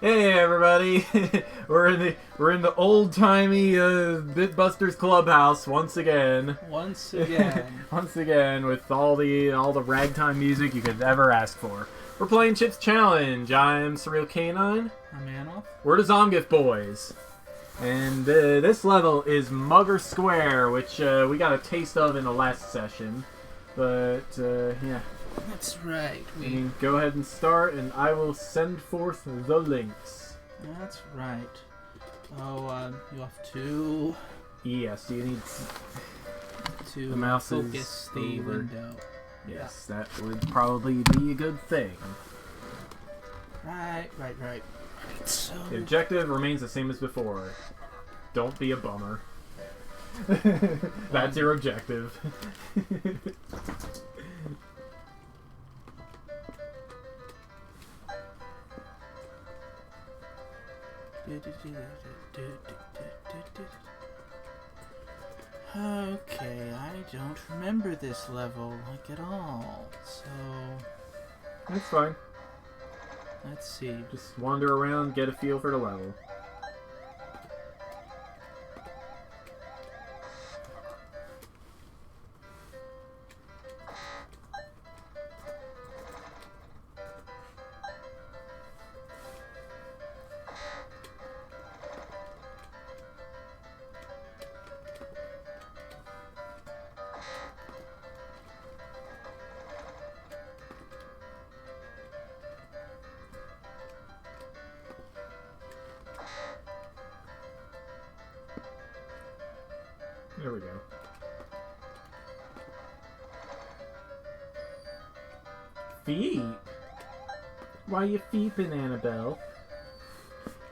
Hey everybody, we're in the old timey Bitbusters clubhouse once again. Once again. Once again with all the ragtime music you could ever ask for. We're playing Chip's Challenge. I'm Surreal Canine. I'm Anoff. We're the Zomgif Boys. And this level is Mugger Square, which we got a taste of in the last session. But yeah. That's right. I mean, go ahead and start, and I will send forth the links. That's right. Oh, you have to... Yes, you need to the mouse focus the over. window. Yes, that would probably be a good thing. Right. So... The objective remains the same as before. Don't be a bummer. That's your objective. Okay, I don't remember this level, like, at all, so... That's fine. Let's see. Just wander around, get a feel for the level. There we go. Feep? Why you feeping, Annabelle?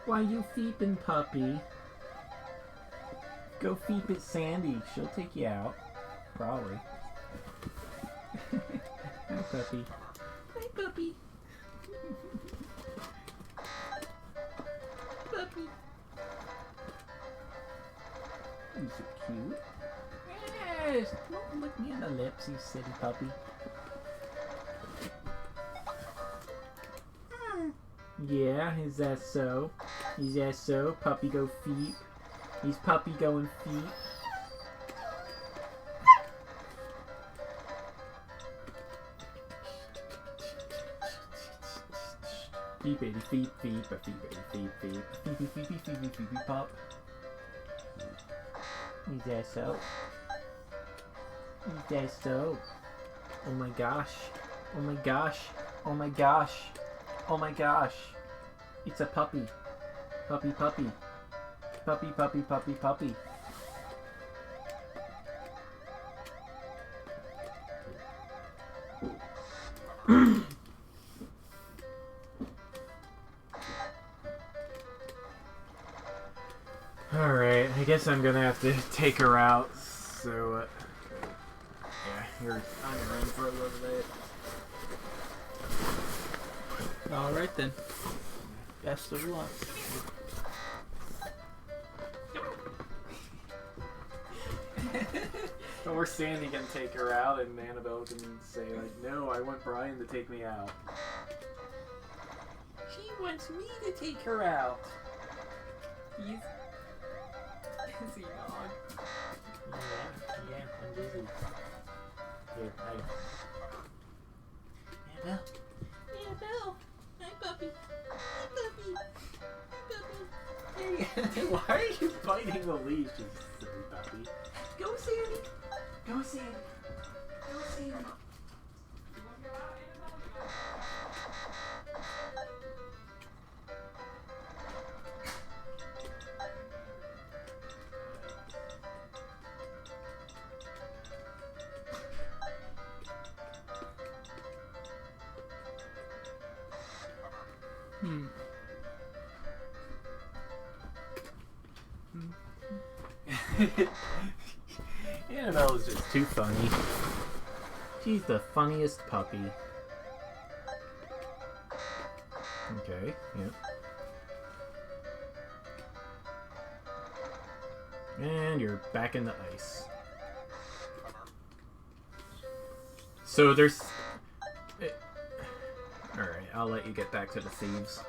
Why you feeping, puppy? Go feep at Sandy. She'll take you out. Probably. Hi, puppy. Hi, puppy. Puppy. You're so cute. Yes! Don't lick me in the lips, you silly puppy. Yeah, is that so? Is that so? Puppy go feet. Is puppy going feet? Feet baby feet feet but feet baby feet feet feet feet feet feet feet feet feet pop. Is that so? Is that so? Oh my gosh. Oh my gosh. Oh my gosh. Oh my gosh. It's a puppy. Puppy puppy. Puppy puppy puppy puppy. Alright, I guess I'm gonna have to take her out, so, yeah, you're on your own for a little bit. Alright then. Best of luck. Or Sandy can take her out, and Annabelle can say, like, no, I want Brian to take me out. She wants me to take her out. He's... busy dog. Yeah, I'm busy. Here, Annabelle? Annabelle! Hi, puppy. Hi, puppy. Hi, puppy. Hey, why are you biting the leash, you silly puppy? Go, Sandy. Go, Sandy. Go, Sandy. Annabelle is just too funny. She's the funniest puppy. Okay, yep. And you're back in the ice. So there's... Alright, I'll let you get back to the thieves.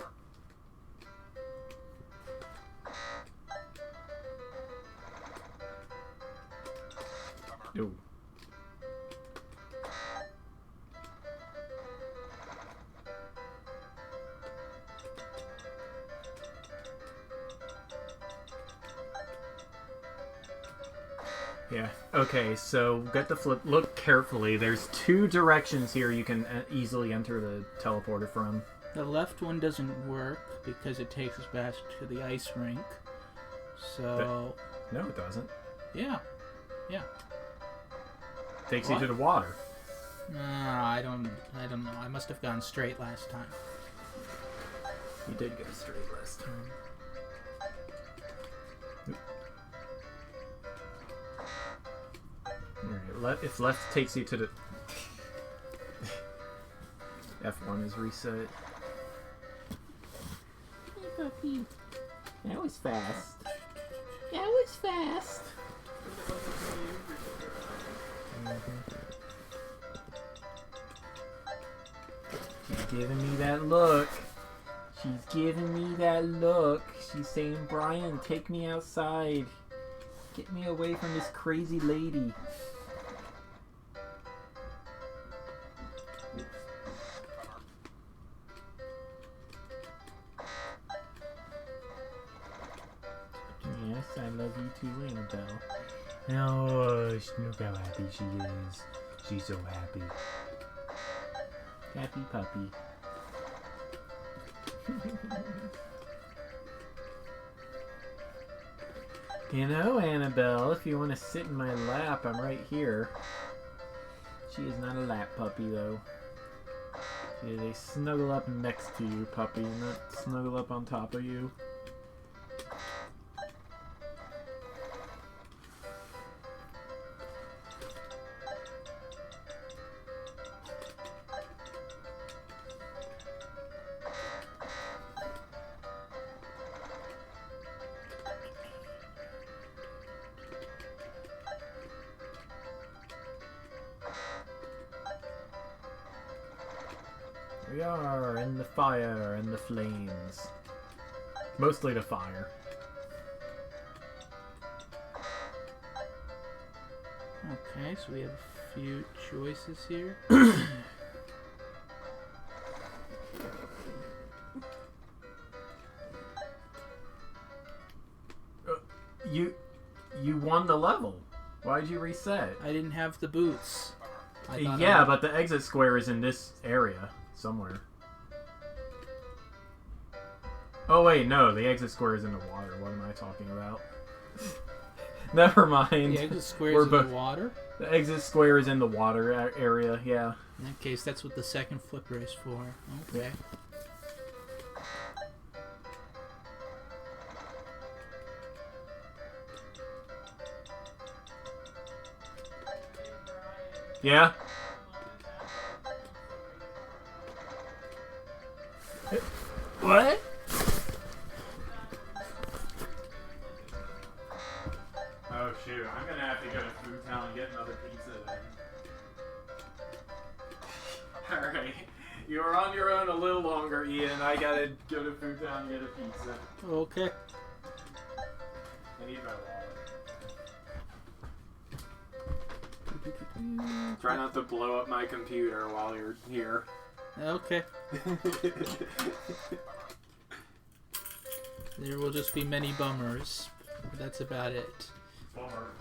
Ooh. Yeah. Okay, so get the flip. Look carefully. There's 2 directions here you can easily enter the teleporter from. The left one doesn't work because it takes us back to the ice rink. So... No, it doesn't. Yeah. Yeah. Takes What? you to the water. I don't know. I must have gone straight last time. You did go straight last time. Alright, if left takes you to the... F1 is reset. Hey, puppy. That was fast. That was fast. She's giving me that look. She's giving me that look. She's saying, Brian, take me outside. Get me away from this crazy lady. Yes, I love you too, Annabelle. Oh, look how happy she is. She's so happy. Happy puppy. You know, Annabelle, if you want to sit in my lap, I'm right here. She is not a lap puppy, though. She is a snuggle up next to you puppy, not snuggle up on top of you. We are in the fire and the flames. Mostly the fire. Okay, so we have a few choices here. You won the level. Why'd you reset? I didn't have the boots. Yeah, but the exit square is in this area somewhere. Oh wait, no, the exit square is in the water. What am I talking about? Never mind. The exit square is in the water? The exit square is in the water area, yeah. In that case, that's what the second flipper is for. Okay. Yeah? What? Oh shoot, I'm gonna have to go to Food Town and get another pizza then. Alright. You're on your own a little longer, Ian. I gotta go to Food Town and get a pizza. Okay. I need my wallet. Try not to blow up my computer while you're here. Okay. There will just be many bummers. But that's about it. Bummer.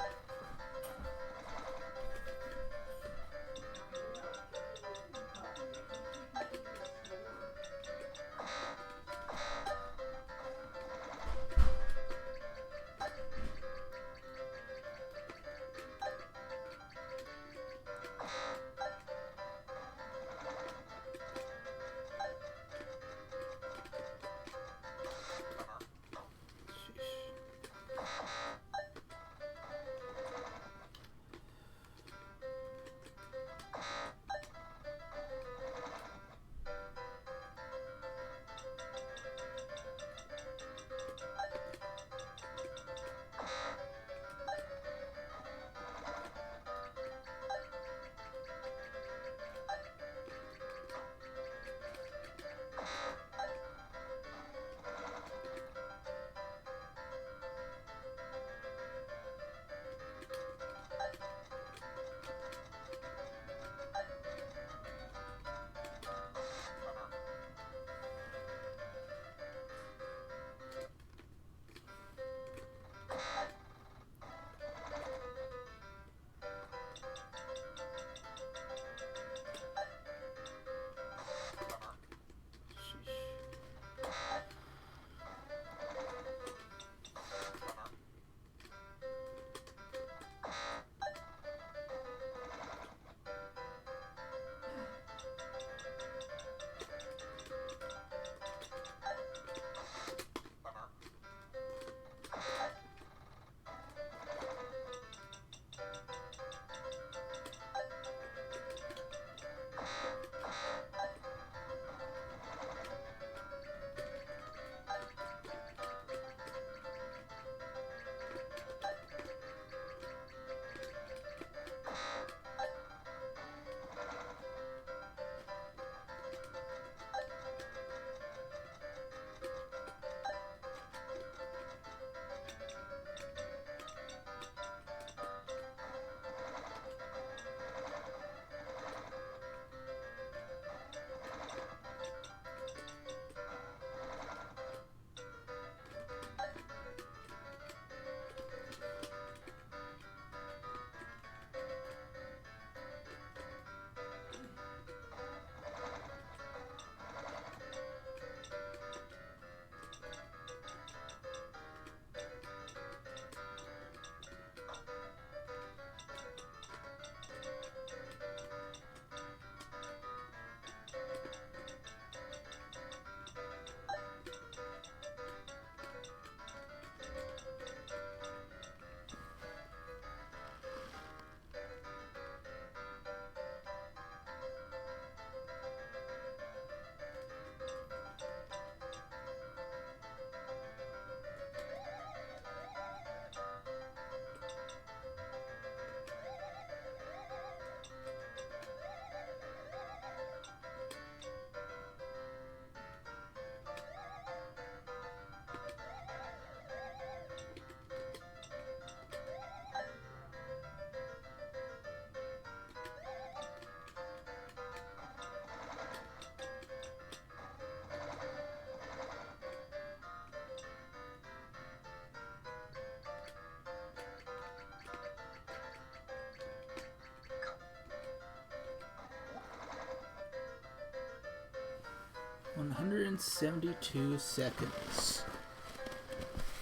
172 seconds.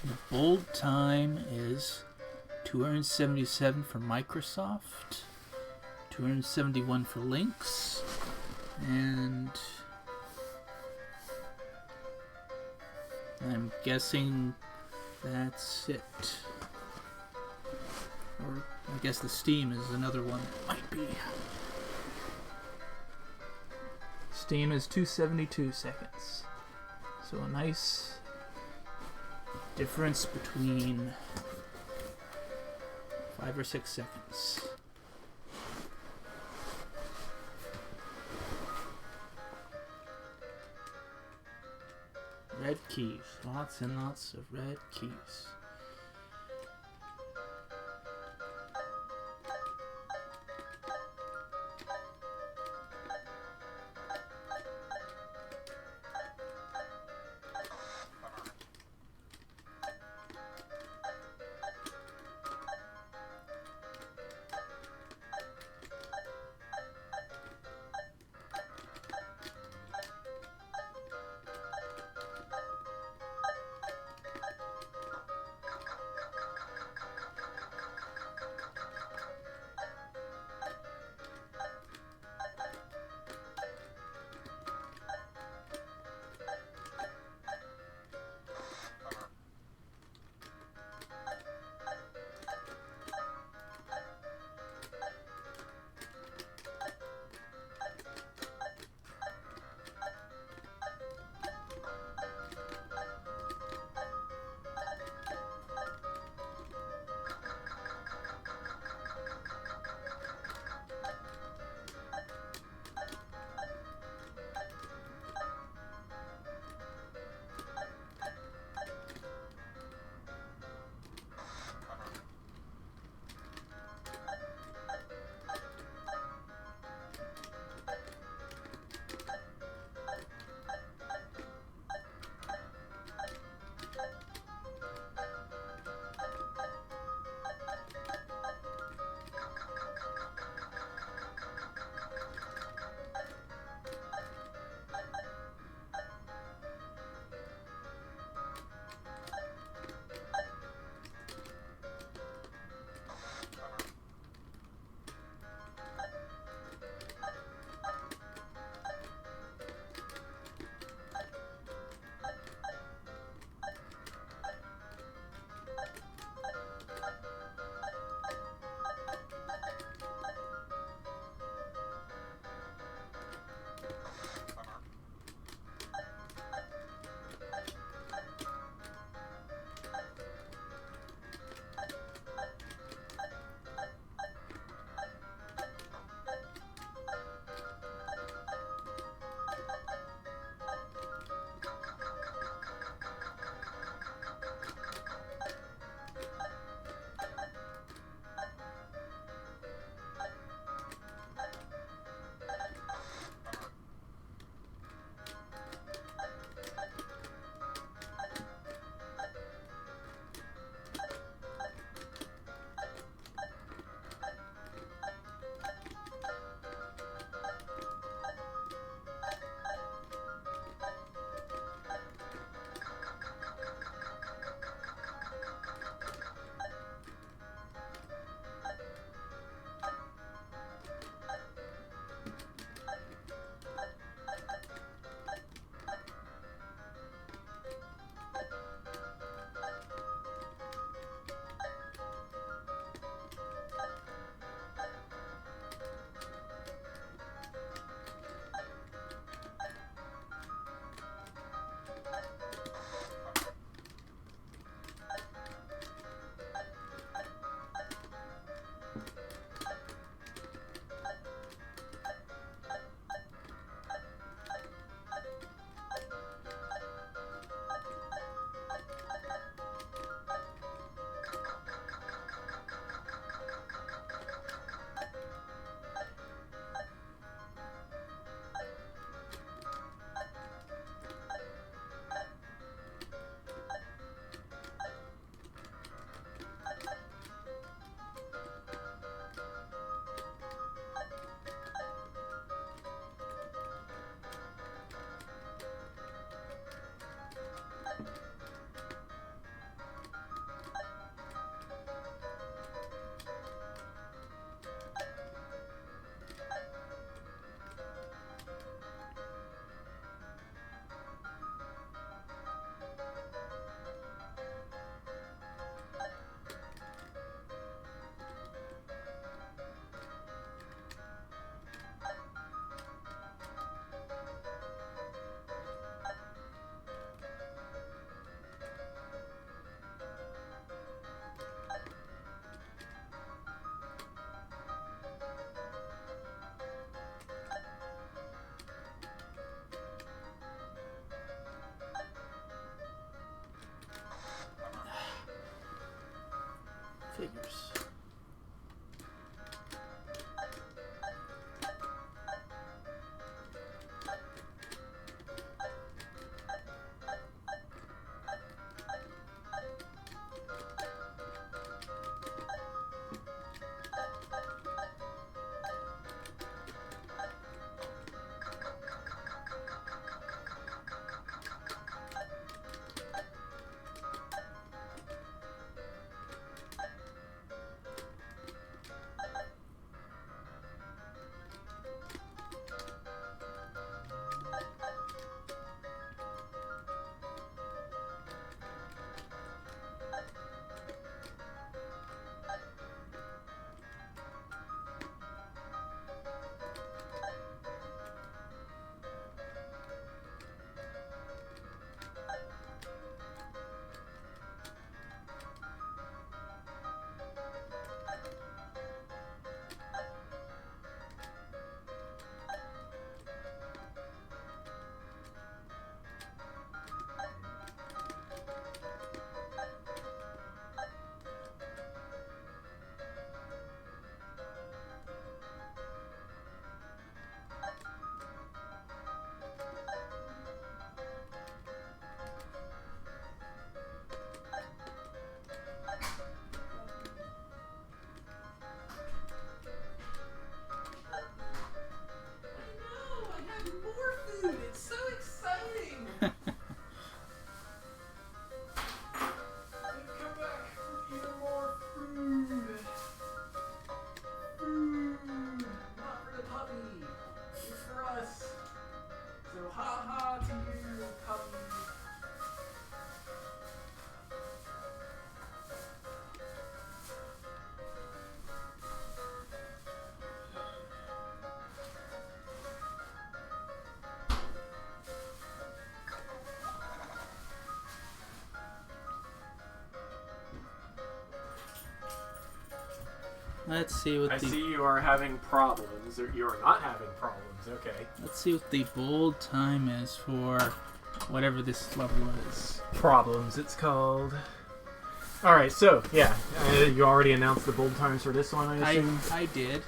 The bold time is 277 for Microsoft, 271 for Lynx, and I'm guessing that's it. Or I guess the Steam is another one. Might be. Steam is 272 seconds. So a nice difference between 5 or 6 seconds. Red keys. Lots and lots of red keys. Figures. Let's see what I see you are having problems, or you are not having problems. Okay. Let's see what the bold time is for whatever this level is. Problems, it's called. All right, so yeah, you already announced the bold times for this one, I assume. I did.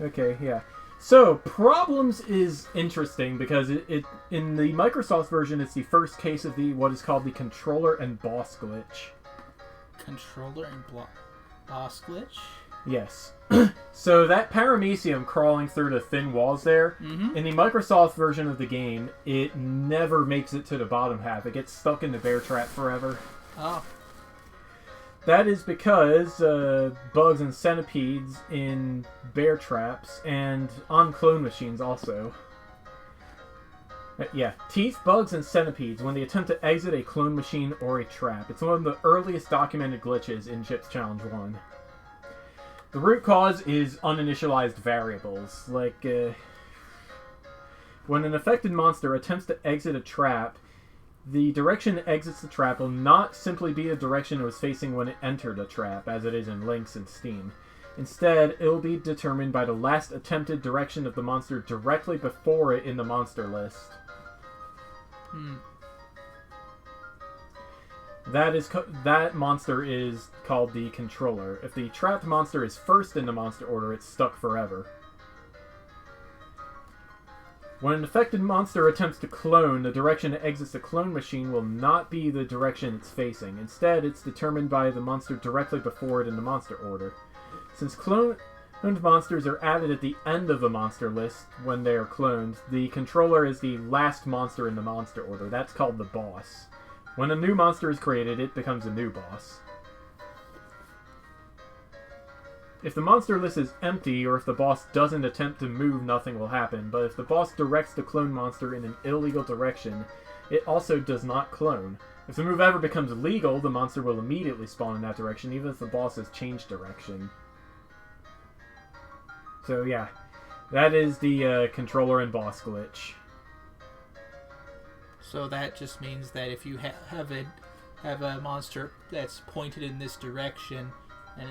Okay, yeah. So problems is interesting because it in the Microsoft version, it's the first case of the what is called the controller and boss glitch. Controller and boss glitch? Yes. So that paramecium crawling through the thin walls there, in the Microsoft version of the game, it never makes it to the bottom half. It gets stuck in the bear trap forever. Oh. That is because bugs and centipedes in bear traps and on clone machines also. Yeah, teeth, bugs, and centipedes when they attempt to exit a clone machine or a trap. It's one of the earliest documented glitches in Chips Challenge 1. The root cause is uninitialized variables, like when an affected monster attempts to exit a trap, the direction it exits the trap will not simply be the direction it was facing when it entered a trap, as it is in Lynx and Steam. Instead, it will be determined by the last attempted direction of the monster directly before it in the monster list. That monster is called the controller. If the trapped monster is first in the monster order, it's stuck forever. When an affected monster attempts to clone, the direction it exits the clone machine will not be the direction it's facing. Instead, it's determined by the monster directly before it in the monster order. Since cloned monsters are added at the end of the monster list when they are cloned, the controller is the last monster in the monster order. That's called the boss. When a new monster is created, it becomes a new boss. If the monster list is empty, or if the boss doesn't attempt to move, nothing will happen. But if the boss directs the clone monster in an illegal direction, it also does not clone. If the move ever becomes legal, the monster will immediately spawn in that direction, even if the boss has changed direction. So yeah, that is the controller and boss glitch. So that just means that if you have a monster that's pointed in this direction, and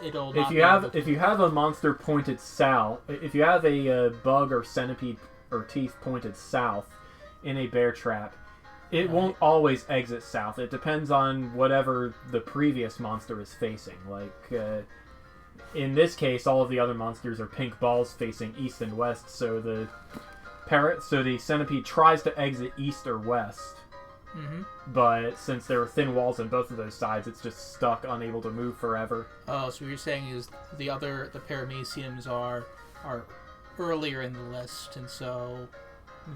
it'll not if you have a monster pointed south, if you have a bug or centipede or teeth pointed south in a bear trap, It won't always exit south. It depends on whatever the previous monster is facing. Like, in this case, all of the other monsters are pink balls facing east and west, so the centipede tries to exit east or west. Mm-hmm. But since there are thin walls on both of those sides, it's just stuck, unable to move forever. Oh, so what you're saying is the parameciums are earlier in the list, and so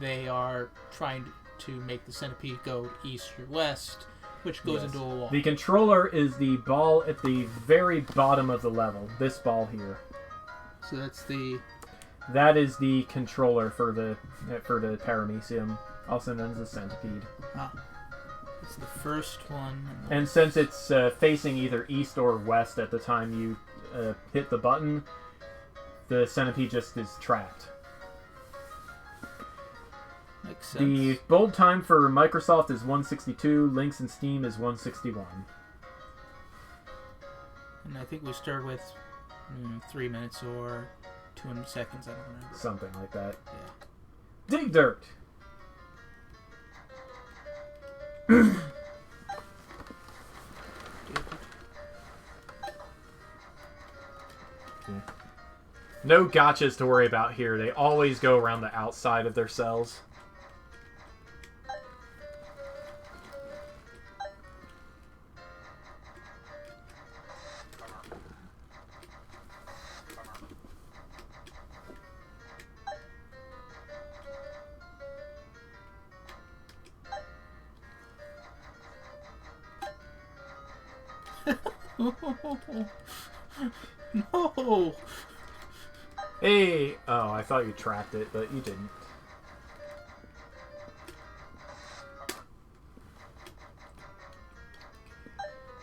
they are trying to make the centipede go east or west, which goes into a wall. The controller is the ball at the very bottom of the level. This ball here. So that is the controller for the paramecium, also known as the centipede. Ah, it's the first one. And since it's facing either east or west at the time you hit the button, the centipede just is trapped. Makes sense. The bold time for Microsoft is 162, Lynx and Steam is 161. And I think we start with 3 minutes or 200 seconds, I don't remember. Something like that. Yeah. Dig dirt! No gotchas to worry about here. They always go around the outside of their cells. No! Hey! Oh, I thought you trapped it, but you didn't.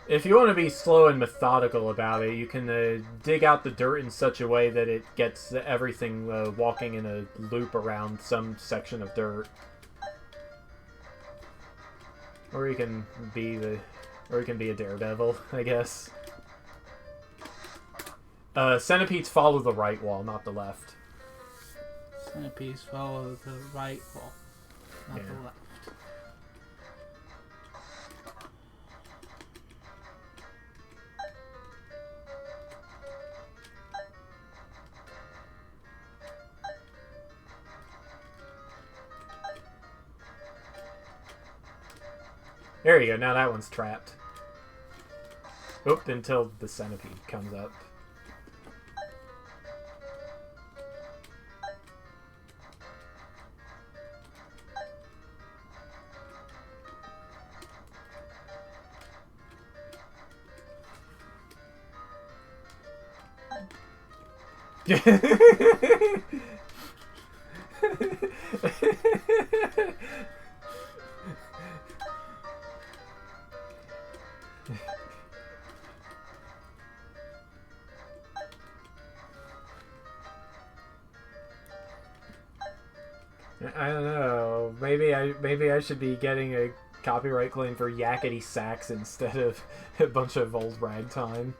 If you want to be slow and methodical about it, you can dig out the dirt in such a way that it gets everything walking in a loop around some section of dirt. Or you can be a daredevil, I guess. Centipedes follow the right wall, not the left. Centipedes follow the right wall, not the left. There you go, now that one's trapped. Oop, until the centipede comes up. I don't know. Maybe I should be getting a copyright claim for yakety sax instead of a bunch of old ragtime.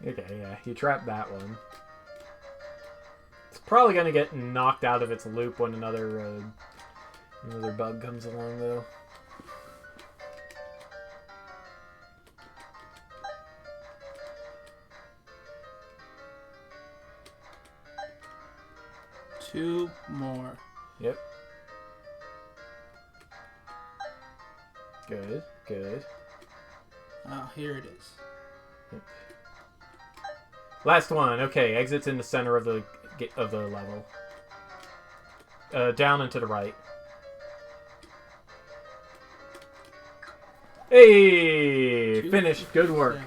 Okay, yeah, you trapped that one. It's probably gonna get knocked out of its loop when another bug comes along, though. Two more. Yep. Good, good. Oh, here it is. Yep. Last one. Okay, exits in the center of the level. Down and to the right. Hey! Finished. Good work.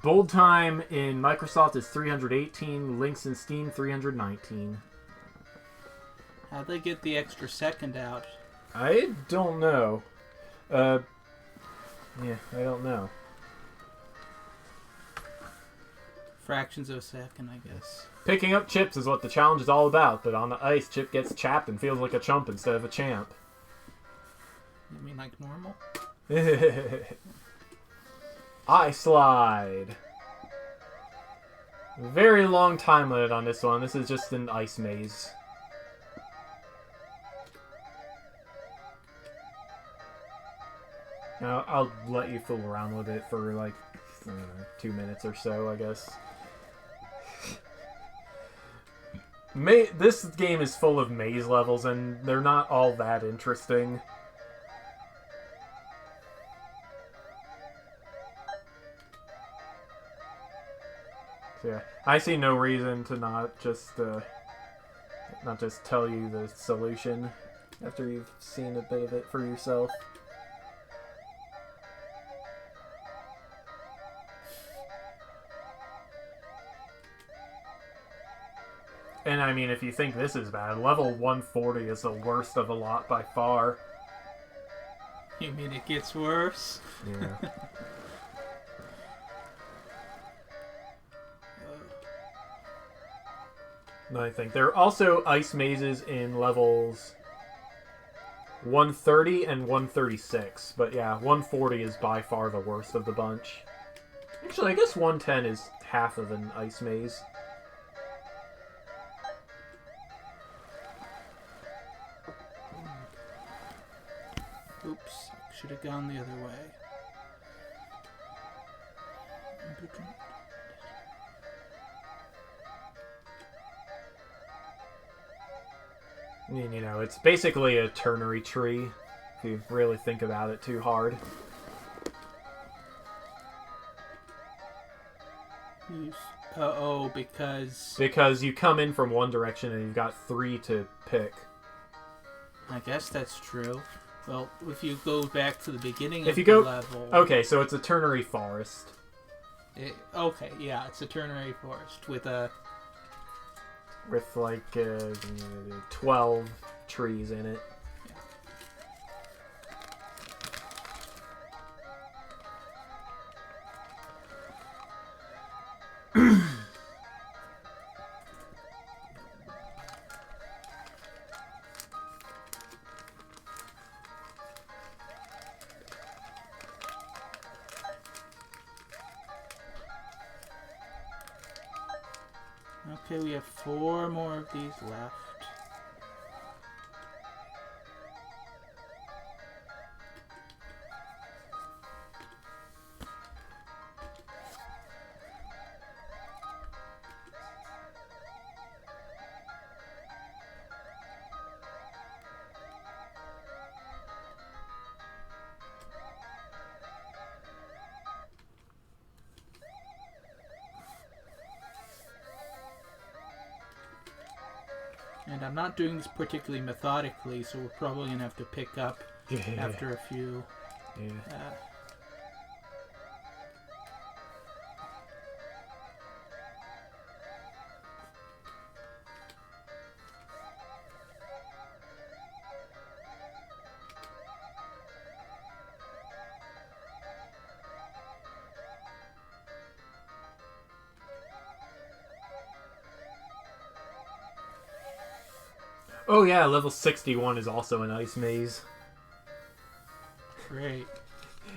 Bold time in Microsoft is 318. Lynx in Steam 319. How'd they get the extra second out? I don't know. Yeah, I don't know. Fractions of a second, I guess. Picking up chips is what the challenge is all about, but on the ice, Chip gets chapped and feels like a chump instead of a champ. You mean like normal? I slide. Very long time limit on this one. This is just an ice maze. Now, I'll let you fool around with it for like, I don't know, 2 minutes or so, I guess. This game is full of maze levels, and they're not all that interesting. So yeah, I see no reason to not just tell you the solution after you've seen a bit of it for yourself. And I mean, if you think this is bad, level 140 is the worst of a lot by far. You mean it gets worse? Yeah. I think there are also ice mazes in levels 130 and 136, but yeah, 140 is by far the worst of the bunch. Actually, I guess 110 is half of an ice maze. Oops, should have gone the other way. I mean, you know, it's basically a ternary tree, if you really think about it too hard. Uh-oh, because... Because you come in from one direction and you've got 3 to pick. I guess that's true. Well, if you go back to the beginning If of you the go, level... Okay, so it's a ternary forest. Okay, yeah, it's a ternary forest with a... With like 12 trees in it. Okay, we have 4 more of these left. And I'm not doing this particularly methodically, so we're probably going to have to pick up after a few. Yeah. Oh yeah, level 61 is also an ice maze. Great.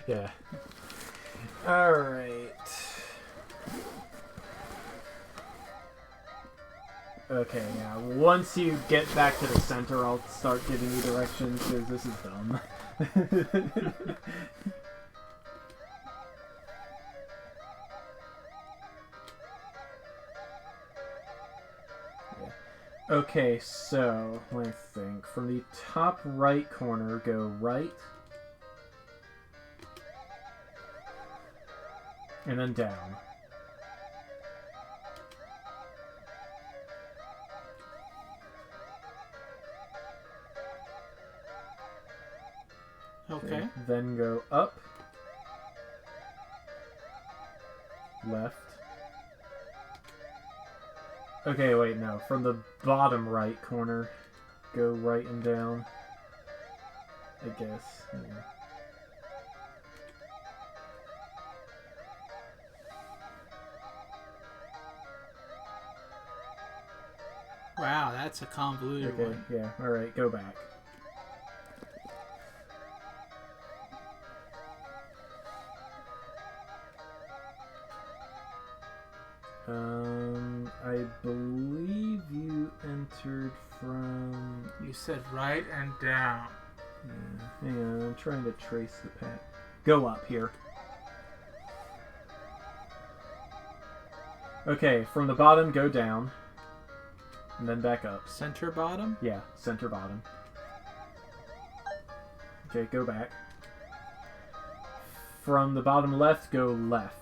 Yeah. Alright. Okay, yeah. Once you get back to the center, I'll start giving you directions, because this is dumb. Okay, so, let me think. From the top right corner, go right. And then down. Okay. Then go up. Left. Okay, wait, no. From the bottom right corner, go right and down. I guess. Yeah. Wow, that's a convoluted Okay, one. yeah. Alright, go back. believe you entered from... You said right and down. Yeah, hang on, I'm trying to trace the path. Go up here. Okay, from the bottom, go down. And then back up. Center bottom? Yeah, center bottom. Okay, go back. From the bottom left, go left.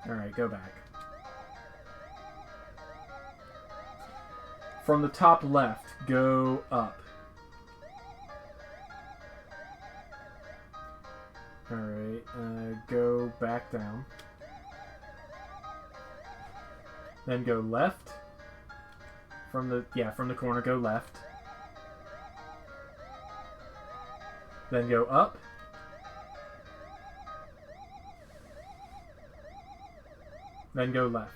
Alright, go back. From the top left, go up. Alright, go back down. Then go left. From the corner, go left. Then go up. Then go left.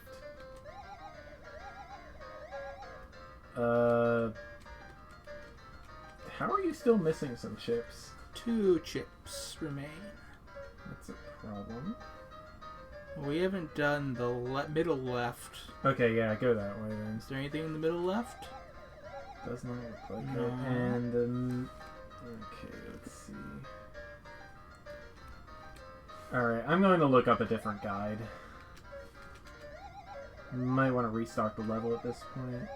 How are you still missing some chips? 2 chips remain. That's a problem. We haven't done the middle left. Okay, yeah, go that way then. Is there anything in the middle left? Does not look like No. it. And, okay, let's see. Alright, I'm going to look up a different guide. Might want to restart the level at this point.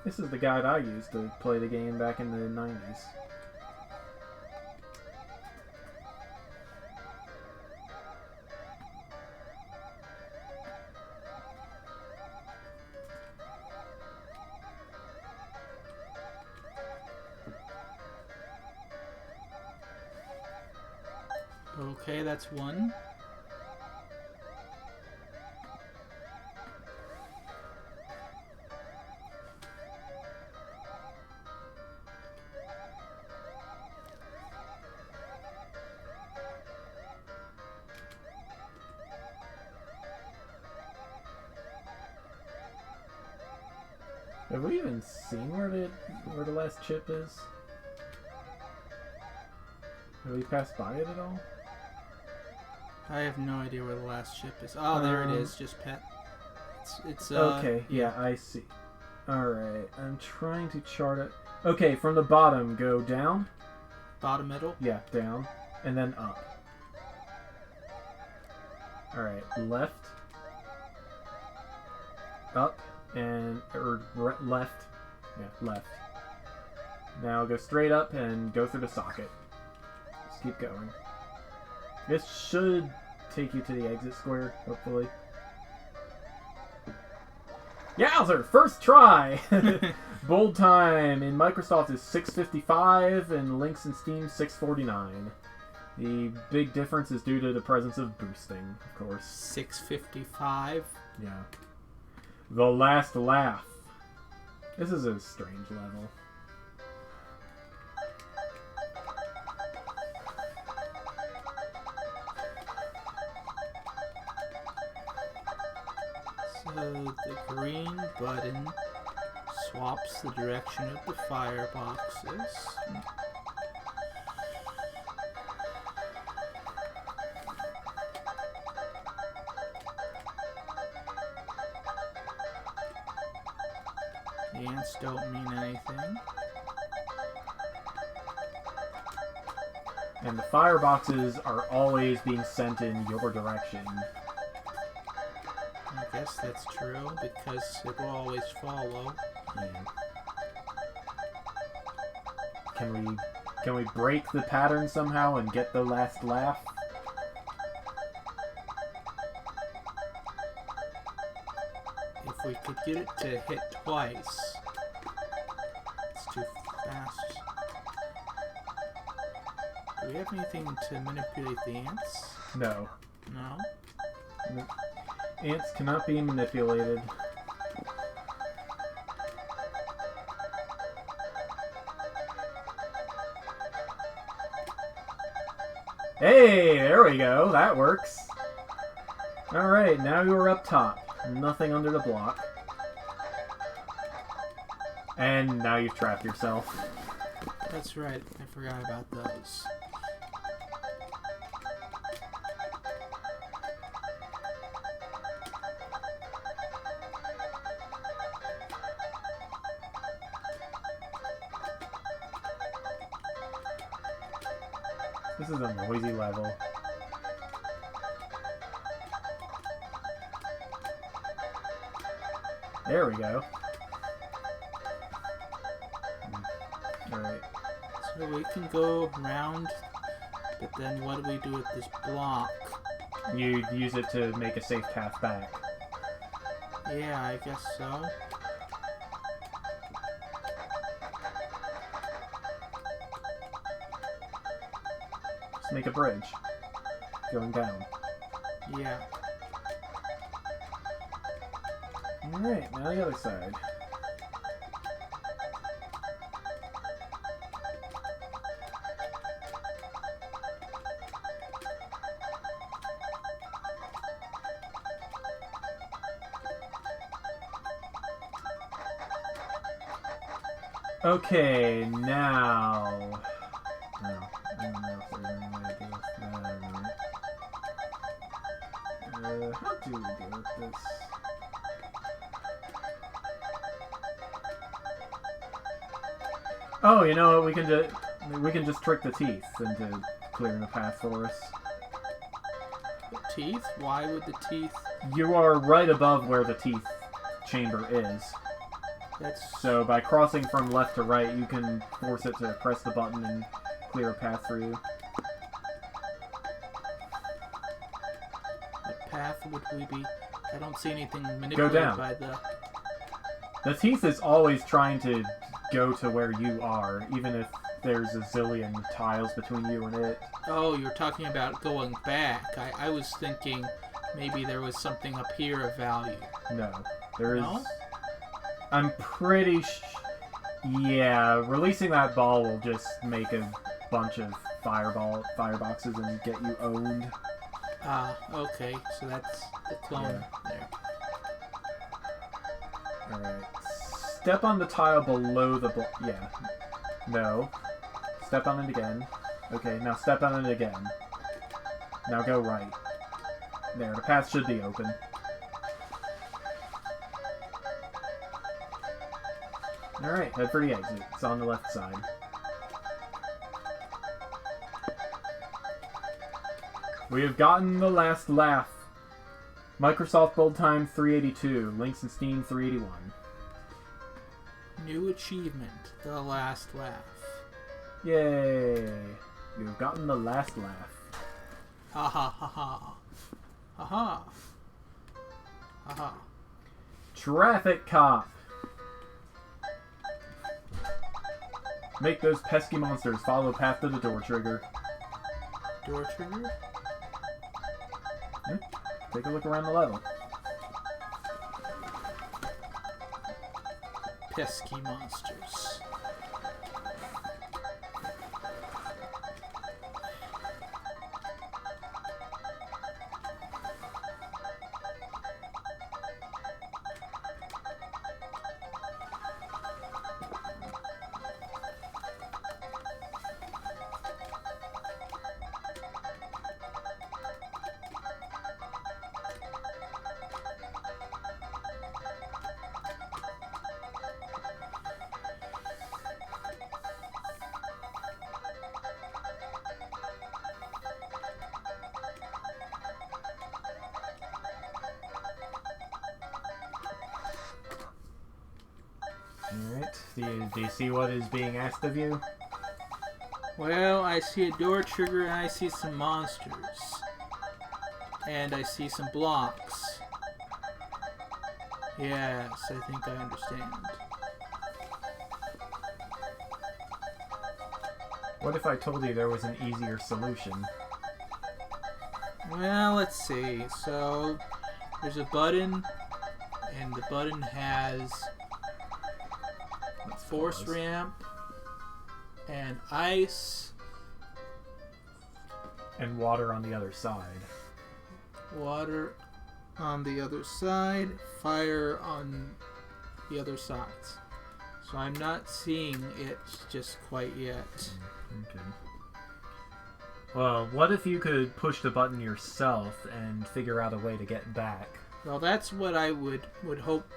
This is the guide I used to play the game back in the 90s. Okay, that's 1. Have we even seen where the last chip is? Have we passed by it at all? I have no idea where the last chip is. Oh, there it is. Just pet. It's okay, yeah, I see. Alright, I'm trying to chart it. Okay, from the bottom, go down. Bottom middle? Yeah, down. And then up. Alright, left. Up. And, left. Yeah, left. Now go straight up and go through the socket. Just keep going. This should take you to the exit square, hopefully. Yowzer! First try! Bold time in Microsoft is 6:55 and Lynx in Steam 6:49. The big difference is due to the presence of boosting, of course. 6:55. Yeah. The Last Laugh. This is a strange level. So the green button swaps the direction of the fireboxes. The ants don't mean anything. And the fireboxes are always being sent in your direction. I guess that's true, because it will always follow. Yeah. Can we break the pattern somehow and get the last laugh? If we could get it to hit twice. It's too fast. Do we have anything to manipulate the ants? No. No? Ants cannot be manipulated. Hey, there we go. That works. Alright, now you're up top. Nothing under the block. And now you've trapped yourself. That's right. I forgot about those. This is a noisy level. There we go. Alright. So we can go around, but then what do we do with this block? You use it to make a safe path back. Yeah, I guess so. Just make a bridge. Going down. Yeah. Alright, now the other side. Okay, now... No, I don't know if there's any way to do with that. How do we do with this? Oh, you know what? We can just trick the teeth into clearing the path for us. The teeth? Why would the teeth? You are right above where the teeth chamber is. That's So by crossing from left to right, you can force it to press the button and clear a path for you. what path would we be? I don't see anything manipulated down. by the. The teeth is always trying to go to where you are, even if there's a zillion tiles between you and it. Oh, you're talking about going back. I was thinking maybe there was something up here of value. No. There is... No? I'm pretty yeah, releasing that ball will just make a bunch of fireboxes and get you owned. Ah, okay. So that's the clone there. Alright. Step on the tile below the yeah. No. Step on it again. Okay, now step on it again. Now go right. There, the path should be open. Alright, head for the exit. It's on the left side. We have gotten the last laugh. Microsoft Build Time 382. Links in Steam 381. New achievement, the last laugh. Yay! You've gotten the last laugh. Ha ha ha ha. Ha ha. Ha ha. Traffic cop! Make those pesky monsters follow path to the door trigger. Door trigger? Take a look around the level. Pesky monsters. Alright, do you see what is being asked of you? Well, I see a door trigger and I see some monsters. And I see some blocks. Yes, I think I understand. What if I told you there was an easier solution? Well, let's see. So, there's a button, and the button has a force pause. ramp, and ice, And water on the other side. water on the other side, fire on the other sides. So I'm not seeing it just quite yet. Okay. Well, what if you could push the button yourself and figure out a way to get back? Well, that's what I would hope,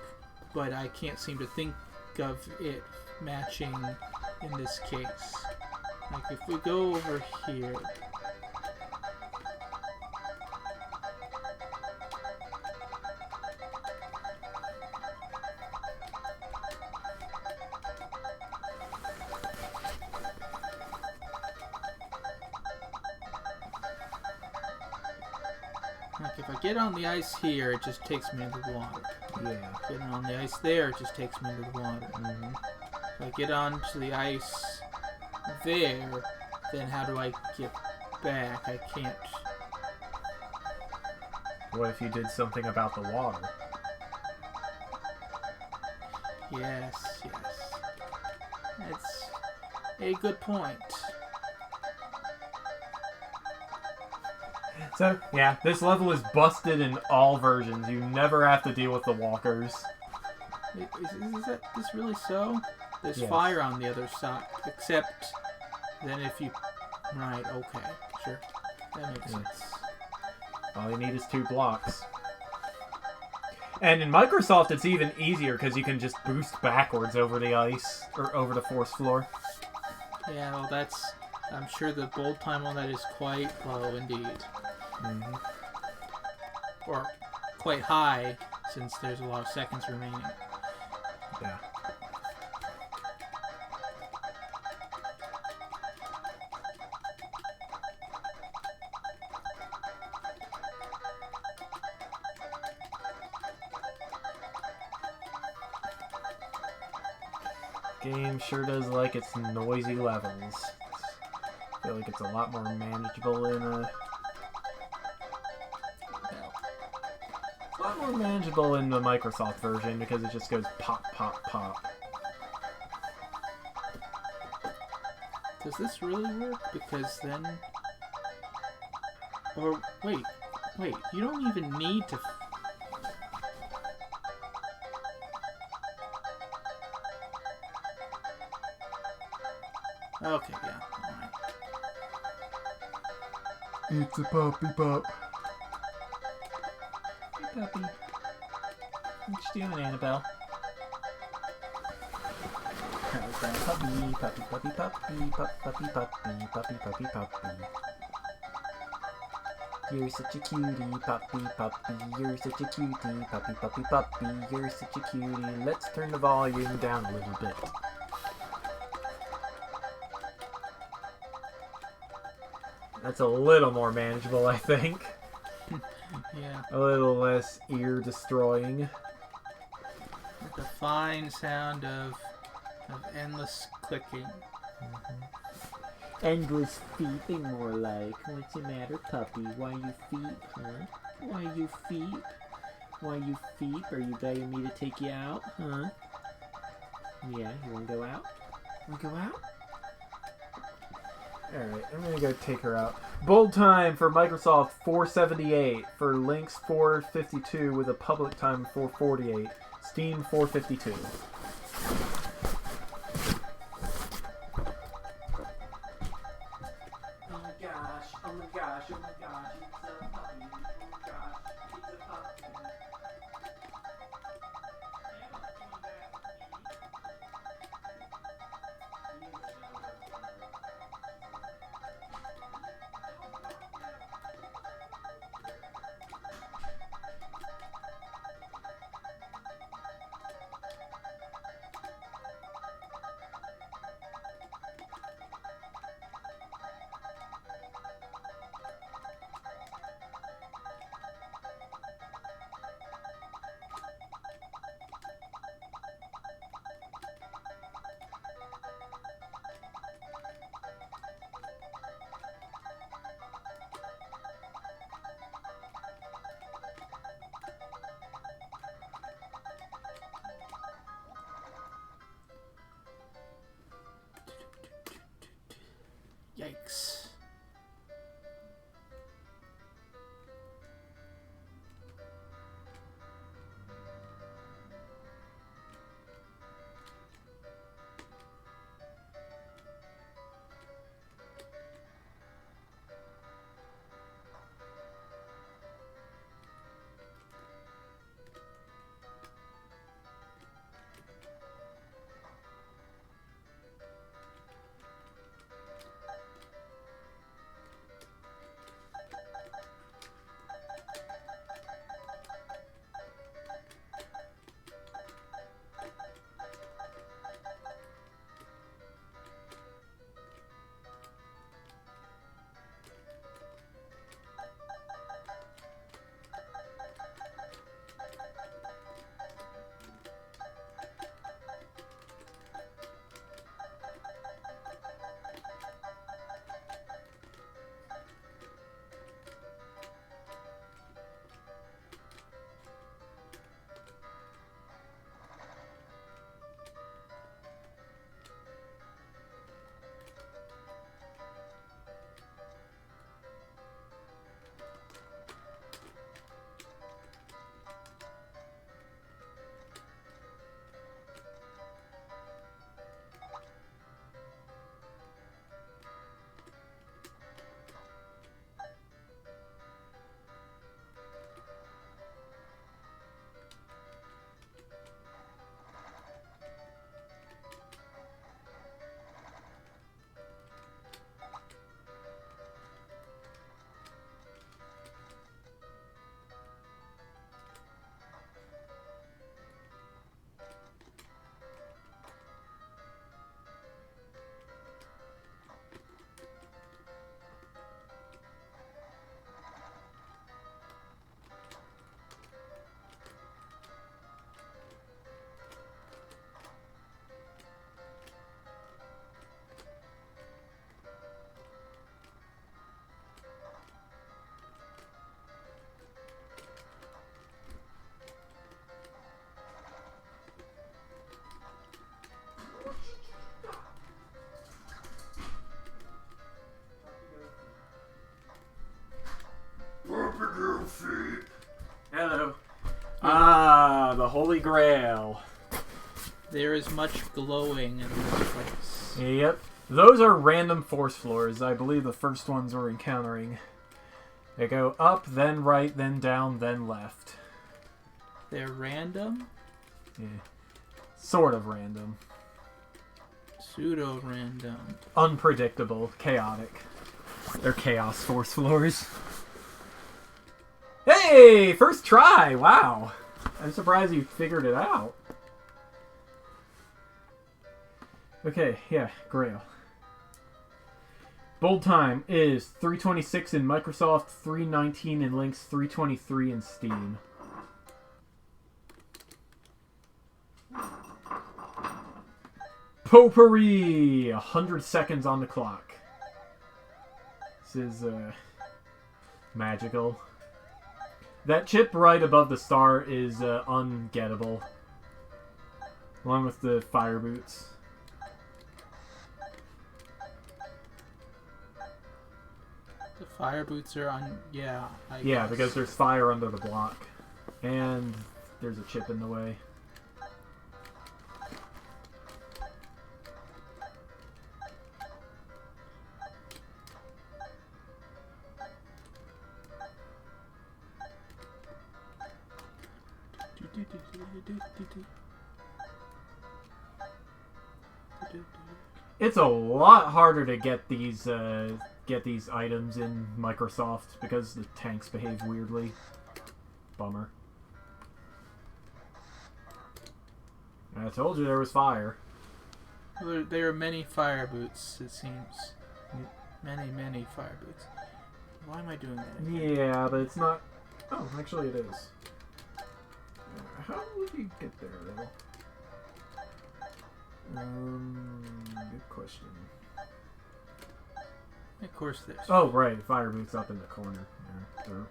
but I can't seem to think of it matching in this case. Like, if we go over here... Like, if I get on the ice here, it just takes me into the water. Yeah. Getting on the ice there, it just takes me into the water. Mm-hmm. If I get onto the ice there, then how do I get back? I can't. What if you did something about the water? Yes, yes. That's a good point. So, yeah, this level is busted in all versions. You never have to deal with the walkers. Is this really so? There's Yes. fire on the other side, except then if you... Right, okay, sure. That makes sense. All you need is 2 blocks. And in Microsoft, it's even easier because you can just boost backwards over the ice, or over the force floor. Yeah, well that's... I'm sure the bold time on that is quite low indeed. Mm-hmm. Or quite high, since there's a lot of seconds remaining. Yeah. Game sure does like its noisy levels. I feel like it's a lot more manageable in a... A lot more manageable in the Microsoft version because it just goes pop, pop, pop. Does this really work? Because then... Or, wait, you don't even need to... Okay, yeah, alright. It's a puppy pup. Hey, puppy. What you doing, Annabelle? How's that puppy, puppy, puppy, puppy, puppy, puppy, puppy, puppy, puppy. You're such a cutie, puppy, puppy. You're such a cutie, puppy, puppy, puppy. You're such a cutie. Let's turn the volume down a little bit. That's a little more manageable, I think. Yeah. A little less ear-destroying. With the fine sound of endless clicking. Endless feeping, more like. What's the matter, puppy? Why you feep, huh? Why you feep? Why you feep? Are you begging me to take you out, huh? Yeah, you wanna go out? Wanna go out? Alright, I'm gonna go take her out. Bold time for Microsoft 478. For Lynx 452 with a public time of 448. Steam 452. Oh my gosh, oh my gosh, oh my gosh, it's a puppy. Oh my gosh, it's a puppy. Holy Grail. There is much glowing in this place. Yep. Those are random force floors. I believe the first ones we're encountering. They go up, then right, then down, then left. They're random? Yeah. Sort of random. Pseudo-random. Unpredictable. Chaotic. They're chaos force floors. Hey! First try! Wow. I'm surprised you figured it out. Okay, yeah, Grail. Bold time is 326 in Microsoft, 319 in Lynx, 323 in Steam. Potpourri! 100 seconds on the clock. This is magical. That chip right above the star is ungettable. Along with the fire boots. The fire boots are on... Yeah, I Yeah, guess. because there's fire under the block. And there's a chip in the way. It's a lot harder to get these items in Microsoft because the tanks behave weirdly. Bummer. I told you there was fire. Well, there are many fire boots, it seems. Many fire boots. Why am I doing that? Yeah, but it's not... Oh, actually it is. How would you get there, though? Good question. Of course there's... Oh, right. Fire boots up in the corner. Yeah, true.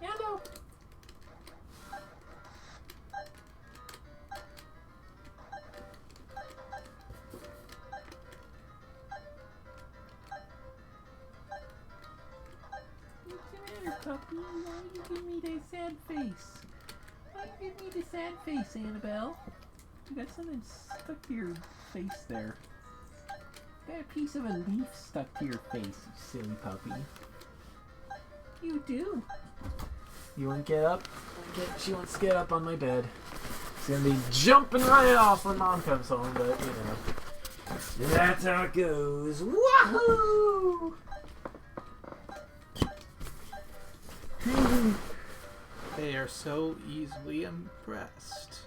Hello. Puppy, why you give me that sad face? Why you give me the sad face, Annabelle? You got something stuck to your face there. You got a piece of a leaf stuck to your face, you silly puppy. You do. You want to get up? She wants to get up on my bed. She's gonna be jumping right off when Mom comes home, but you know. That's how it goes. Wahoo! They are so easily impressed.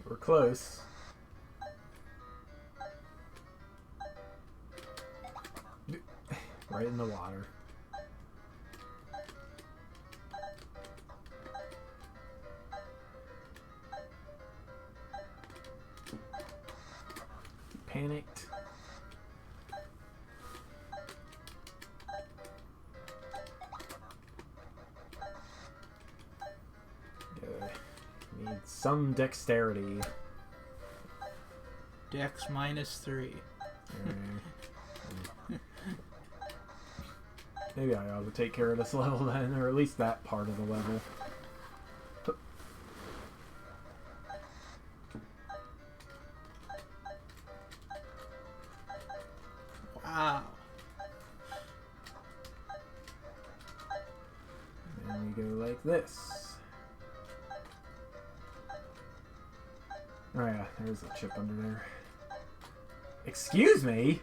We're close. Right in the water. Panicked. Need some dexterity. Dex -3. Maybe I ought to take care of this level then, or at least that part of the level. Wow. And we go like this. Oh yeah, there's a chip under there. Excuse me?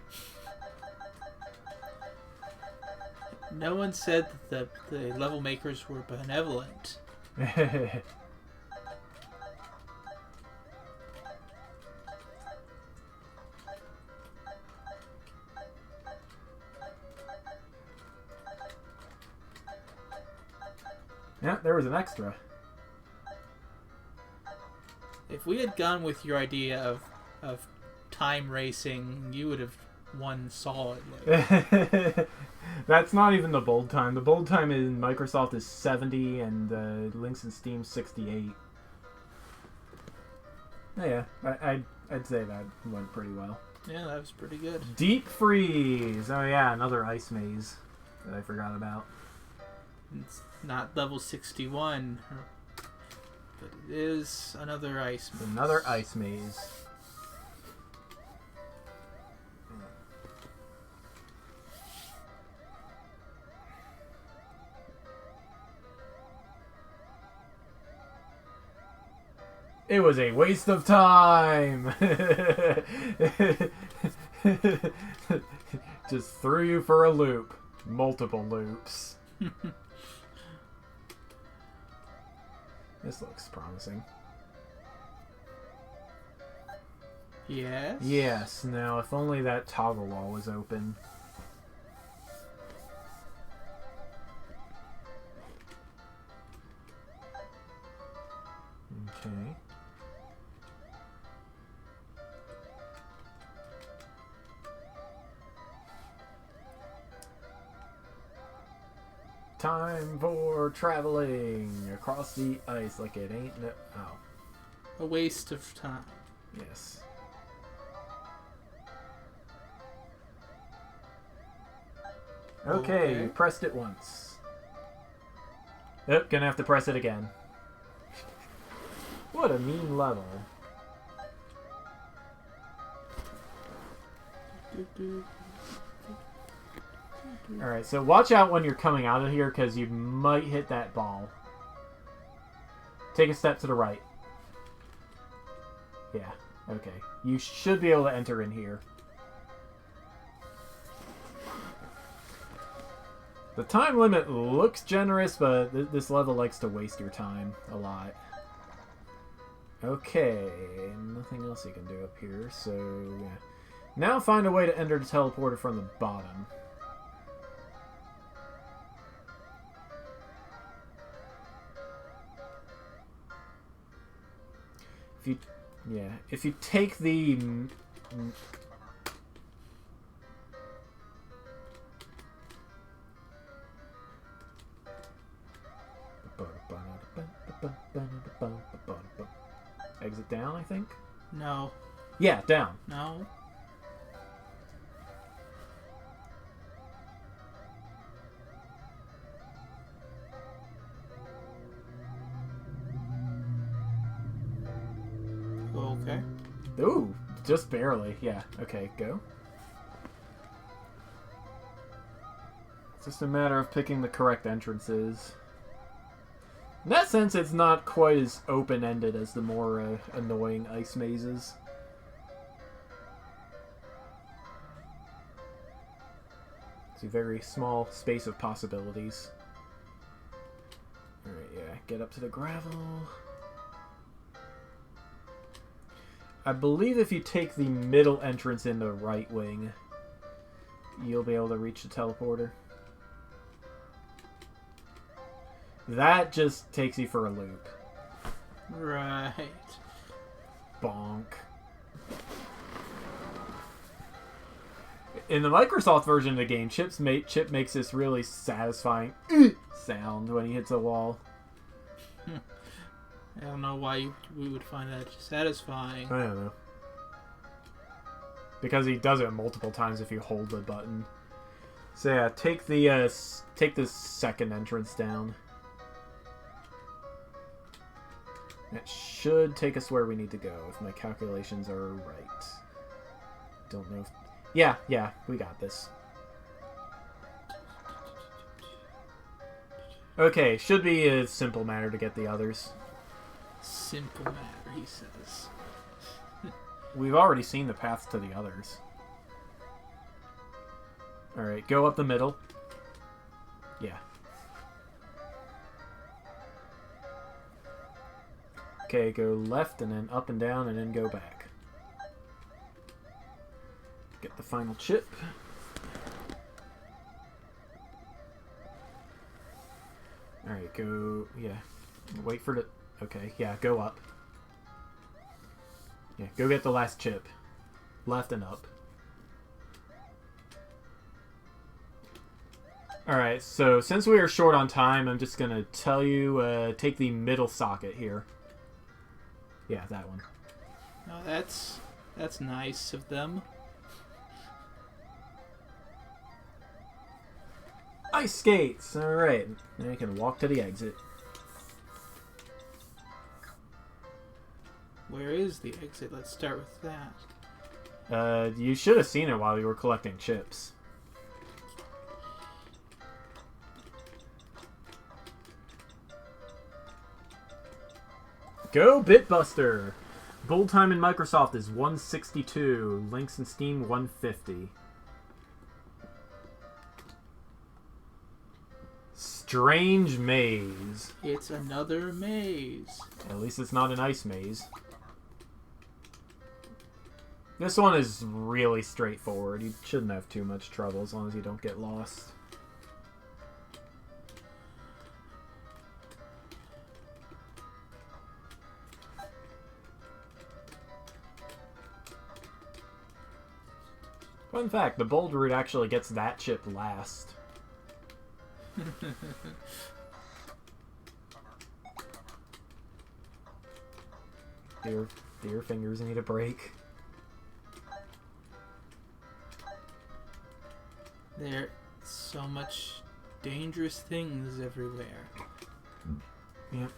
No one said that the level makers were benevolent. Yeah, there was an extra. If we had gone with your idea of time racing, you would have won solidly. That's not even the bold time. The bold time in Microsoft is 70 and Links in Steam 68. Oh, yeah, I'd say that went pretty well. Yeah, that was pretty good. Deep Freeze! Oh yeah, another ice maze that I forgot about. It's not level 61, but it is another ice maze. Another ice maze. It was a waste of time! Just threw you for a loop. Multiple loops. This looks promising. Yes? Yes, now if only that toggle wall was open. Okay. Time for traveling across the ice like it ain't no... Oh. A waste of time. Yes. Okay, you pressed it once. Yep, gonna have to press it again. What a mean level. Alright, so watch out when you're coming out of here because you might hit that ball. Take a step to the right. Yeah, okay. You should be able to enter in here. The time limit looks generous, but this level likes to waste your time a lot. Okay, nothing else you can do up here, so yeah. Now find a way to enter the teleporter from the bottom. If you take the... Exit down, I think? No. Yeah, down. No. Okay. Ooh, just barely. Yeah, okay, go. It's just a matter of picking the correct entrances. In that sense, it's not quite as open-ended as the more annoying ice mazes. It's a very small space of possibilities. Alright, yeah, get up to the gravel. I believe if you take the middle entrance in the right wing, you'll be able to reach the teleporter. That just takes you for a loop. Right. Bonk. In the Microsoft version of the game, Chip makes this really satisfying sound when he hits a wall. I don't know why we would find that satisfying. I don't know. Because he does it multiple times if you hold the button. So yeah, take the second entrance down. That should take us where we need to go, if my calculations are right. Don't know if... Yeah, we got this. Okay, should be a simple matter to get the others. Simple matter, he says. We've already seen the paths to the others. Alright, go up the middle. Yeah. Okay, go left and then up and down and then go back. Get the final chip. Alright, go... Yeah. Wait for the... Okay, yeah, go up. Yeah, go get the last chip. Left and up. Alright, so since we are short on time, I'm just gonna tell you, take the middle socket here. Yeah, that one. Oh, that's nice of them. Ice skates! Alright, now you can walk to the exit. Where is the exit? Let's start with that. You should have seen it while you were collecting chips. Go Bitbuster! Gold time in Microsoft is 162. Links in Steam 150. Strange maze. It's another maze. At least it's not an ice maze. This one is really straightforward. You shouldn't have too much trouble as long as you don't get lost. Fun fact, the bold route actually gets that chip last. Dear fingers need a break. There are so much dangerous things everywhere. Yep.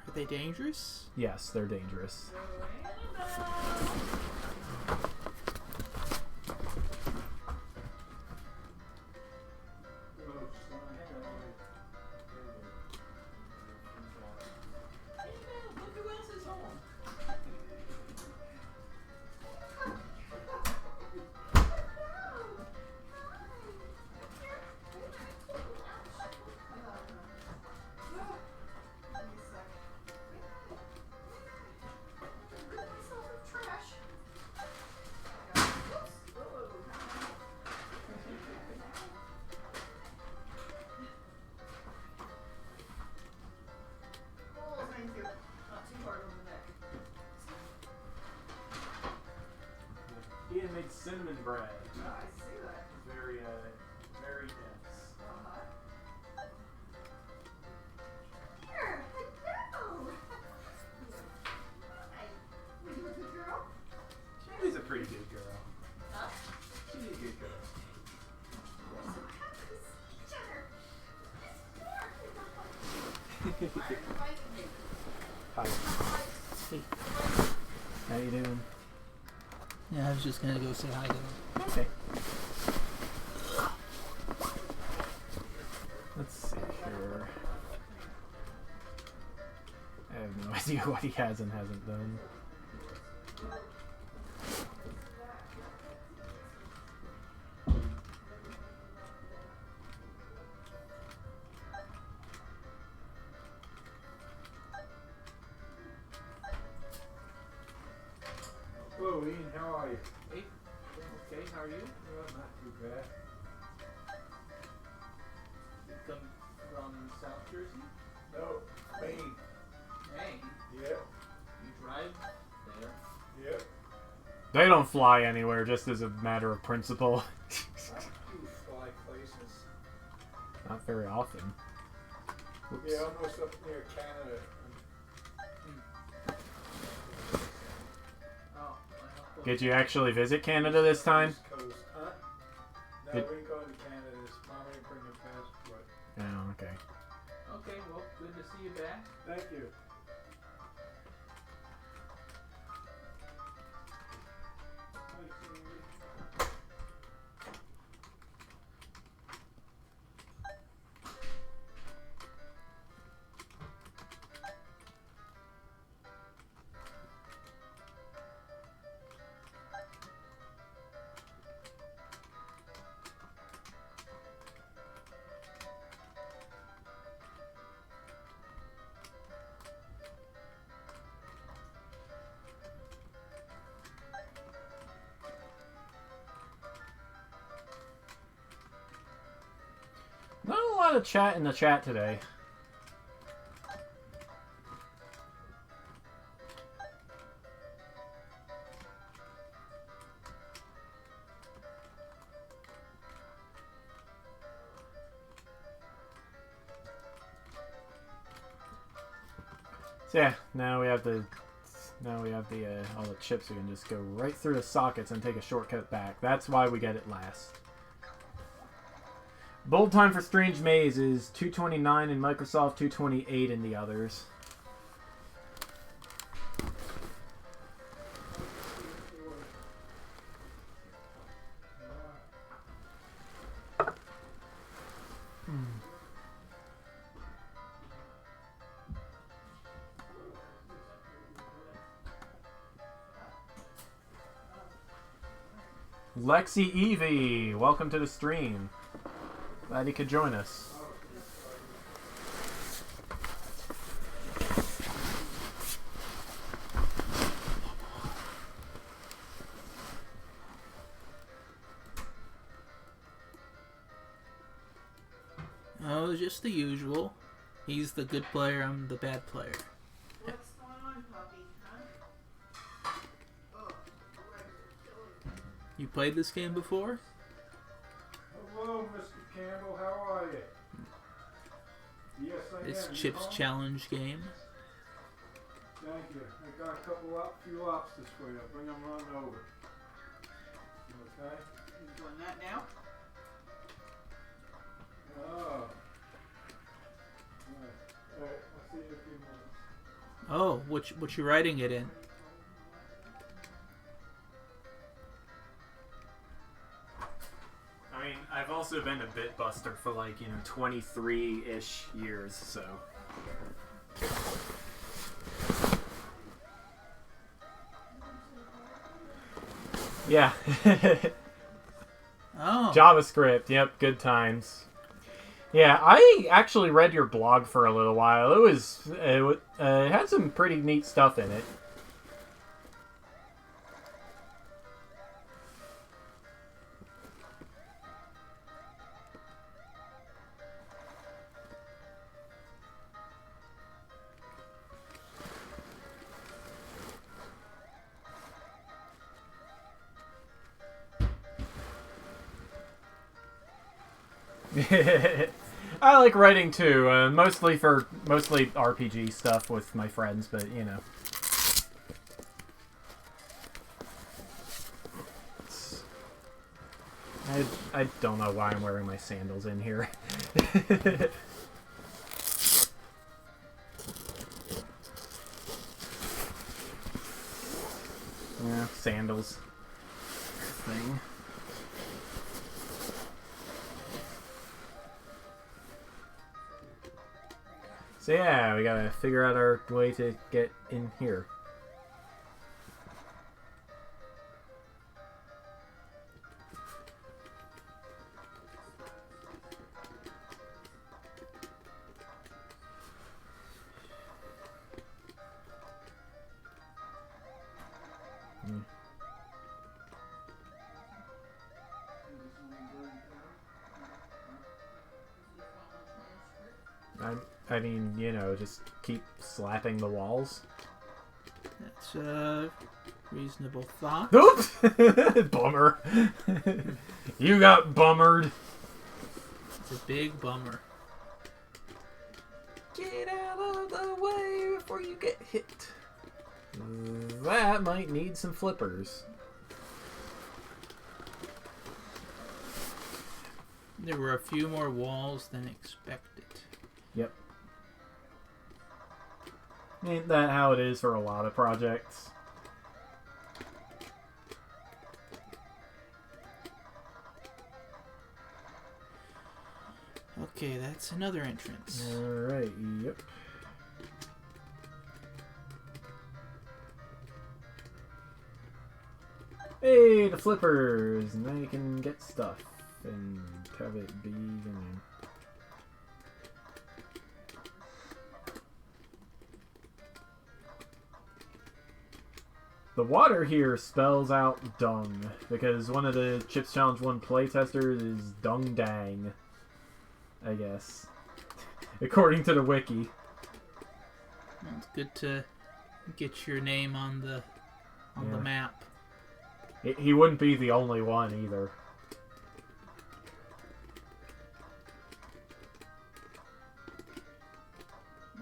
Are they dangerous? Yes, they're dangerous. Ian made cinnamon bread. Oh, I see that. Very dense. Here, hello. Hi. Are you a good girl? She's a pretty good girl. Huh? She's a good girl. We're so happy to see each other. Why are you fighting me? Hi. Hey. How you doing? Yeah, I was just gonna go say hi to them. Okay. Let's see here. I have no idea what he has and hasn't done. Hello, Ian. How are you? Hey, okay, how are you? Well, not too bad. You come from South Jersey? No, Maine. Maine? Yep. You drive there? Yep. They don't fly anywhere just as a matter of principle. I do fly places. Not very often. Oops. Yeah, almost up near Canada. Oh, Did you actually visit Canada this time? East Coast. Huh? No, Did- we ain't going to Canada. Mom ain't bring a passport. Oh, okay. Okay, well, good to see you back. Thank you. lot of chat in the chat today. So yeah, now we have the all the chips. We can just go right through the sockets and take a shortcut back. That's why we get it last. Bold time for Strange Maze is 229 in Microsoft, 228 in the others. Lexi Evie, welcome to the stream. Glad you could join us. Oh, just the usual. He's the good player, I'm the bad player. What's going on, puppy? Huh? Oh, You played this game before? Hello, Mr. Campbell. How are you? Yes, I This am. You Chips home? Challenge game. Thank you. I got a few lobsters for you. I'll bring them on over. Okay? You doing that now? Oh. All right. I'll see you in a few minutes. Oh, what you writing it in? I mean, I've also been a bit buster for like, 23-ish years, so. Yeah. Oh. JavaScript, yep, good times. Yeah, I actually read your blog for a little while. It had some pretty neat stuff in it. I like writing too, mostly RPG stuff with my friends, but I don't know why I'm wearing my sandals in here. Yeah, sandals thing. So yeah, we gotta figure out our way to get in here. I mean, just keep slapping the walls. That's a reasonable thought. Oops! Bummer. You got bummered. It's a big bummer. Get out of the way before you get hit. That might need some flippers. There were a few more walls than expected. Yep. Ain't that how it is for a lot of projects? Okay, that's another entrance. Alright, yep. Hey, the flippers! Now you can get stuff and have it be, The water here spells out dung, because one of the Chips Challenge 1 playtesters is Dung Dang. I guess. According to the wiki. Well, it's good to get your name on the Yeah. map. He wouldn't be the only one either.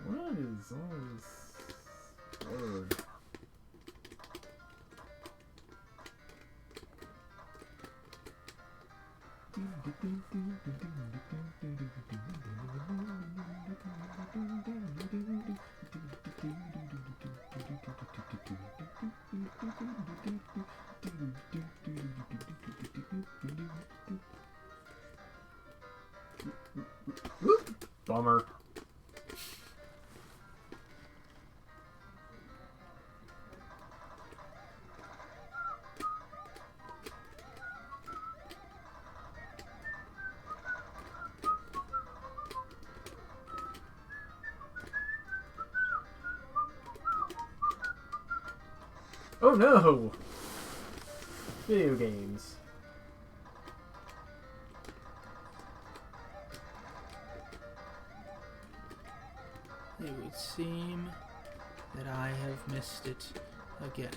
What is all this word? Bummer. Oh no! Video games. It would seem that I have missed it again.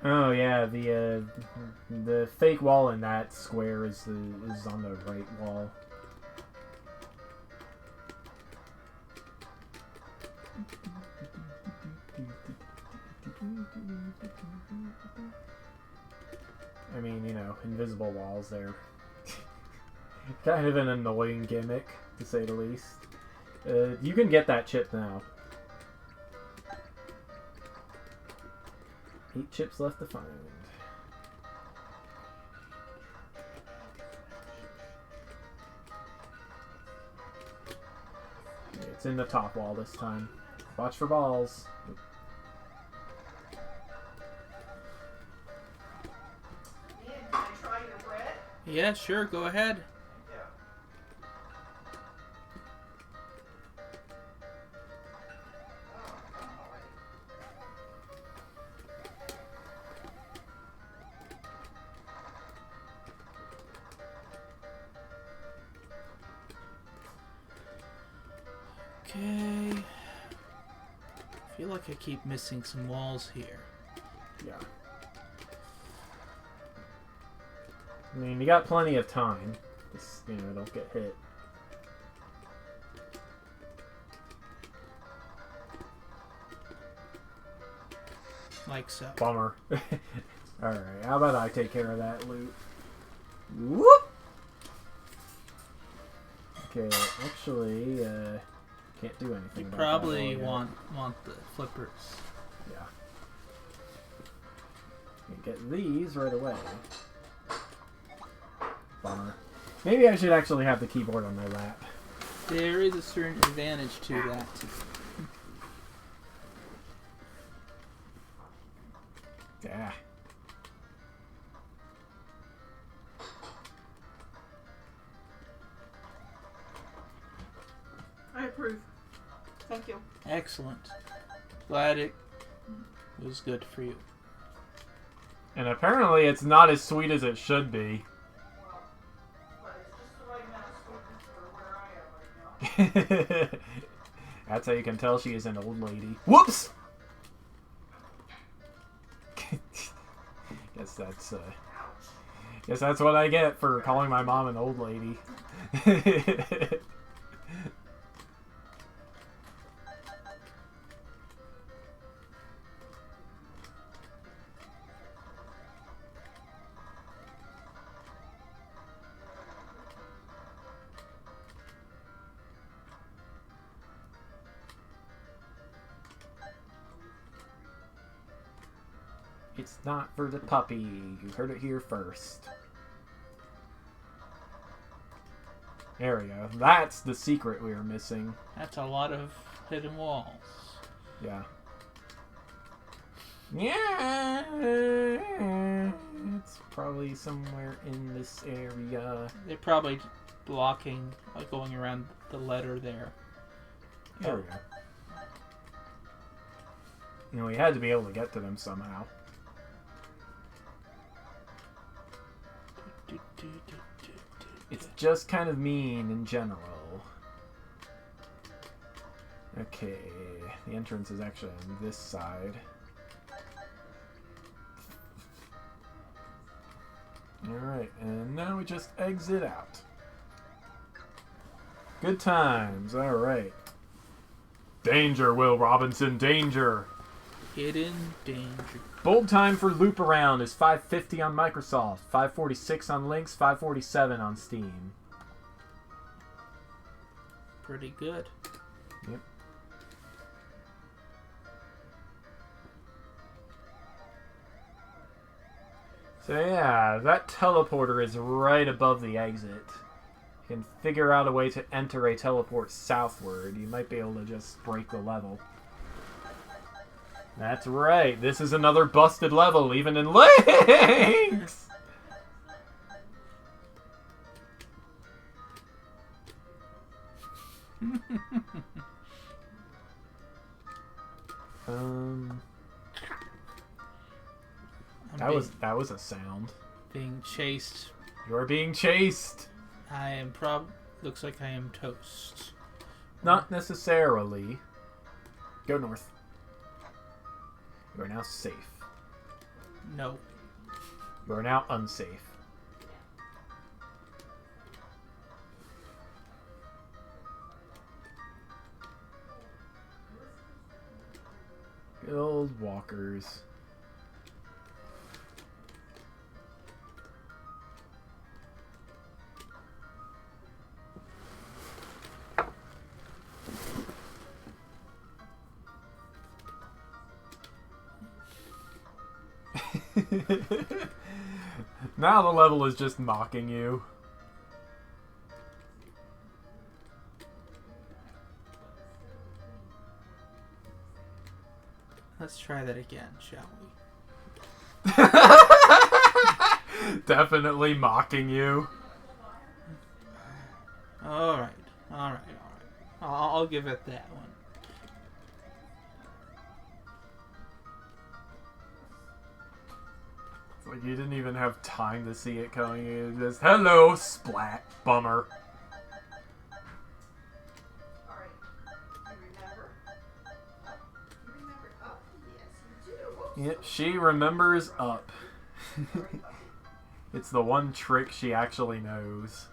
Oh yeah, the fake wall in that square is on the right wall. I mean, you know, invisible walls there. Kind of an annoying gimmick, to say the least. You can get that chip now. 8 chips left to find. It's in the top wall this time. Watch for balls. Ian, can I try your bread? Yeah, sure, go ahead. Yeah. Oh, I'm already. Okay. I feel like I keep missing some walls here. Yeah. I mean, you got plenty of time. Just, you know, don't get hit. Like so. Bummer. Alright, how about I take care of that loot? Whoop! Okay, actually, can't do anything You about probably that wall want the flippers. yet. Yeah. You get these right away. Bummer. Maybe I should actually have the keyboard on my lap. There is a certain advantage to that. Yeah. I approve. Thank you. Excellent. Glad it was good for you. And apparently it's not as sweet as it should be. Well, but it's just the right amount of sweetness for where I am right now. That's how you can tell she is an old lady. Whoops! Guess that's what I get for calling my mom an old lady. It's not for the puppy. You heard it here first. There we go. That's the secret we were missing. That's a lot of hidden walls. Yeah. Yeah. It's probably somewhere in this area. They're probably blocking, like going around the letter there. There we go. You know, we had to be able to get to them somehow. It's just kind of mean in general. Okay, the entrance is actually on this side. Alright, and now we just exit out. Good times, alright. Danger, Will Robinson, danger! Hidden danger. Bold time for loop around is 550 on Microsoft, 546 on Lynx, 547 on Steam. Pretty good. Yep. So yeah, that teleporter is right above the exit. You can figure out a way to enter a teleport southward. You might be able to just break the level. That's right, this is another busted level, even in Lynx! That was a sound. Being chased. You're being chased! I am looks like I am toast. Not necessarily. Go north. You are now safe. No. You are now unsafe. Good old walkers. Now the level is just mocking you. Let's try that again, shall we? Definitely mocking you. Alright. I'll give it that one. It's like you didn't even have time to see it coming. You just, hello, splat, bummer. Alright. You remember? You remember up? Yes, you do. Whoops. Yep, she remembers up. It's the one trick she actually knows.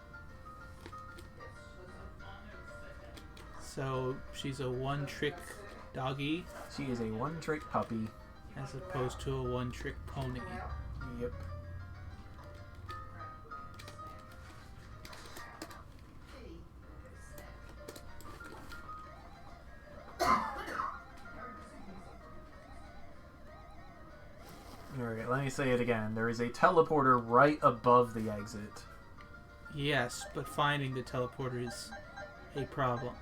So she's a one-trick doggy She is a one-trick puppy. as opposed to a one-trick pony. Yep. Alright, let me say it again. There is a teleporter right above the exit. Yes, but finding the teleporter is a problem.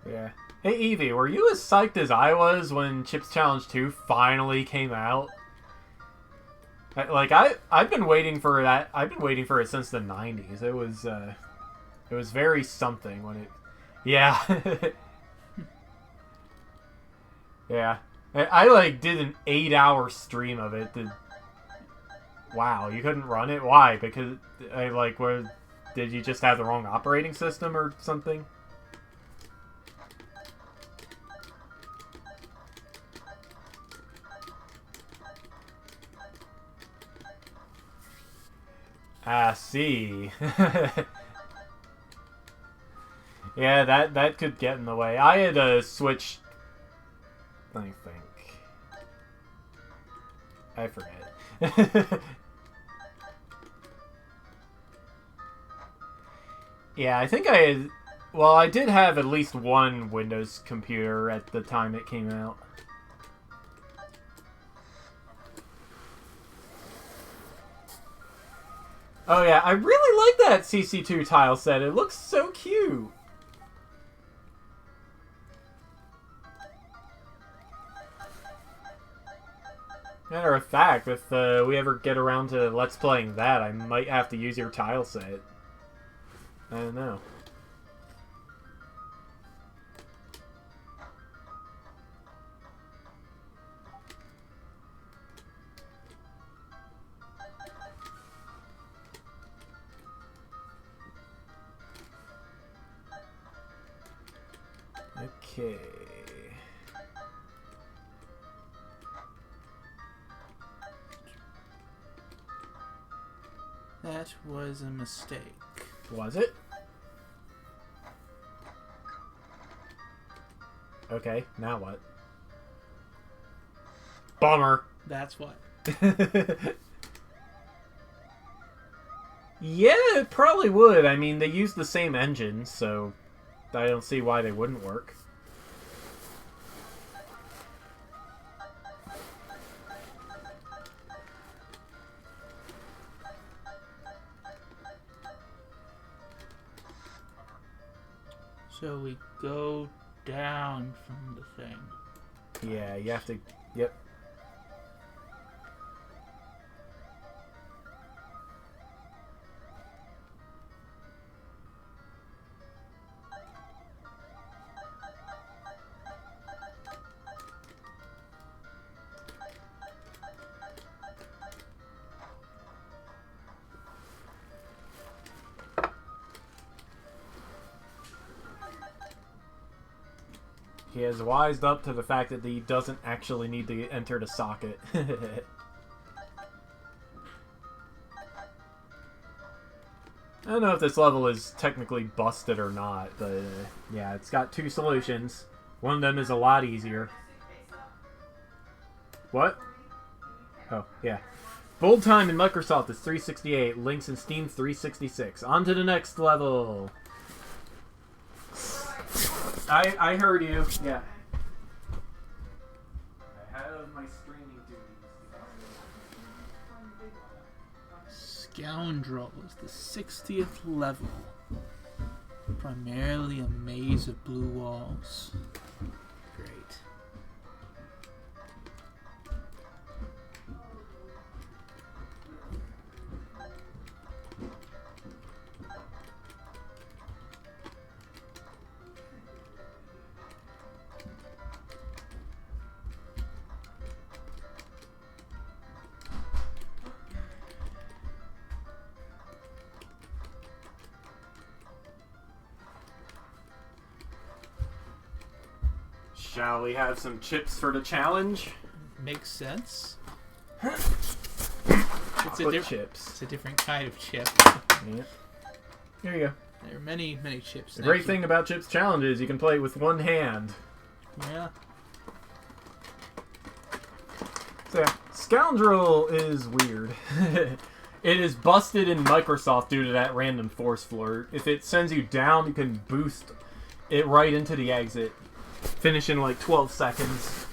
Yeah. Hey Evie, were you as psyched as I was when Chips Challenge 2 finally came out? I've been waiting for that. I've been waiting for it since the 90s. It was very something when it. Yeah. Yeah. I did an 8-hour stream of it. Wow, you couldn't run it? Why? Because did you just have the wrong operating system or something? I see. Yeah, that could get in the way. I had to switch. Let me think. I forget. Yeah, I think I had. Well, I did have at least one Windows computer at the time it came out. Oh yeah, I really like that CC2 tile set. It looks so cute. Matter of fact, if we ever get around to Let's Playing that, I might have to use your tile set. I don't know. Okay. That was a mistake. Was it? Okay, now what? Bummer. That's what. Yeah, it probably would. I mean, they use the same engine, so I don't see why they wouldn't work. So we go down from the thing. Yeah, you have to... Yep. He has wised up to the fact that he doesn't actually need to enter the socket. I don't know if this level is technically busted or not, but yeah, it's got two solutions. One of them is a lot easier. What? Oh, yeah. Build time in Microsoft is 368, links in Steam 366. On to the next level. I heard you. Yeah. I have my streaming duties. Scoundrel is the 60th level. Primarily a maze of blue walls. Great. Shall we have some chips for the challenge? Makes sense. Chocolate chips. It's a different kind of chip. Yeah. Here you go. There are many, many chips. The great thing about chips challenge is you can play it with one hand. Yeah. So yeah, Scoundrel is weird. It is busted in Microsoft due to that random force floor. If it sends you down, you can boost it right into the exit. Finish in like 12 seconds.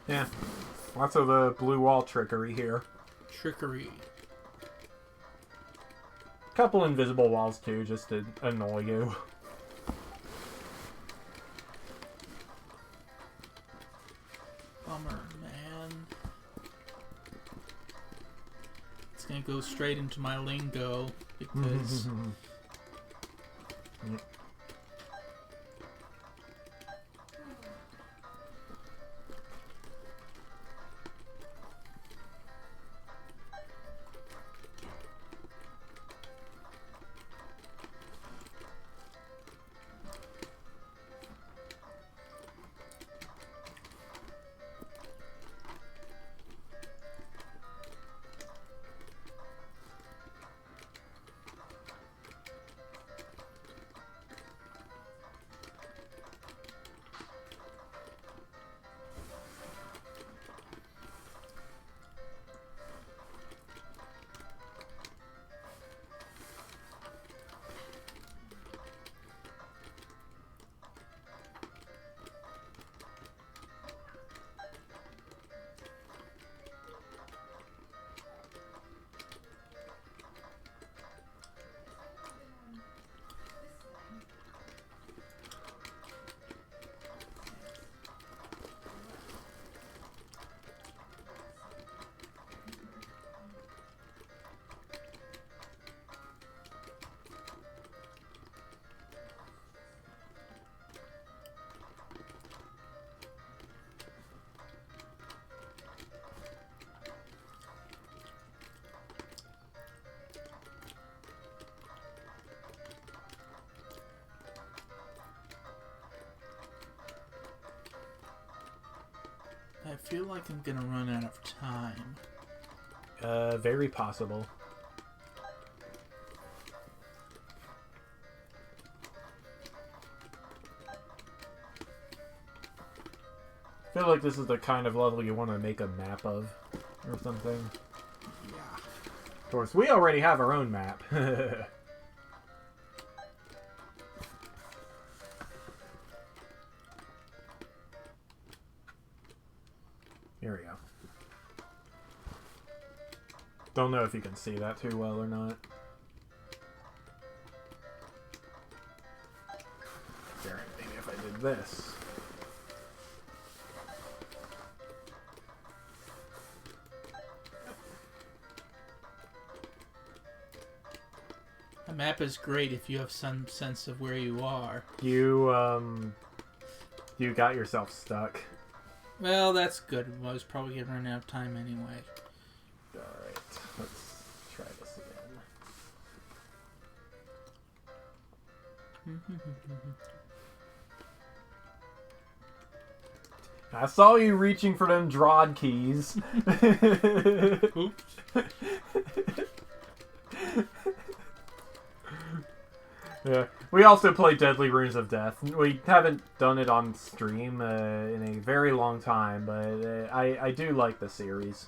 Yeah, lots of blue wall trickery here. Trickery. Couple invisible walls too, just to annoy you. Bummer, man. It's gonna go straight into my lingo because I feel like I'm gonna run out of time. Very possible. I feel like this is the kind of level you want to make a map of, or something. Yeah. Of course, we already have our own map. Here we go. Don't know if you can see that too well or not. There, maybe if I did this. A map is great if you have some sense of where you are. You got yourself stuck. Well, that's good. I was probably gonna run out of time anyway. Alright, let's try this again. I saw you reaching for them Drod keys. Oops. Yeah, we also play Deadly Runes of Death. We haven't done it on stream in a very long time, but I do like the series.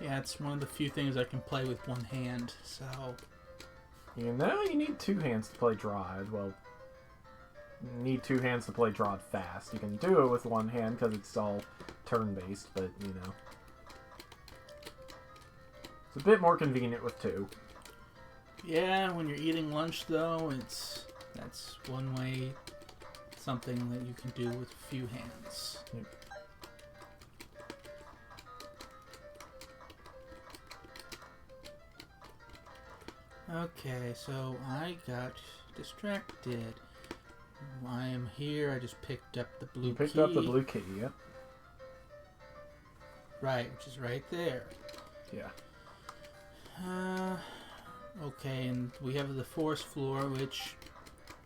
Yeah, it's one of the few things I can play with one hand, so... You know, you need two hands to play Drod. Well, you need two hands to play Drod fast. You can do it with one hand because it's all turn-based, but, you know. It's a bit more convenient with two. Yeah, when you're eating lunch, though, that's one way, something that you can do with a few hands. Yep. Okay, so I got distracted. I am here. I just picked up the blue key. You picked up the blue key, yep. Right, which is right there. Yeah. Okay, and we have the force floor, which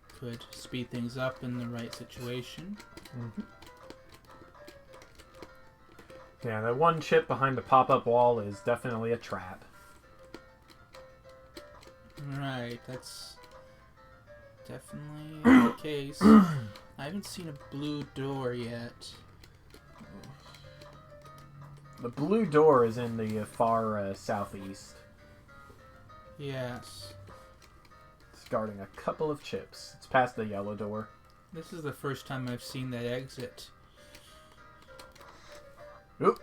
could speed things up in the right situation. Mm-hmm. Yeah, that one chip behind the pop-up wall is definitely a trap. Right, that's definitely the case. I haven't seen a blue door yet. The blue door is in the far southeast. Yes. It's guarding a couple of chips. It's past the yellow door. This is the first time I've seen that exit. Oop!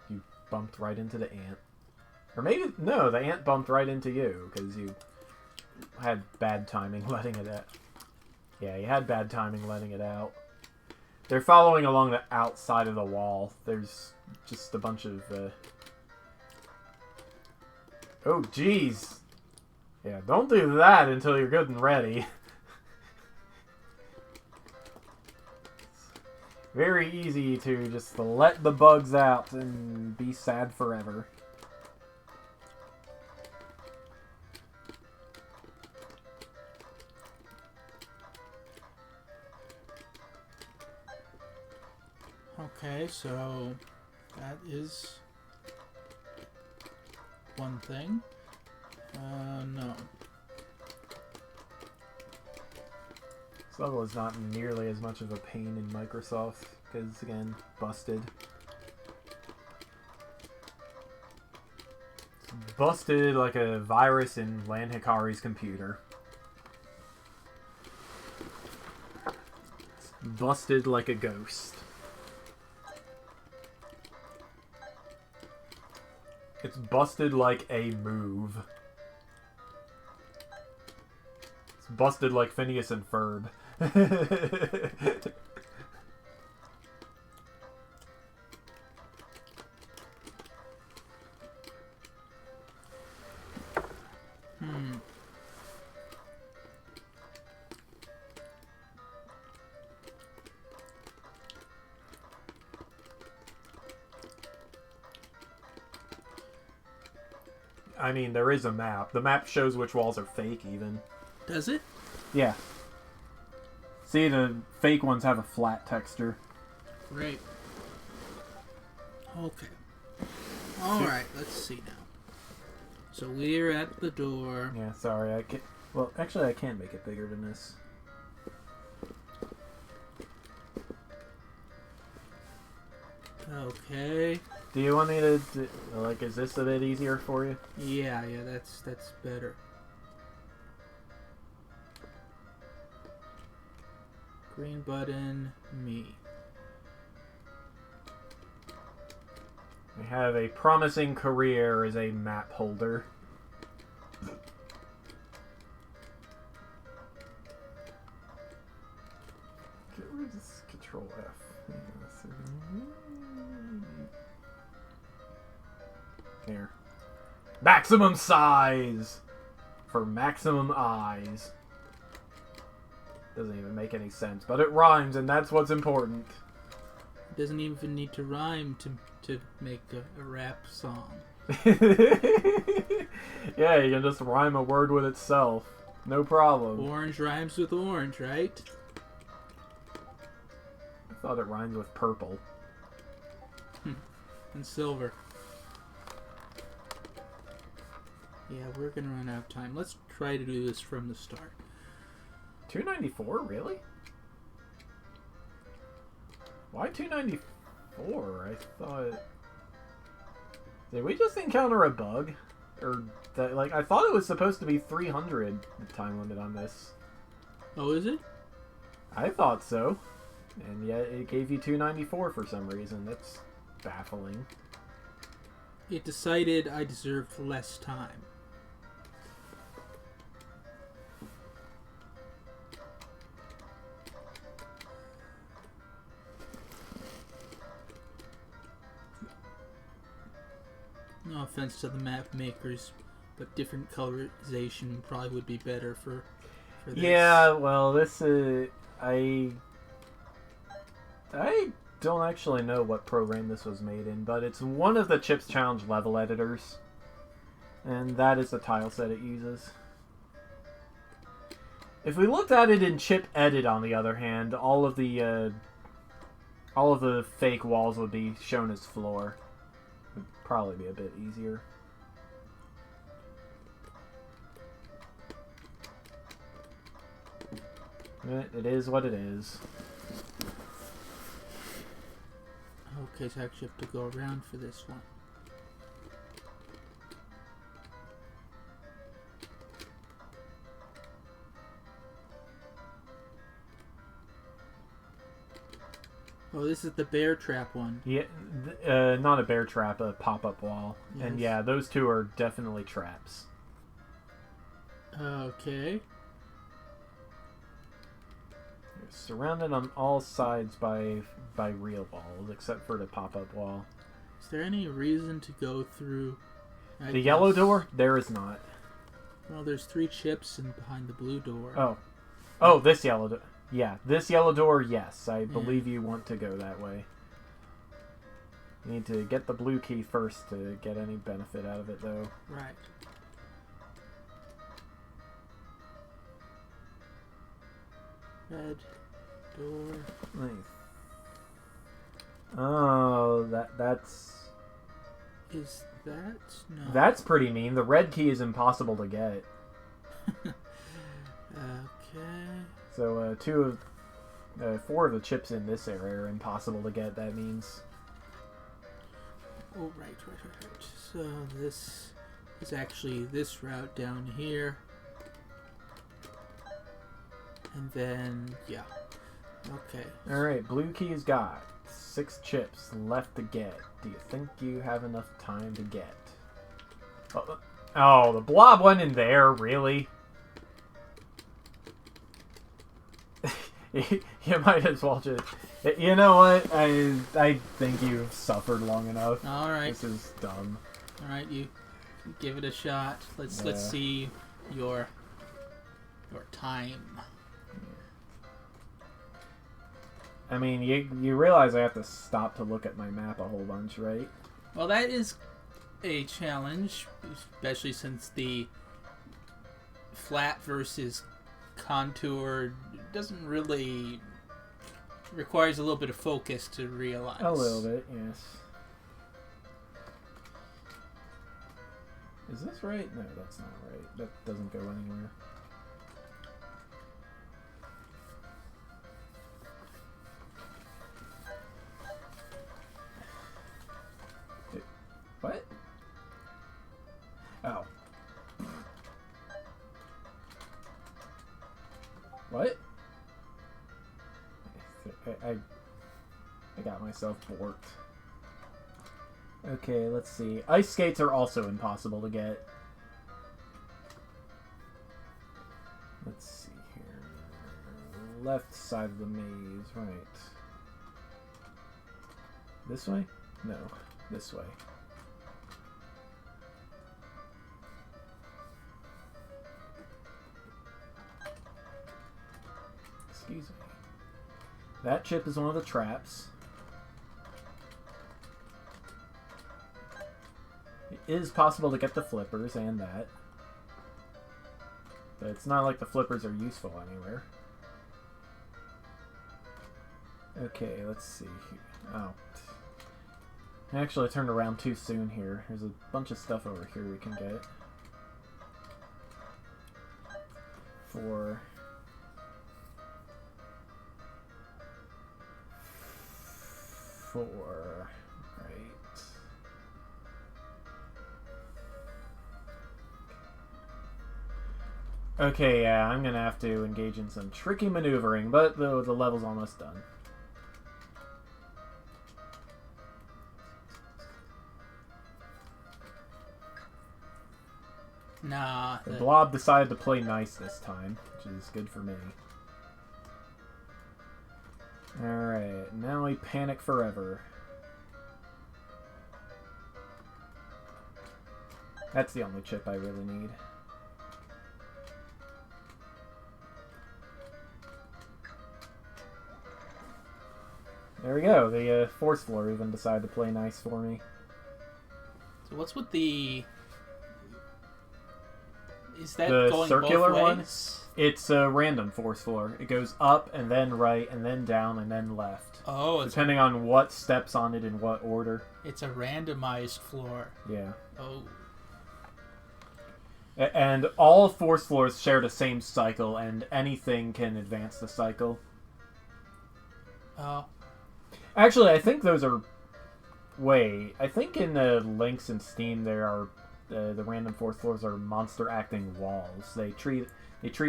You bumped right into the ant. Or maybe, no, the ant bumped right into you, because you had bad timing letting it out. Yeah, you had bad timing letting it out. They're following along the outside of the wall. There's just a bunch of... Oh, jeez! Yeah, don't do that until you're good and ready. Very easy to just let the bugs out and be sad forever. Okay, so that is one thing. No. This level is not nearly as much of a pain in Microsoft, because, again, busted. It's busted like a virus in Lan Hikari's computer. It's busted like a ghost. It's busted like a move. It's busted like Phineas and Ferb. I mean, there is a map. The map shows which walls are fake, even. Does it? Yeah. See, the fake ones have a flat texture. Great. Okay. Alright, let's see now. So we're at the door. Yeah, sorry, I can't. Well, actually, I can make it bigger than this. Okay. Do you want me to, like, is this a bit easier for you? Yeah, that's better. Green button, me. I have a promising career as a map holder. Where's this Control F? Here. Maximum size! For maximum eyes. Doesn't even make any sense, but it rhymes, and that's what's important. Doesn't even need to rhyme to make a rap song. Yeah, you can just rhyme a word with itself. No problem. Orange rhymes with orange, right? I thought it rhymed with purple. And silver. Yeah, we're gonna run out of time. Let's try to do this from the start. 294? Really? Why 294? I thought... Did we just encounter a bug? Or, that, like, I thought it was supposed to be 300, the time limit on this. Oh, is it? I thought so. And yet it gave you 294 for some reason. That's baffling. It decided I deserved less time. No offense to the map makers, but different colorization probably would be better for this. Yeah, well, this is... I don't actually know what program this was made in, but it's one of the Chips Challenge level editors. And that is the tile set it uses. If we looked at it in Chip Edit, on the other hand, all of the fake walls would be shown as floor. Would probably be a bit easier. It is what it is. Okay, so I actually have to go around for this one. Oh, this is the bear trap one. Yeah, not a bear trap, a pop-up wall. Yes. And yeah, those two are definitely traps. Okay. You're surrounded on all sides by real walls, except for the pop-up wall. Is there any reason to go through... The yellow door? There is not. Well, there's 3 chips in behind the blue door. Oh. Oh, this yellow door. Yeah, this yellow door, yes. I believe you want to go that way. You need to get the blue key first to get any benefit out of it, though. Right. Red door. Nice. Oh, that's... Is that? No. That's pretty mean. The red key is impossible to get. Okay. So, 4 of the chips in this area are impossible to get, that means. Oh, right. So this is actually this route down here. And then, yeah. Okay. Alright, blue key's got 6 chips left to get. Do you think you have enough time to get? Oh, the blob went in there, really? You might as well just... You know what? I think you've suffered long enough. All right. This is dumb. All right, you give it a shot. Let's see your time. I mean, you realize I have to stop to look at my map a whole bunch, right? Well, that is a challenge, especially since the flat versus contour doesn't really requires a little bit of focus to realize. A little bit, yes. Is this right? No, that's not right. That doesn't go anywhere. What? Oh. What? I got myself borked. Okay, let's see. Ice skates are also impossible to get. Let's see here. Left side of the maze, right. This way? No, this way. Excuse me. That chip is one of the traps. It is possible to get the flippers and that. But it's not like the flippers are useful anywhere. Okay, let's see. Oh. Actually, I turned around too soon here. There's a bunch of stuff over here we can get. For... right. Okay, yeah, I'm gonna have to engage in some tricky maneuvering, but the level's almost done. Nah. The blob decided to play nice this time, which is good for me. Alright, now we panic forever. That's the only chip I really need. There we go, the force floor even decided to play nice for me. So what's with the... Is that The going circular both one? ways? It's a random force floor. It goes up and then right and then down and then left. Oh, Depending on what steps on it in what order. it's a randomized floor. Yeah. Oh. And all force floors share the same cycle, and anything can advance the cycle. Oh. Actually, I think those are... Wait, I think in the links in Steam there are... the random force floors are monster acting walls. They treat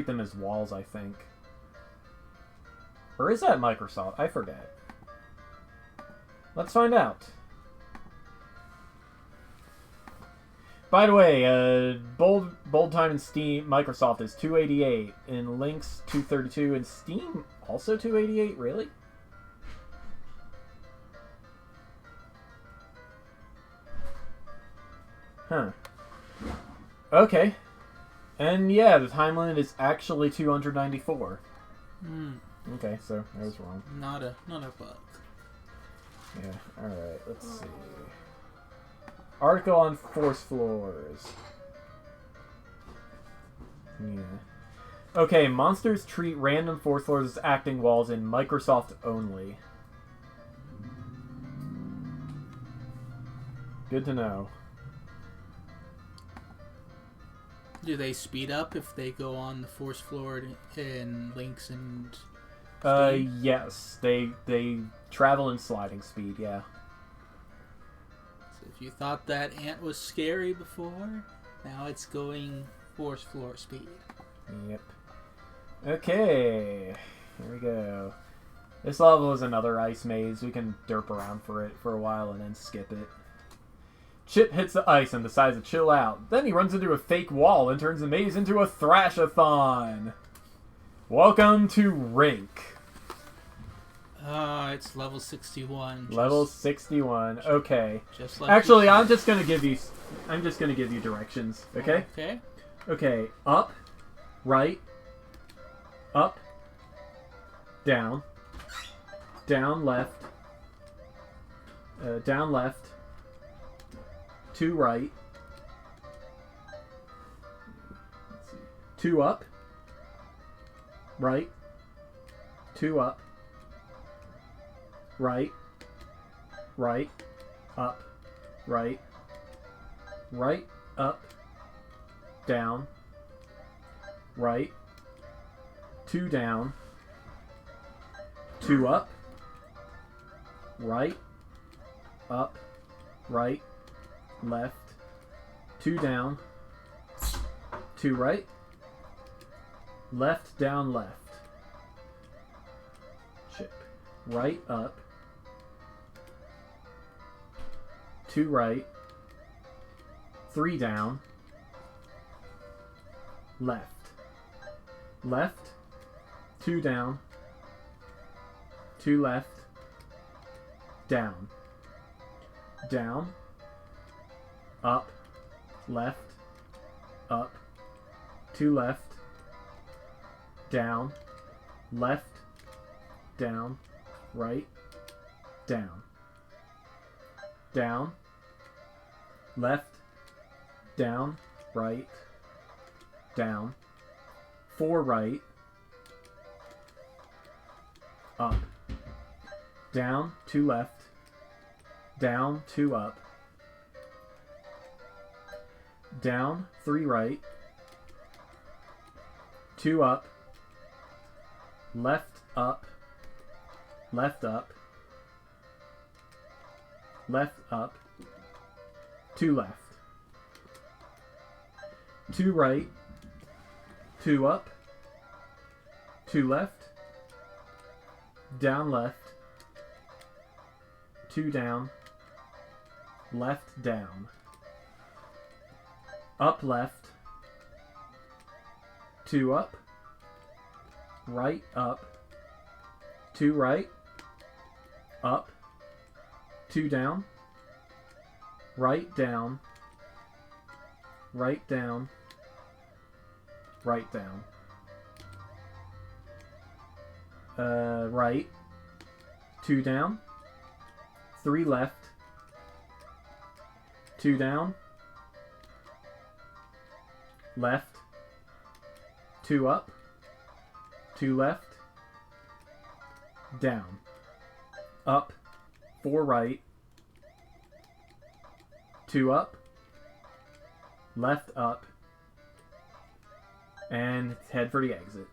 them as walls, I think. Or is that Microsoft? I forget. Let's find out. By the way, bold time in Steam, Microsoft is 288. In links, 232. In Steam, also 288? Really? Huh. Okay. And yeah, the time limit is actually 294. Hmm. Okay, so I was wrong. Not a bug. Yeah, alright, let's see. Article on force floors. Yeah. Okay, monsters treat random force floors as acting walls in Microsoft only. Good to know. Do they speed up if they go on the force floor in links and... Yes. They travel in sliding speed, yeah. So if you thought that ant was scary before, now it's going force floor speed. Yep. Okay. Here we go. This level is another ice maze. We can derp around for it for a while and then skip it. Chip hits the ice and decides to chill out. Then he runs into a fake wall and turns the maze into a thrash-a-thon. Welcome to Rink. It's level 61. Level 61. Okay. Just like Actually, you I'm said. just gonna give you directions. Okay. Okay. Okay. Up, right, up, down, down left, down left, two right, let's see, two up, right, two up, right, right, up, right, right, up, down, right, 2 down, 2 up, right, up, right, left, 2 down, 2 right, left, down, left, chip, right, up, 2 right, 3 down, left, left, 2 down, 2 left, down, down, up, left, up, 2 left, down, left, down, right, down, down, left, down, right, down, 4 right, up, down, 2 left, down, 2 up, down, 3 right, 2 up, left up, left up, left up, 2 left, 2 right, 2 up, 2 left, down left, 2 down, left down, up left, 2 up, right up, 2 right, up, 2 down, right down, right down, right down, right, 2 down, 3 left, 2 down, left, 2 up, 2 left, down, up, 4 right, 2 up, left up, and head for the exit.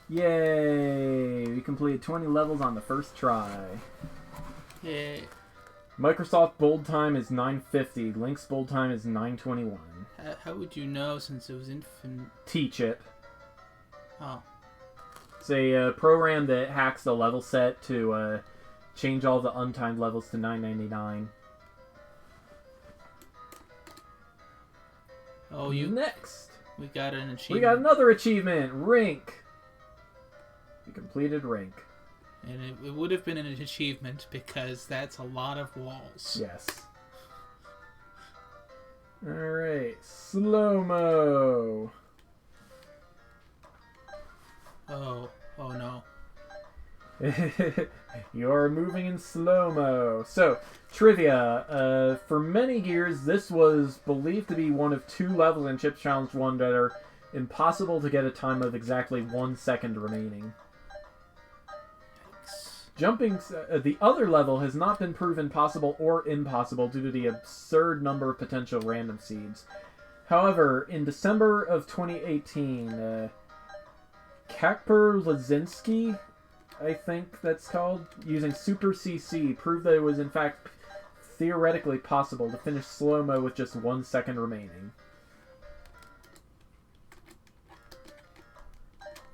Yay! We completed 20 levels on the first try. Yay. Microsoft bold time is 9:50. Link's bold time is 9:21. How would you know since it was infant? T-chip. Oh. It's a program that hacks the level set to change all the untimed levels to 9.99. Oh, Next! We got an achievement. We got another achievement! Rink! We completed Rink. And it would have been an achievement because that's a lot of walls. Yes. Alright, slow-mo. Oh no. You're moving in slow-mo. So, trivia. For many years, this was believed to be one of 2 levels in Chips Challenge 1 that are impossible to get a time of exactly 1 second remaining. Jumping, the other level has not been proven possible or impossible due to the absurd number of potential random seeds. However, in December of 2018, Kacper Lazinski, I think that's called, using Super CC, proved that it was in fact theoretically possible to finish slow-mo with just 1 second remaining.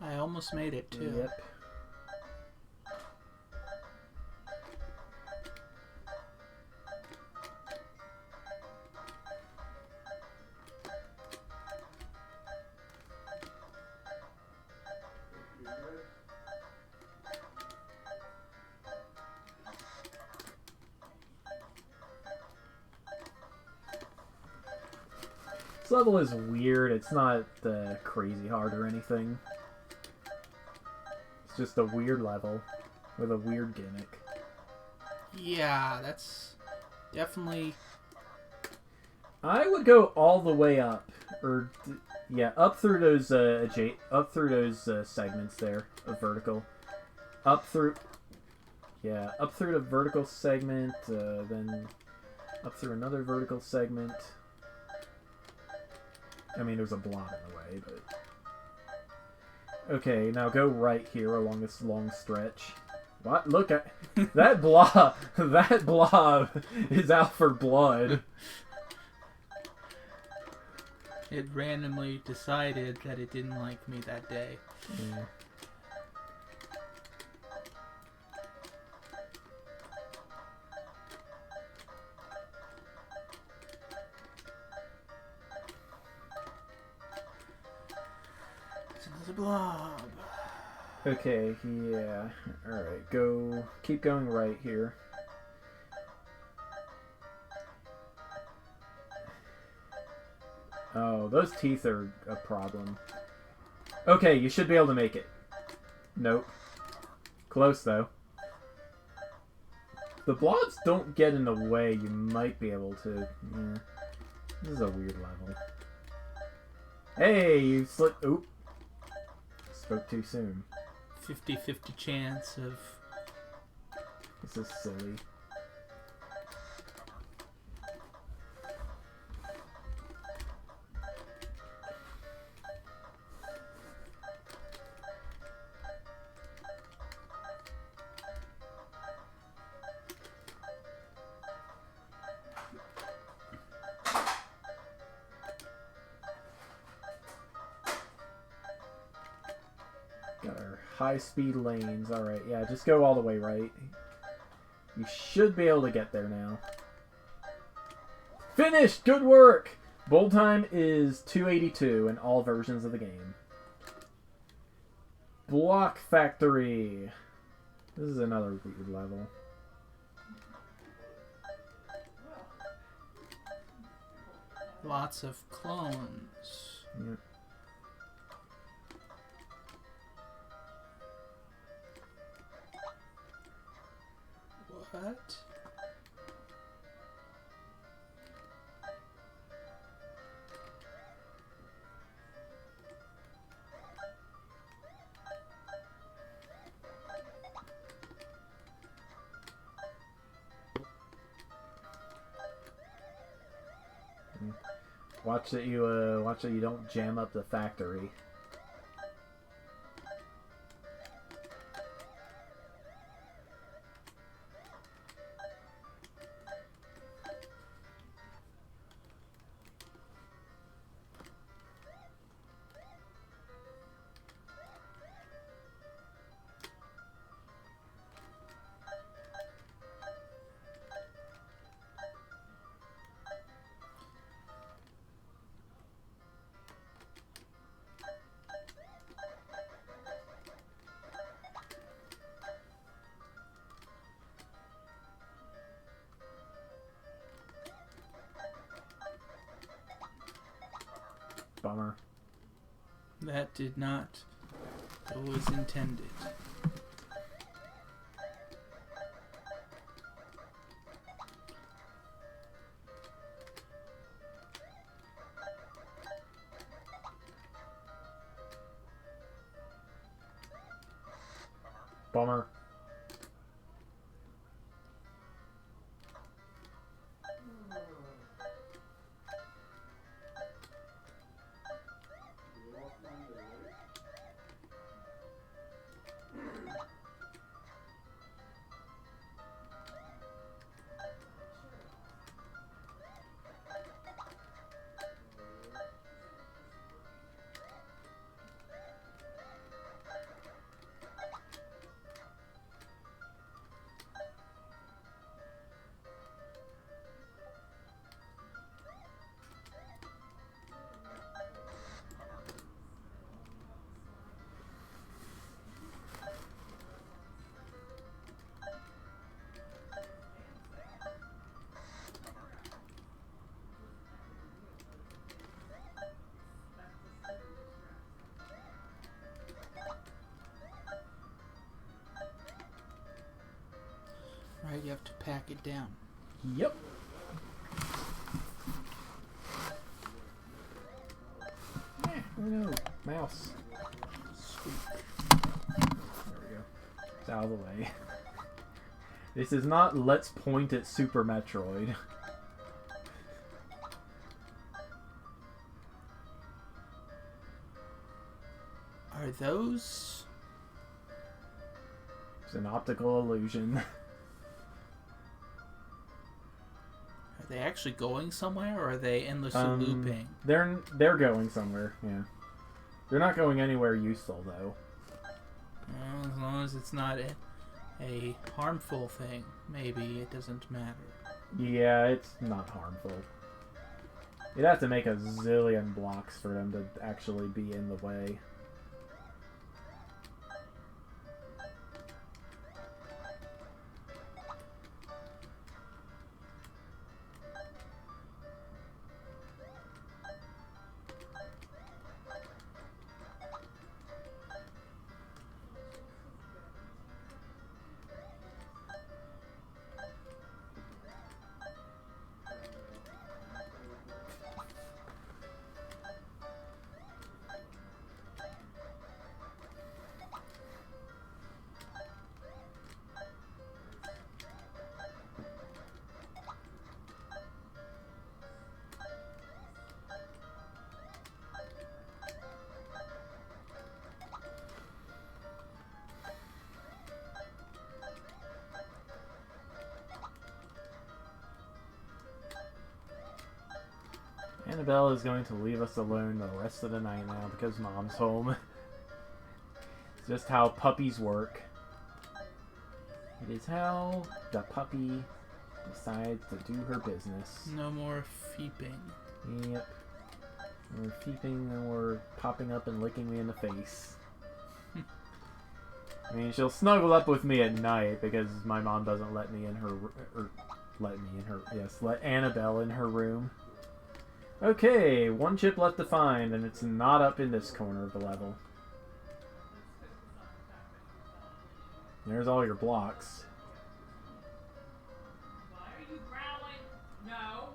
I almost made it too. Yep. This level is weird. It's not crazy hard or anything. It's just a weird level with a weird gimmick. Yeah, that's definitely... I would go all the way up, or Yeah, up through those segments there of vertical. Up through the vertical segment, then up through another vertical segment. I mean, there's a blob in the way, but... Okay, now go right here along this long stretch. What? Look at... that blob! That blob is out for blood. It randomly decided that it didn't like me that day. Yeah. It's another blob. Okay, yeah. Alright, keep going right here. Oh, those teeth are a problem. Okay, you should be able to make it. Nope. Close, though. The blobs don't get in the way. You might be able to... Yeah. This is a weird level. Hey, you slipped... Oop. Spoke too soon. 50-50 chance of... This is silly. Got our high-speed lanes. Alright, yeah, just go all the way right. You should be able to get there now. Finished! Good work! Bowl time is 282 in all versions of the game. Block Factory. This is another weird level. Lots of clones. Yep. What? Watch that you don't jam up the factory. Bummer. That did not go as intended. Bummer. Right, you have to pack it down. Yep. Yeah. no, mouse. Squeak. There we go. It's out of the way. This is not let's point at Super Metroid. Are those? It's an optical illusion. Are they actually going somewhere, or are they endlessly looping? They're going somewhere. Yeah. They're not going anywhere useful though. Well, as long as it's not a harmful thing, maybe it doesn't matter. Yeah, it's not harmful. You'd have to make a zillion blocks for them to actually be in the way. Annabelle is going to leave us alone the rest of the night now because Mom's home. It's just how puppies work. It is how the puppy decides to do her business. No more feeping. Yep. We're peeping and we're popping up and licking me in the face. I mean, she'll snuggle up with me at night because my mom doesn't let me in her... let Annabelle in her room. Okay, one chip left to find, and it's not up in this corner of the level. There's all your blocks. Why are you growling? No.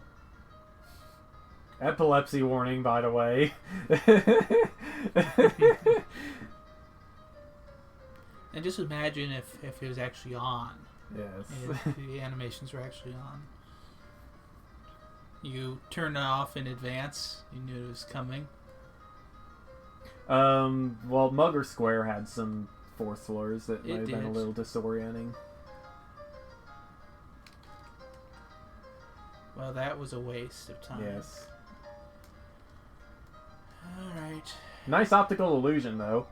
Epilepsy warning, by the way. And just imagine if it was actually on. Yes. If the animations were actually on. You turned it off in advance. You knew it was coming. Well, Mugger Square had some fourth floors that might have been a did. little disorienting. Well, that was a waste of time. Yes. Alright. Nice optical illusion, though.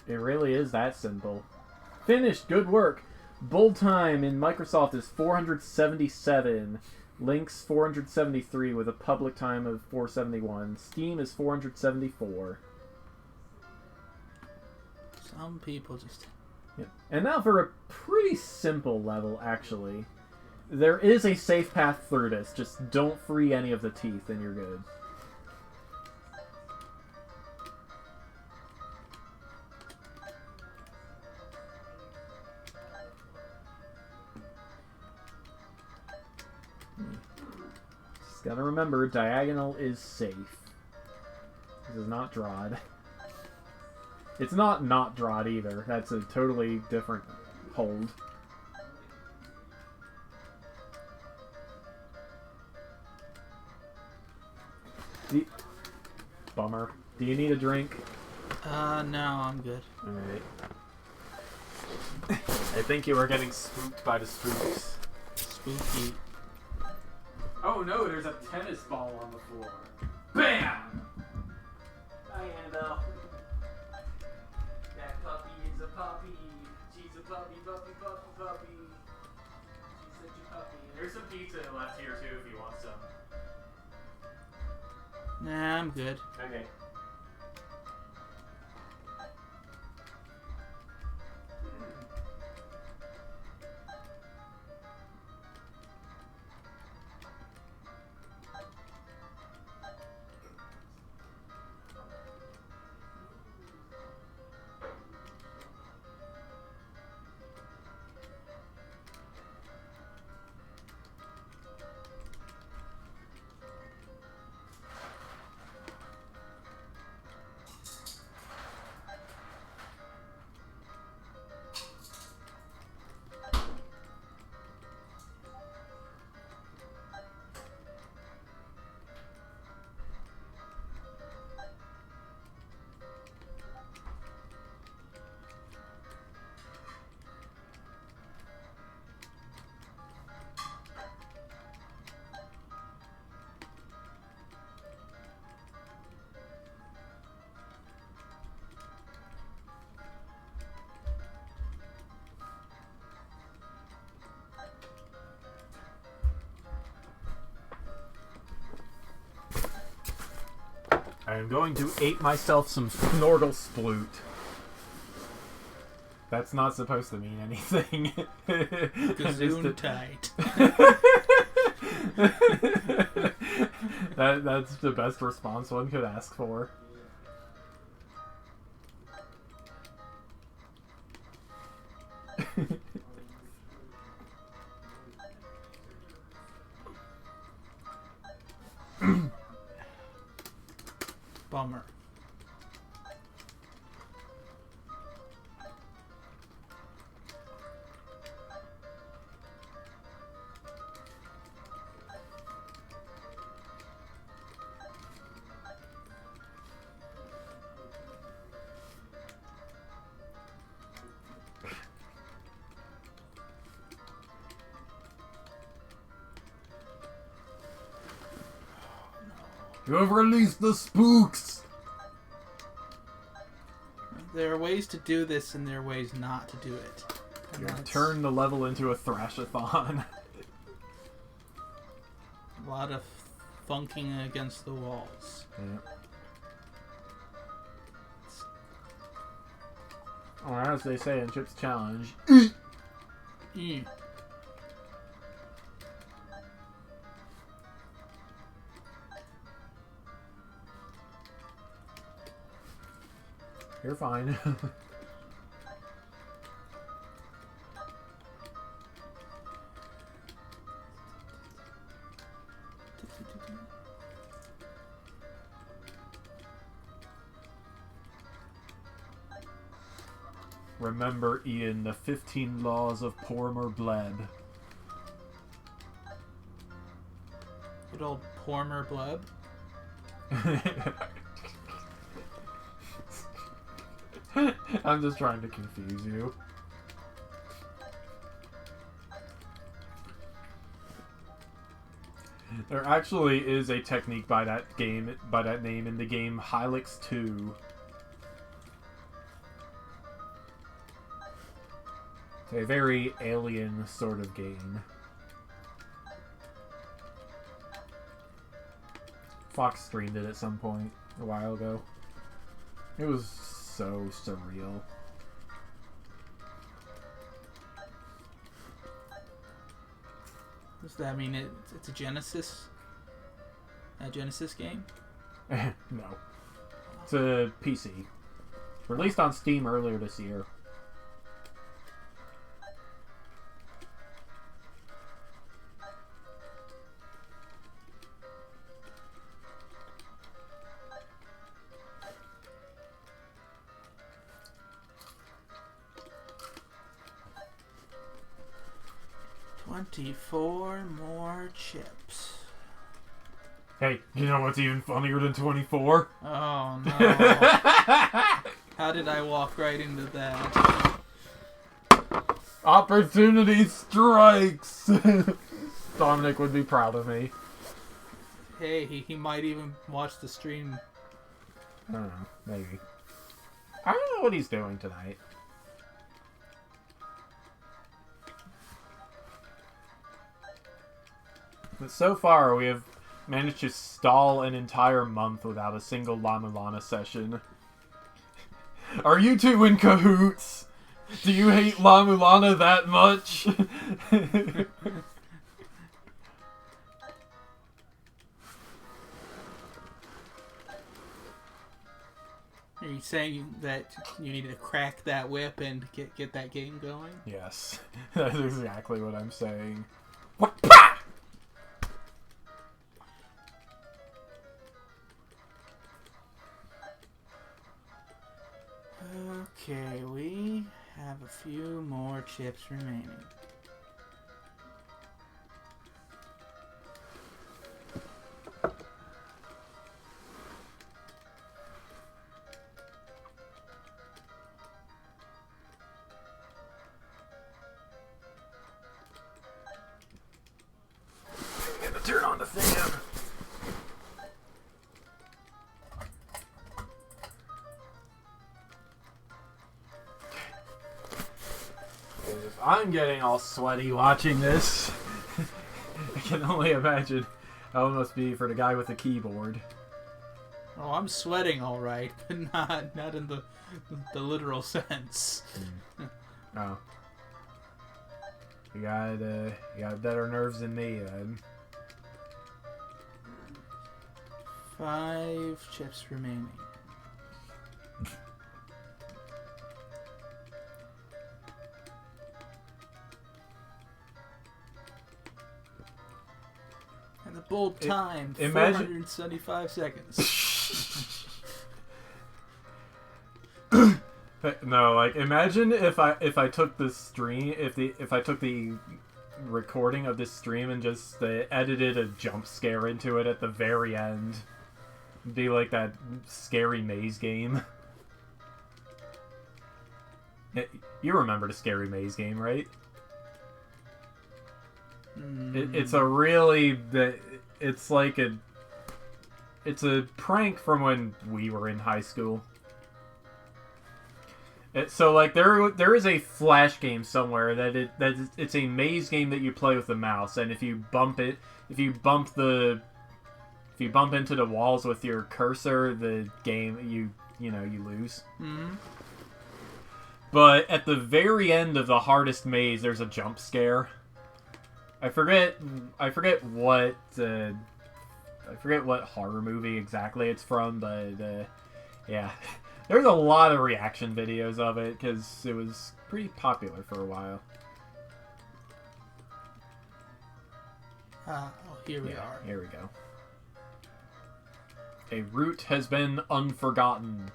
It really is that simple. Finished! Good work! Build time in Microsoft is 477. Link's 473 with a public time of 471. Steam is 474. Some people just... Yep. And now for a pretty simple level, actually. There is a safe path through this. Just don't free any of the teeth and you're good. Just gotta remember, diagonal is safe. This is not Drod. It's not Drod either. That's a totally different hold. Bummer. Do you need a drink? no, I'm good. Alright. I think you were getting spooked by the spooks. Spooky. Oh no, there's a tennis ball on the floor. BAM! Hi, Annabelle. That puppy is a puppy. She's a puppy, puppy, puppy, puppy. She's such a puppy. There's some pizza left here too if you want some. Nah, I'm good. Okay. I am going to ape myself some Snorgle Sploot. That's not supposed to mean anything. Gesundheit. That's the best response one could ask for. Bummer. You have released the spooks! There are ways to do this, and there are ways not to do it. And You have that's turned the level into a Thrashathon. a lot of thunking against the walls. Yep. Or as they say in Chip's Challenge, Mm. you're fine. Remember, Ian, the 15 laws of Pormer Bleb. Good old Pormer Bleb. I'm just trying to confuse you. There actually is a technique by that name in the game Hylix 2. It's a very alien sort of game. Fox streamed it at some point a while ago. It was so surreal. Does that mean it's a Genesis? A Genesis game? No. It's a PC. Released on Steam earlier this year. $24 more chips. Hey, you know what's even funnier than 24? Oh no. How did I walk right into that? Opportunity strikes! Dominic would be proud of me. Hey, he might even watch the stream. I don't know, maybe. I don't know what he's doing tonight. But so far, we have managed to stall an entire month without a single La Mulana session. Are you two in cahoots? Do you hate La Mulana that much? Are you saying that you need to crack that whip and get that game going? Yes, that's exactly what I'm saying. Okay, we have a few more chips remaining. I'm gonna turn on the fan. I'm getting all sweaty watching this. I can only imagine how it must be for the guy with the keyboard. Oh, I'm sweating all right, but not in the literal sense. Oh. You got better nerves than me, then. 5 chips remaining. And the bold time, imagine- 475 seconds. No, like imagine if I took the stream, if I took the recording of this stream and just edited a jump scare into it at the very end. It'd be like that scary maze game. You remember the scary maze game, right? It's a really it's like it's a prank from when we were in high school. So like there is a flash game somewhere that it's a maze game that you play with the mouse, and if you bump into the walls with your cursor, the game you lose. Mm-hmm. But at the very end of the hardest maze, there's a jump scare. I forget what horror movie exactly it's from, but yeah. There's a lot of reaction videos of it because it was pretty popular for a while. Here we are. Here we go. A route has been unforgotten.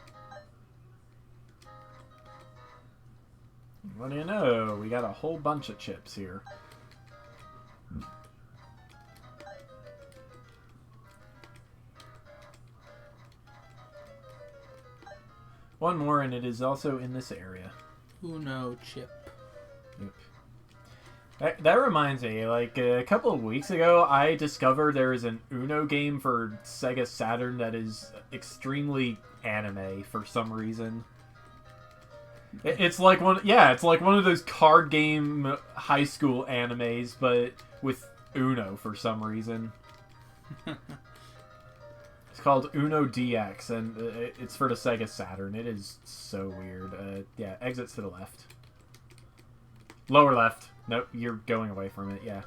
What do you know? We got a whole bunch of chips here. One more, and it is also in this area. Uno chip. Yep. That reminds me, like a couple of weeks ago, I discovered there is an Uno game for Sega Saturn that is extremely anime for some reason. It's like one of those card game high school animes, but with Uno for some reason. It's called Uno DX, and it's for the Sega Saturn. It is so weird. Yeah, exits to the left. Lower left. Nope, you're going away from it, yeah.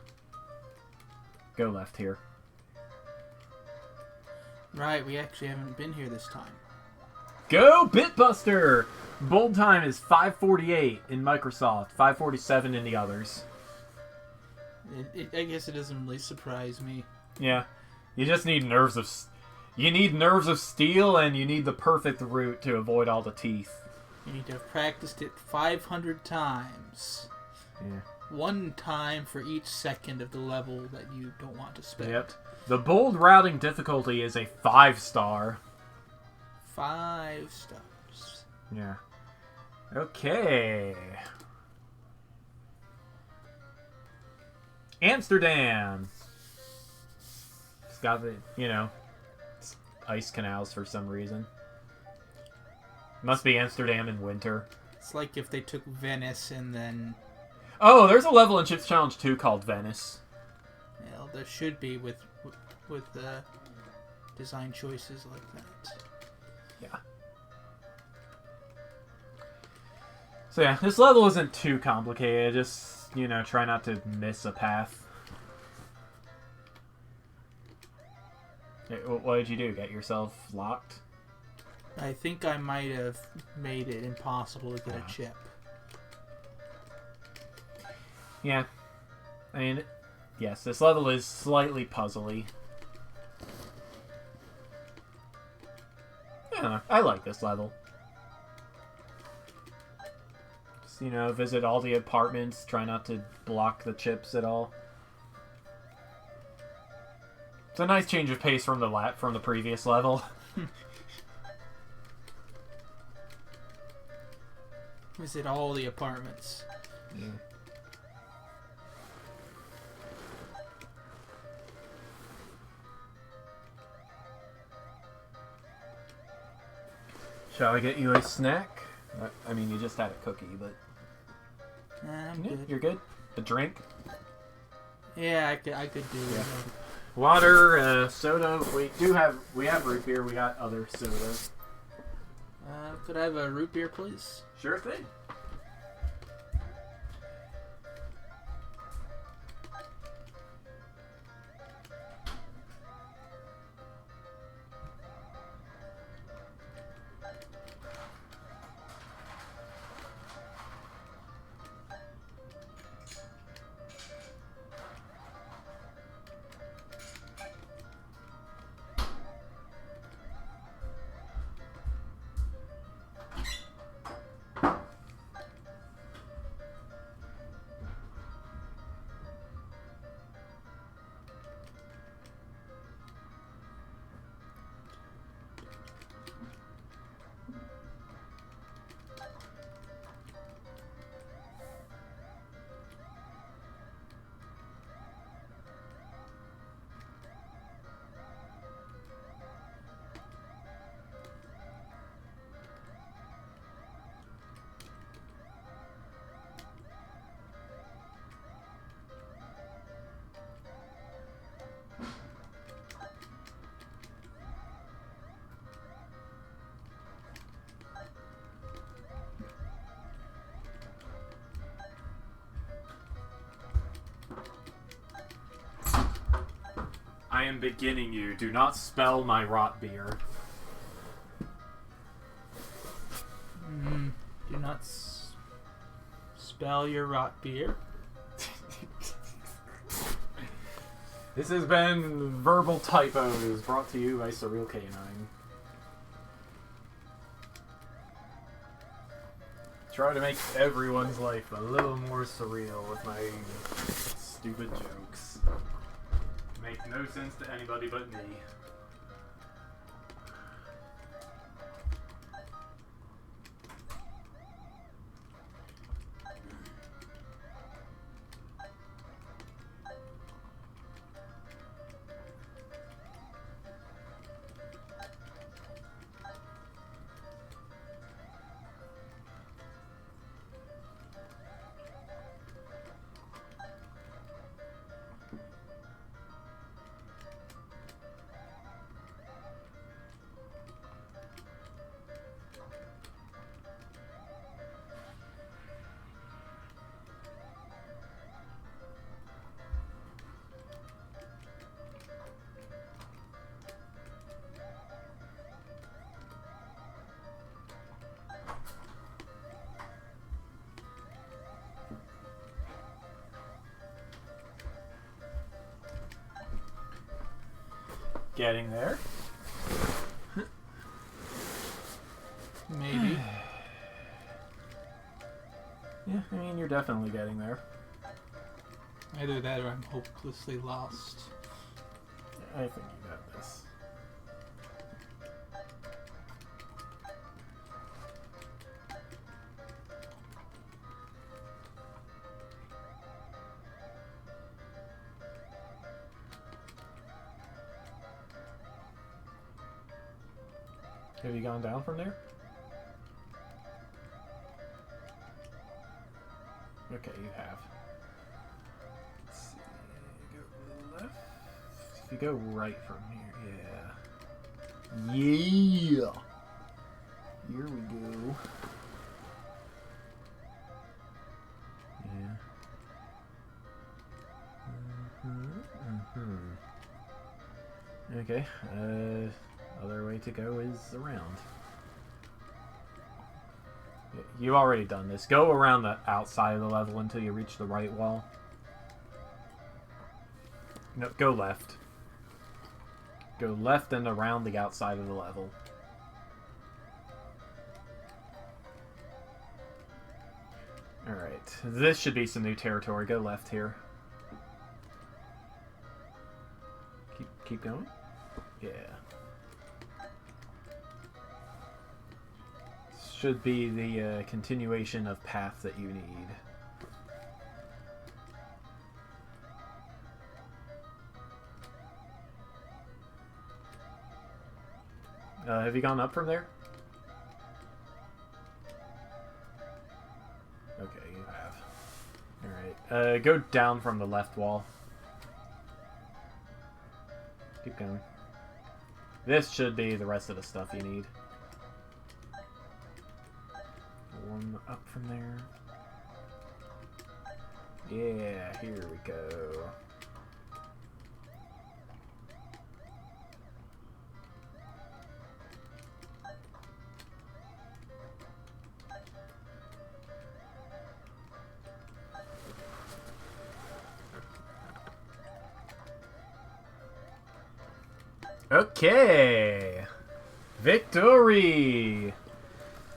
Go left here. Right, we actually haven't been here this time. Go Bitbuster! Bold time is 5:48 in Microsoft, 5:47 in the others. I guess it doesn't really surprise me. Yeah, you just need nerves of steel, and you need the perfect route to avoid all the teeth. You need to have practiced it 500 times. Yeah. 1 time for each second of the level that you don't want to spend. Yep. The bold routing difficulty is a 5-star. 5 stars. Yeah. Okay. Amsterdam. It's got the, ice canals for some reason. Must be Amsterdam in winter. It's like if they took Venice and then... Oh, there's a level in Chips Challenge 2 called Venice. Well, there should be with design choices like that. Yeah. So yeah, this level isn't too complicated. Just, try not to miss a path. What did you do? Get yourself locked? I think I might have made it impossible to get a chip. Yeah. I mean, yes, this level is slightly puzzly. Yeah, I like this level. Just, visit all the apartments, try not to block the chips at all. It's a nice change of pace from the previous level. Visit all the apartments. Yeah. Shall I get you a snack? I mean, you just had a cookie, but... I'm good. You're good? A drink? Yeah, I could do it. Yeah. Water, soda. We have root beer. We got other soda. Could I have a root beer, please? Sure thing. I am beginning you. Do not spell my rot beer. Do not spell your rot beer. This has been Verbal Typos, brought to you by Surreal Canine. Try to make everyone's life a little more surreal with my stupid jokes. Make no sense to anybody but me. Getting there. Maybe. Yeah, I mean, you're definitely getting there. Either that or I'm hopelessly lost. I think you got this. Have you gone down from there? Okay, you have. Let's see. Go left. If you go right from here, yeah. Yeah! Here we go. Yeah. Okay, other way to go is around. You've already done this. Go around the outside of the level until you reach the right wall. No, go left. Go left and around the outside of the level. Alright, this should be some new territory. Go left here. Keep going? Yeah. Should be the continuation of path that you need. Have you gone up from there? Okay, you have. Alright. Go down from the left wall. Keep going. This should be the rest of the stuff you need. One up from there. Yeah, here we go. Okay! Victory!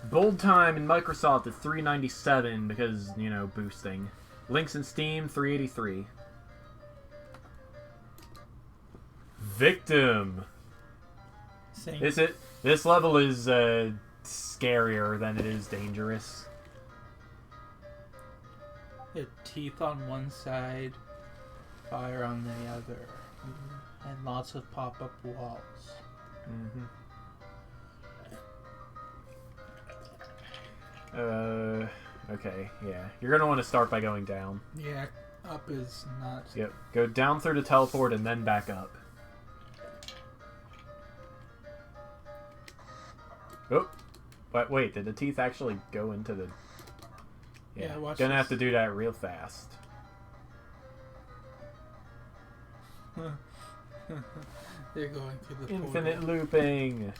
Bold time in Microsoft is 397 because, you know, boosting. Links in Steam, 383. Victim! Same. Is it? This level is scarier than it is dangerous. Teeth on one side, fire on the other, and lots of pop-up walls. Mm-hmm. Okay, yeah. You're gonna want to start by going down. Yeah, up is not. Yep. Go down through the teleport and then back up. Oh! But wait, did the teeth actually go into the... Yeah, watch gonna this. have to do that real fast. They're going through the Infinite portal. looping!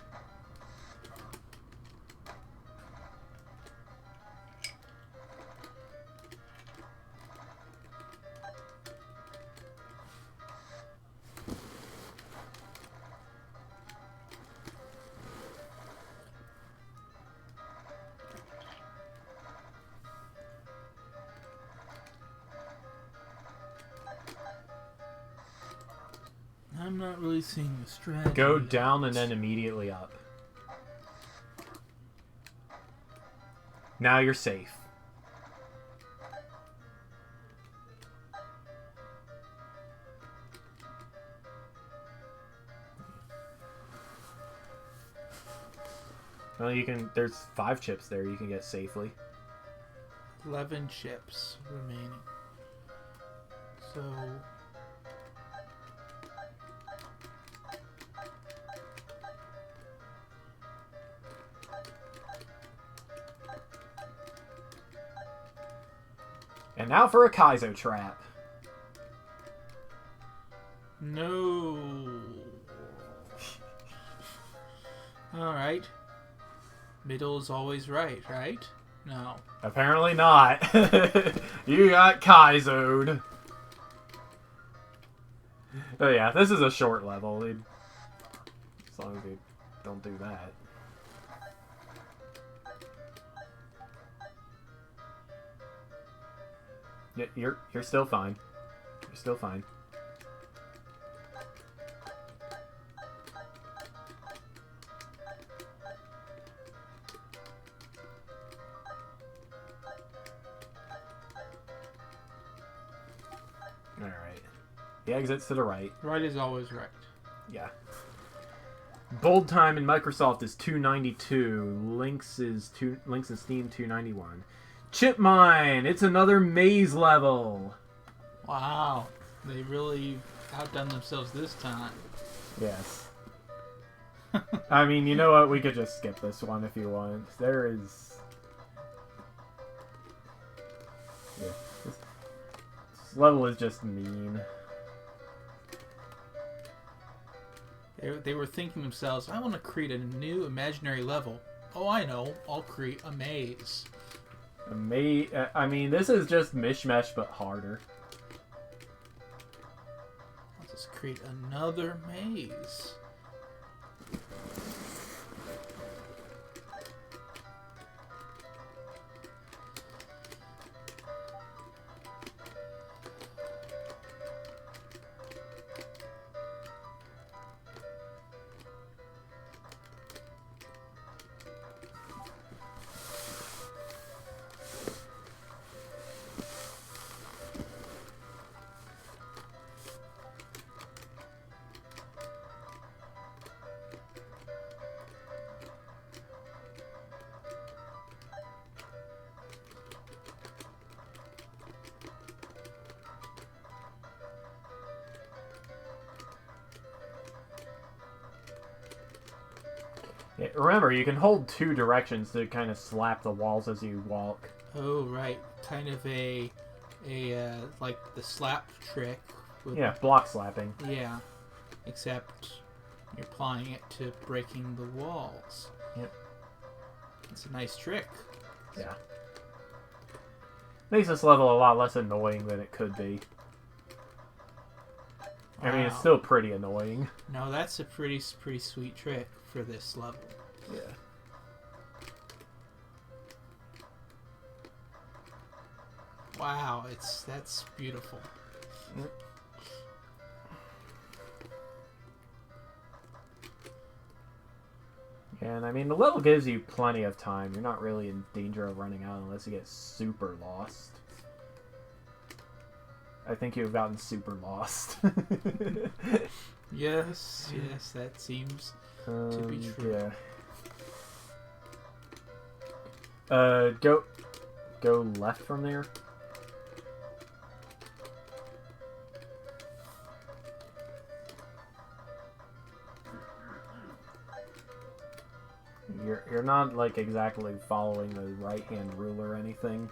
I'm not really seeing the strategy. Go down and then immediately up. Now you're safe. Well, you can... There's 5 chips there you can get safely. 11 chips remaining. So... And now for a Kaizo Trap. No. Alright. Middle is always right, right? No. Apparently not. You got Kaizo'd. Oh yeah, this is a short level. As long as you don't do that. Yeah, you're still fine. You're still fine. All right. The exit's to the right. Right is always right. Yeah. Bold time in Microsoft is 292. Links in Steam 291. Chip Mine! It's another maze level! Wow. They really outdone themselves this time. Yes. I mean, you know what? We could just skip this one if you want. There is... Yeah. This level is just mean. They were thinking to themselves, I want to create a new imaginary level. Oh, I know. I'll create a maze. I mean, this is just Mishmash, but harder. Let's just create another maze. Yeah, remember, you can hold 2 directions to kind of slap the walls as you walk. Oh, right. Kind of a like the slap trick. With, Yeah, block slapping. Yeah. Except you're applying it to breaking the walls. Yep. It's a nice trick. Yeah. Makes this level a lot less annoying than it could be. I mean, it's Wow. still pretty annoying. No, that's a pretty sweet trick for this level. Yeah. Wow, that's beautiful. Yep. And I mean, the level gives you plenty of time. You're not really in danger of running out unless you get super lost. I think you've gotten super lost. Yes, that seems to be true. Yeah. Go left from there. You're not like exactly following the right-hand rule or anything.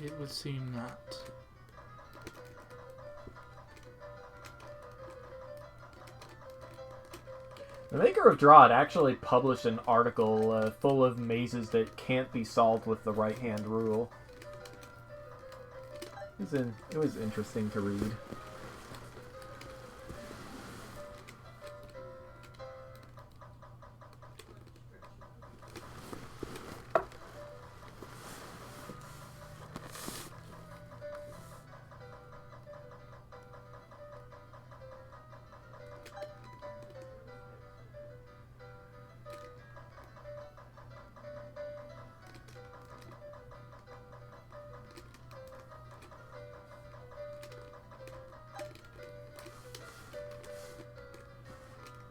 It would seem not. The maker of Drawd actually published an article full of mazes that can't be solved with the right-hand rule. It was interesting to read.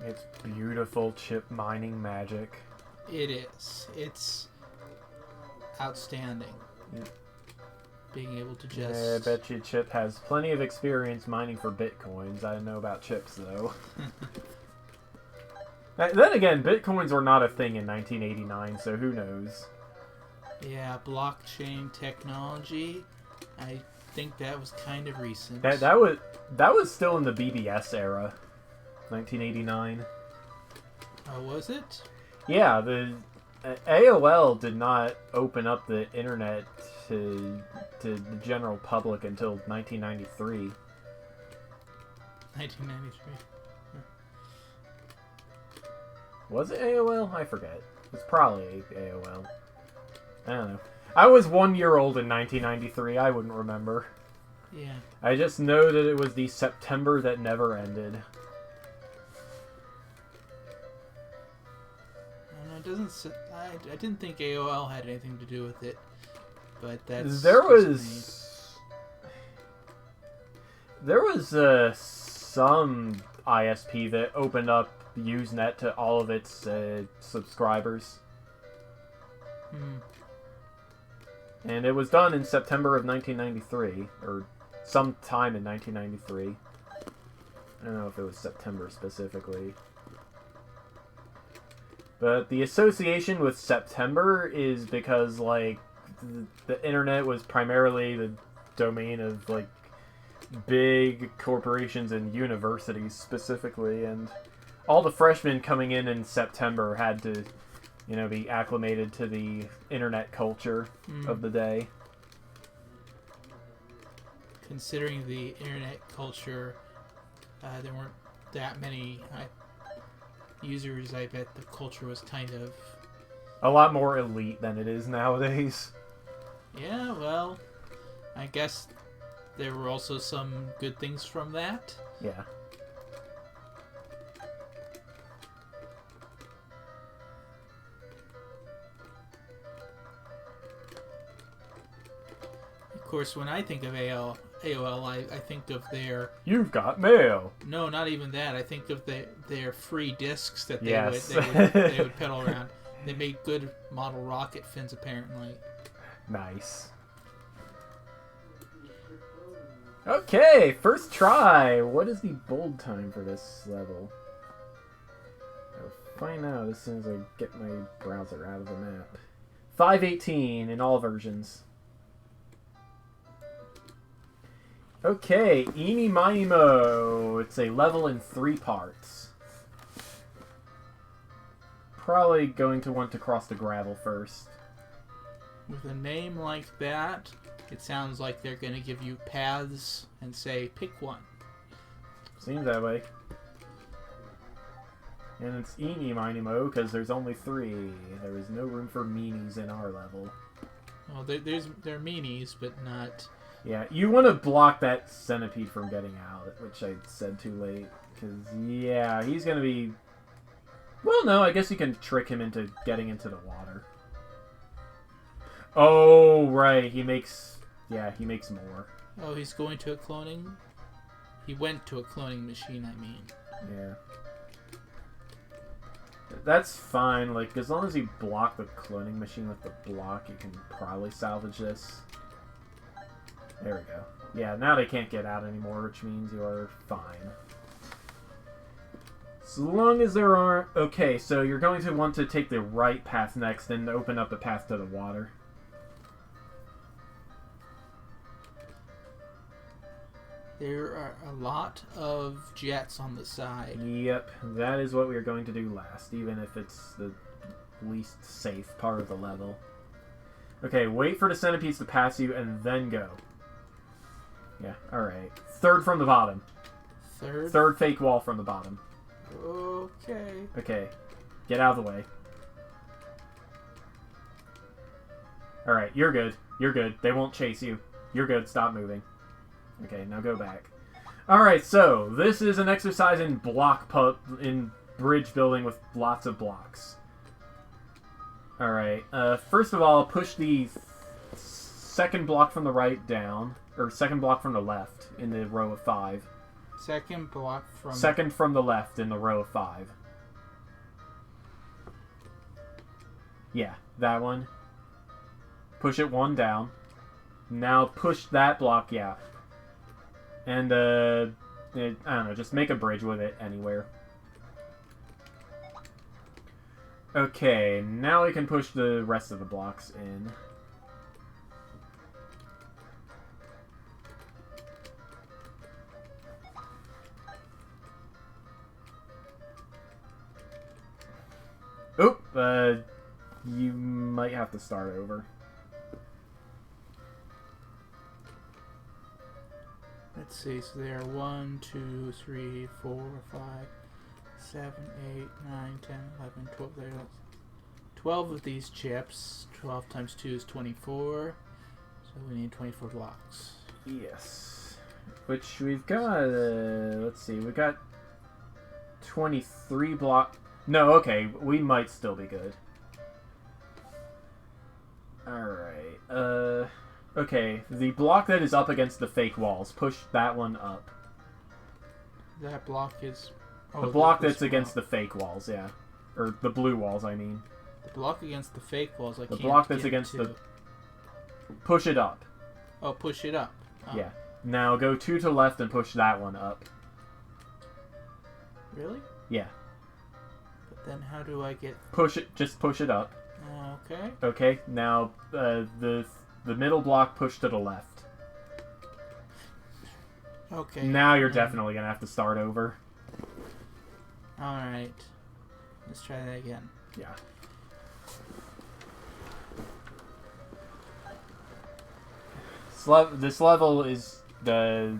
It's beautiful chip mining magic. It is. It's outstanding. Yep. Being able to just... Yeah, I bet you Chip has plenty of experience mining for bitcoins. I don't know about chips, though. Then again, bitcoins were not a thing in 1989, so who knows? Yeah, blockchain technology. I think that was kind of recent. That was still in the BBS era, 1989. Oh, was it? Yeah, the AOL did not open up the internet to the general public until 1993. 1993. Was it AOL? I forget. It's probably AOL. I don't know. I was 1 year old in 1993. I wouldn't remember. Yeah. I just know that it was the September that never ended. It doesn't. I didn't think AOL had anything to do with it, but that's. There just was some ISP that opened up Usenet to all of its subscribers. me. And it was done in September of 1993, or sometime in 1993. I don't know if it was September specifically. But the association with September is because, like, the internet was primarily the domain of, like, big corporations and universities specifically, and all the freshmen coming in September had to, you know, be acclimated to the internet culture of the day. Considering the internet culture, there weren't that many users. I bet the culture was kind of... A lot more elite than it is nowadays. Yeah, well, I guess there were also some good things from that. Yeah. Of course, when I think of AOL, I think of their... You've got mail. No, not even that. I think of their free discs that they, Yes. they would pedal around. They made good model rocket fins, apparently. Nice. Okay, first try. What is the bold time for this level? Find out as soon as I get my browser out of the map. 518 in all versions. Okay, Eeny Miny Mo. It's a level in 3 parts. Probably going to want to cross the gravel first. With a name like that, it sounds like they're going to give you paths and say, pick one. Seems that way. And it's Eeny Miny Mo because there's only 3. There is no room for meanies in our level. Well, there are meanies, but not... Yeah, you want to block that centipede from getting out, which I said too late. Because, yeah, he's going to be... Well, no, I guess you can trick him into getting into the water. Oh, right, he makes... Yeah, he makes more. Oh, he's going to a cloning? He went to a cloning machine, I mean. Yeah. That's fine, like, as long as you block the cloning machine with the block, you can probably salvage this. There we go. Yeah, now they can't get out anymore, which means you are fine. As long as there aren't... Okay, so you're going to want to take the right path next and open up the path to the water. There are a lot of jets on the side. Yep, that is what we are going to do last, even if it's the least safe part of the level. Okay, wait for the centipedes to pass you and then go. Yeah, alright. Third from the bottom. Third? Third fake wall from the bottom. Okay. Okay, get out of the way. Alright, you're good. You're good. They won't chase you. You're good. Stop moving. Okay, now go back. Alright, so this is an exercise in in bridge building with lots of blocks. Alright, first of all, push the second block from the right down, or second block from the left in the row of 5. Second block from... Second from the left in the row of 5. Yeah, that one. Push it 1 down. Now push that block, yeah. And, I don't know, just make a bridge with it anywhere. Okay, now we can push the rest of the blocks in. Oop, you might have to start over. Let's see, so there are 1, 2, 3, 4, 5, 7, 8, 9, 10, 11, 12. There are 12 of these chips. 12 times 2 is 24. So we need 24 blocks. Yes. Which we've got, let's see, we've got 23 block. No, okay, we might still be good. Alright, okay, the block that is up against the fake walls, push that one up. That block is... Oh, The block that's against the fake walls, yeah. Or the blue walls, I mean. The block against the fake walls, I The can't block that's get against to. the... Push it up. Oh, push it up. Oh. Yeah. Now go 2 to left and push that one up. Really? Yeah. But then how do I get... Push it, just push it up. Okay. Okay, now the middle block push to the left. Okay. Now you're definitely gonna have to start over. Alright. Let's try that again. Yeah. This level is the...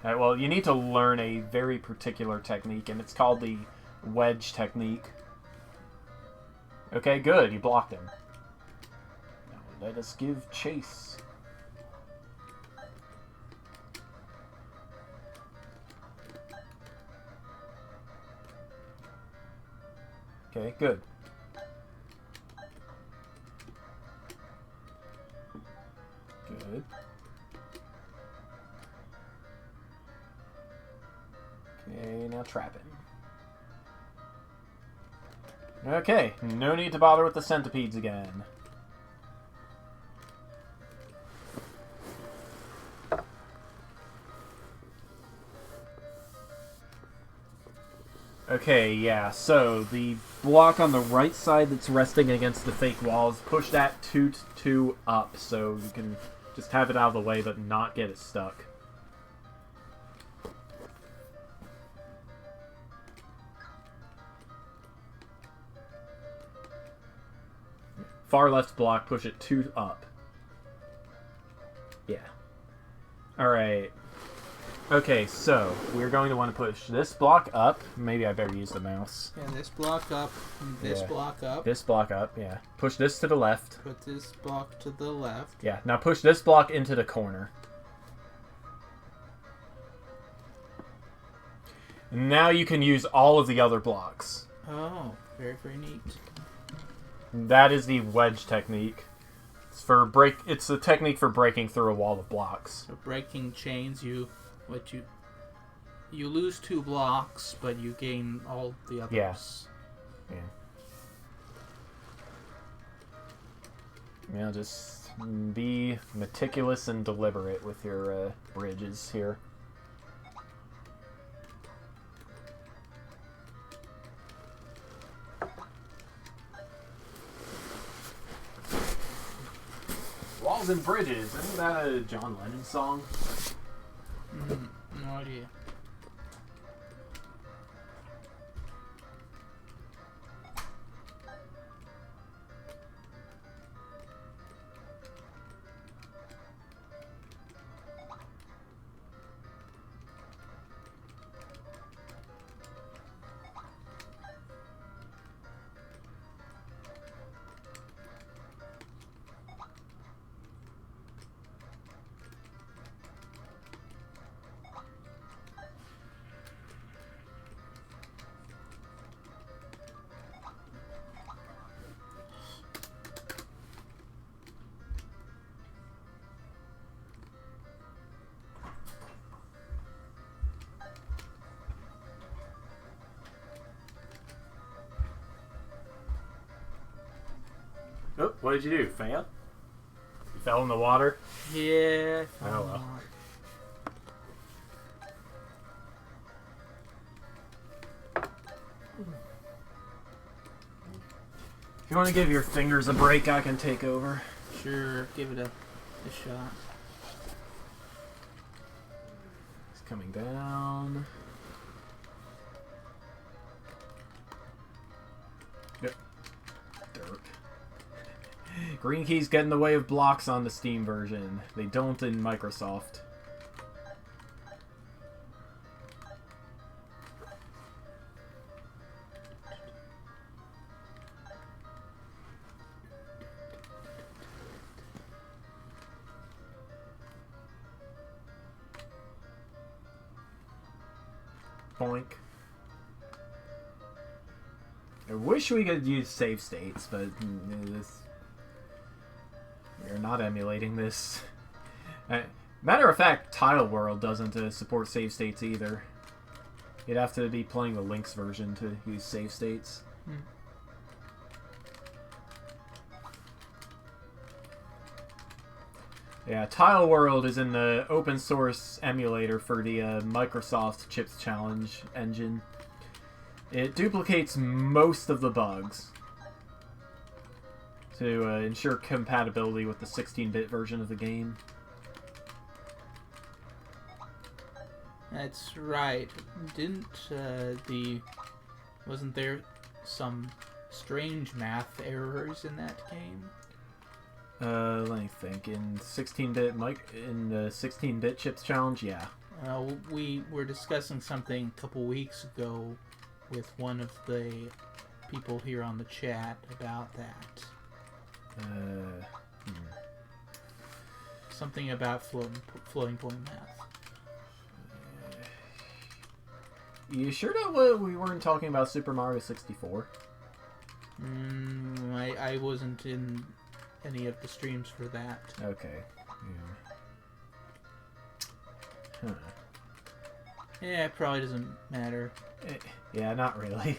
well, you need to learn a very particular technique, and it's called the Wedge Technique. Okay, good. You blocked him. Now let us give chase. Okay, good. Good. Okay, now trap it. Okay, no need to bother with the centipedes again. Okay, yeah, so the block on the right side that's resting against the fake walls, push that 2 up so you can just have it out of the way but not get it stuck. Far left block, push it 2 up. Yeah. Alright. Okay, so we're going to want to push this block up. Maybe I better use the mouse. Yeah, this block up, this block up. This block up, yeah. Push this to the left. Put this block to the left. Yeah, now push this block into the corner. Now you can use all of the other blocks. Oh, very, very neat. That is the wedge technique. It's a technique for breaking through a wall of blocks. So breaking chains, you lose 2 blocks, but you gain all the others. Yeah. Yeah, just be meticulous and deliberate with your bridges here. Walls and Bridges. Isn't that a John Lennon song? No idea. Oh, what did you do? Fail? You fell in the water? Yeah. Oh, well. If you want to give your fingers a break, I can take over. Sure, give it a shot. It's coming down. Yep. Dirt. Green keys get in the way of blocks on the Steam version. They don't in Microsoft. Boink. I wish we could use save states, but we're not emulating this. Matter of fact, Tile World doesn't support save states either. You'd have to be playing the Lynx version to use save states. Yeah, Tile World is in the open source emulator for the Microsoft Chips Challenge engine. It duplicates most of the bugs to ensure compatibility with the 16-bit version of the game. That's right. Wasn't there some strange math errors in that game? Let me think. In 16-bit in the 16-bit Chips Challenge, yeah. We were discussing something a couple weeks ago with one of the people here on the chat about that. Something about floating point math. You sure that we weren't talking about Super Mario 64? I wasn't in any of the streams for that. Okay. Yeah. Huh. Yeah, it probably doesn't matter. Yeah, not really.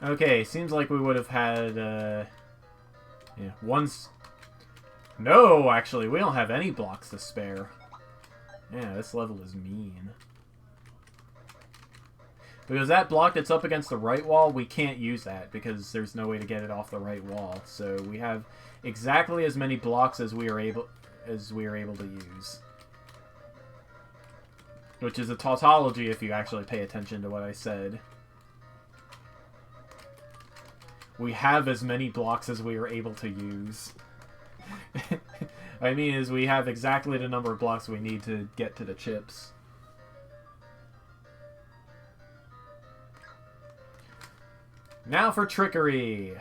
Okay, seems like we would have had, once... No, actually, we don't have any blocks to spare. Yeah, this level is mean. Because that block that's up against the right wall, we can't use that because there's no way to get it off the right wall. So we have exactly as many blocks as we are able to use. Which is a tautology if you actually pay attention to what I said. We have as many blocks as we are able to use. I mean, is we have exactly the number of blocks we need to get to the chips. Now for trickery.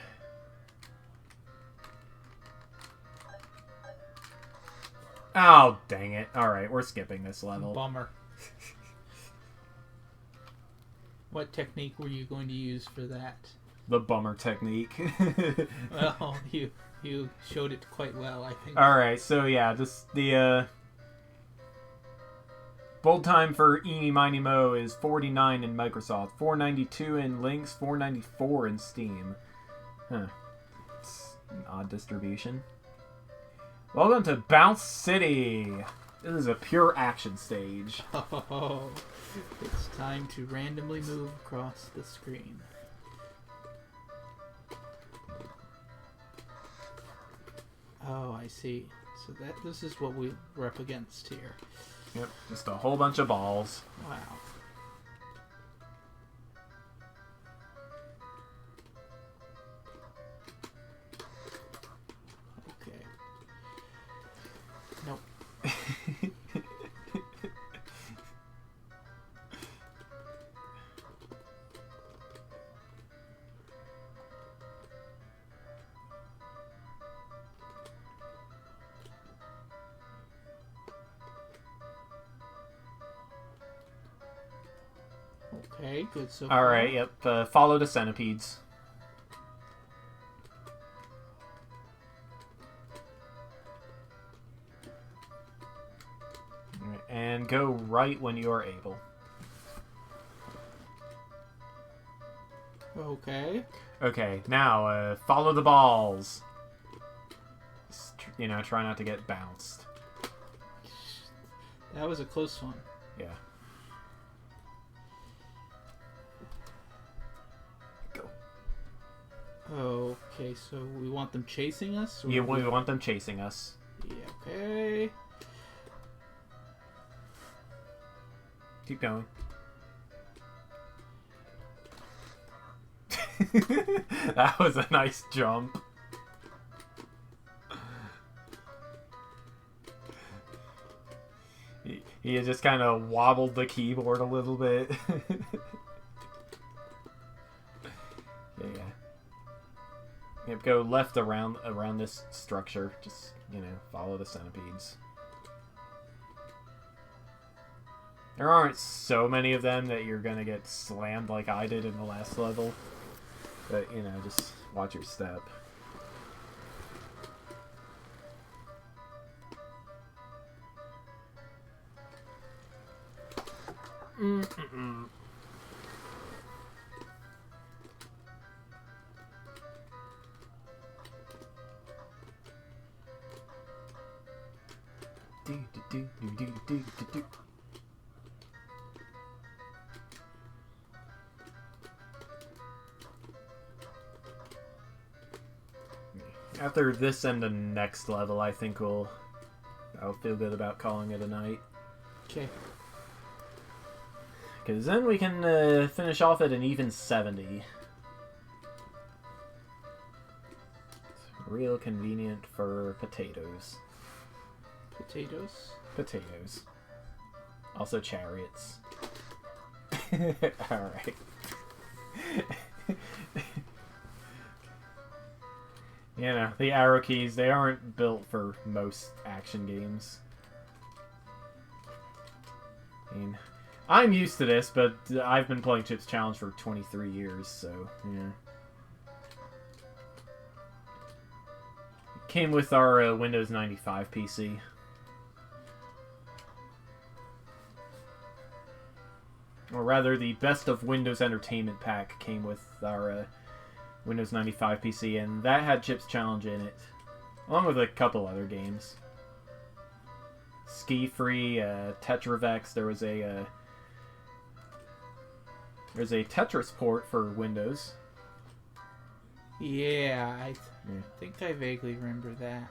Oh, dang it. Alright, we're skipping this level. Bummer. What technique were you going to use for that? The bummer technique. Well, you showed it quite well, I think. Alright, so yeah, the bold time for Eeny Miny Mo is 49 in Microsoft, 492 in Lynx, 494 in Steam. Huh. It's an odd distribution. Welcome to Bounce City! This is a pure action stage. Oh, it's time to randomly move across the screen. Oh, I see. So this is what we're up against here. Yep, just a whole bunch of balls. Wow. Okay. Nope. Okay, good so far. Alright, yep. Follow the centipedes. Alright, and go right when you are able. Okay. Okay, now, follow the balls. Just, try not to get bounced. That was a close one. Yeah. Go. Okay, so we want them chasing us? Or Yeah, we want them chasing us. Yeah, okay. Keep going. That was a nice jump. He just kind of wobbled the keyboard a little bit. Yeah. Yep, go left around this structure. Just, follow the centipedes. There aren't so many of them that you're gonna get slammed like I did in the last level. But, just watch your step. Mm-mm-mm. Do. After this and the next level, I think I'll feel good about calling it a night. Okay. Because then we can finish off at an even 70. It's real convenient for potatoes. Potatoes? Potatoes. Also chariots. Alright. The arrow keys, they aren't built for most action games. I mean, I'm used to this, but I've been playing Chips Challenge for 23 years, so, yeah. Came with our Windows 95 PC. Or rather, the Best of Windows Entertainment Pack came with our Windows 95 PC, and that had Chips Challenge in it, along with a couple other games. Ski Free, Tetravex. There There's a Tetris port for Windows. Yeah, I think I vaguely remember that.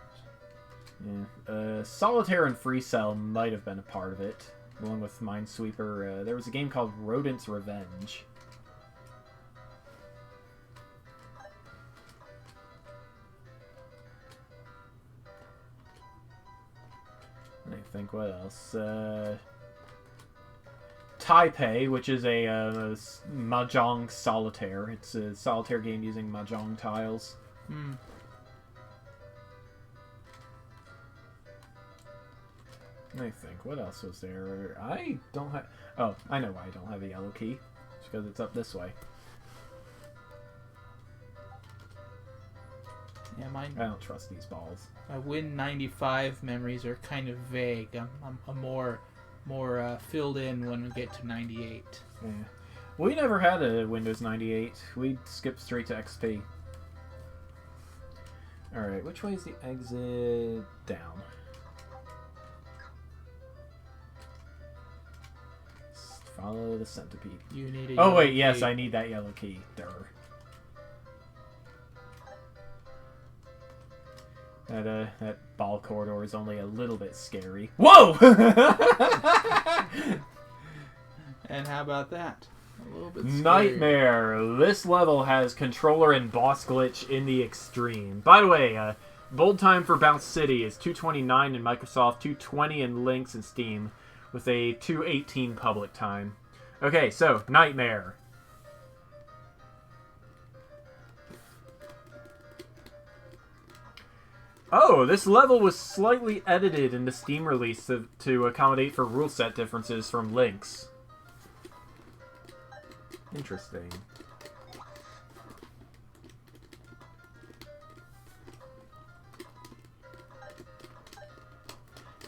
Yeah. Solitaire and Free Cell might have been a part of it, along with Minesweeper. There was a game called Rodent's Revenge. I think what else? Taipei, which is a mahjong solitaire. It's a solitaire game using mahjong tiles. Hmm. I think what else was there? I don't have. Oh, I know why I don't have a yellow key. It's because it's up this way. Yeah, mine. I don't trust these balls. My Win 95 memories are kind of vague. I'm more filled in when we get to 98. Yeah. We never had a Windows 98. We skipped straight to XP. Alright, which way is the exit? Down. Just follow the centipede. You need a Oh yellow wait, yes, key. I need that yellow key. Durr. That ball corridor is only a little bit scary. Whoa! And how about that? A little bit scary. Nightmare. This level has controller and boss glitch in the extreme. By the way, build time for Bounce City is 2:29 in Microsoft, 2:20 in Lynx and Steam, with a 2:18 public time. Okay, so Nightmare. Oh, this level was slightly edited in the Steam release to accommodate for rule set differences from Lynx. Interesting.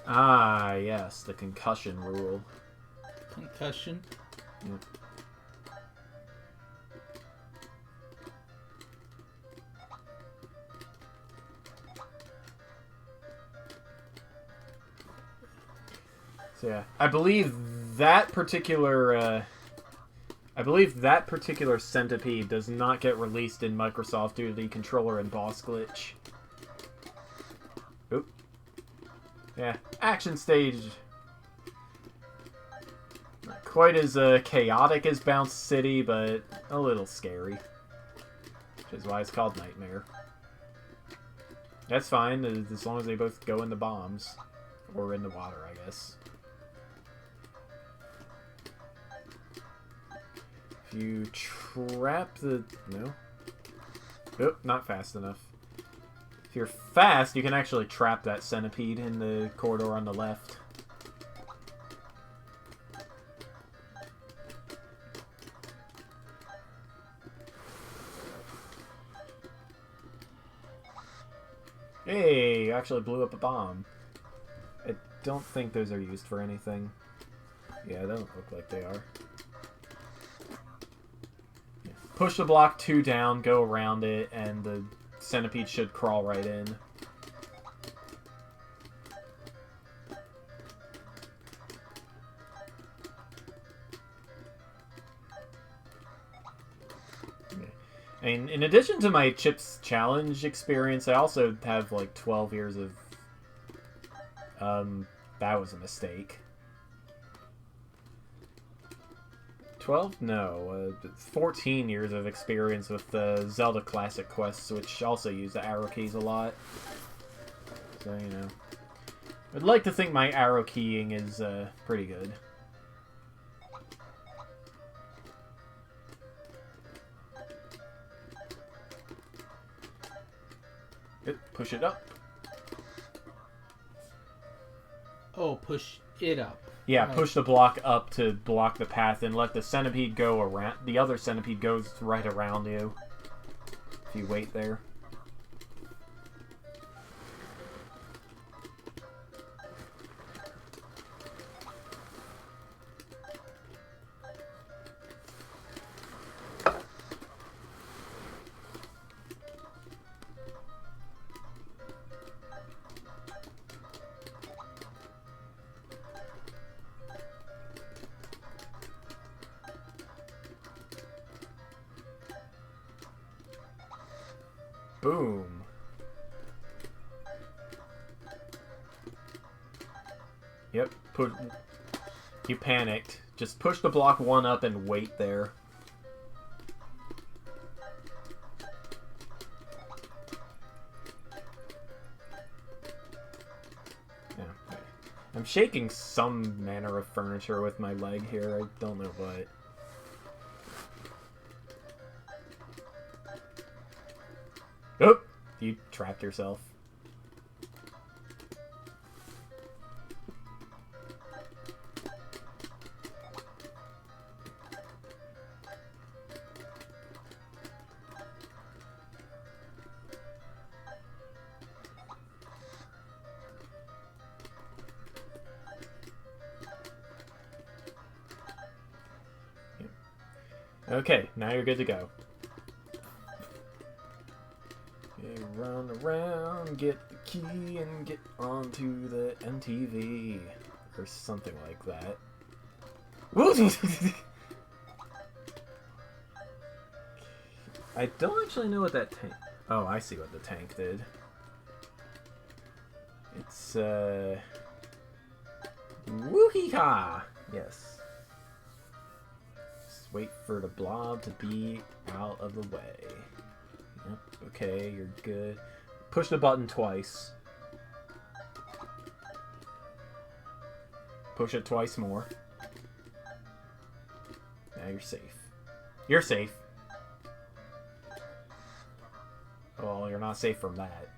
Ah, yes, the concussion rule. Concussion? Yep. So yeah, I believe that particular centipede does not get released in Microsoft due to the controller and boss glitch. Oop. Yeah, action stage. Not quite as chaotic as Bounce City, but a little scary. Which is why it's called Nightmare. That's fine, as long as they both go in the bombs. Or in the water, I guess. If you trap the... No. Oop, not fast enough. If you're fast, you can actually trap that centipede in the corridor on the left. Hey, you actually blew up a bomb. I don't think those are used for anything. Yeah, they don't look like they are. Push the block 2 down, go around it, and the centipede should crawl right in. And in addition to my Chips Challenge experience, I also have like 12 years of... that was a mistake. 12? No, 14 years of experience with the Zelda Classic Quests, which also use the arrow keys a lot. So, you know. I'd like to think my arrow keying is pretty good. Push it up. Oh, push it up. Yeah, Right. push the block up to block the path and let the centipede go around. The other centipede goes right around you. If you wait there. Boom. Yep. You panicked. Just push the block 1 up and wait there. Yeah. I'm shaking some manner of furniture with my leg here. I don't know what. Oh! You trapped yourself. Okay, now you're good to go. Okay, run around, get the key, and get onto the MTV. Or something like that. I don't actually know what that tank... Oh, I see what the tank did. It's, Woo-hee-ha! Yes. Wait for the blob to be out of the way. Yep, okay, you're good. Push the button twice. Push it twice more. Now you're safe. You're safe. Well, you're not safe from that.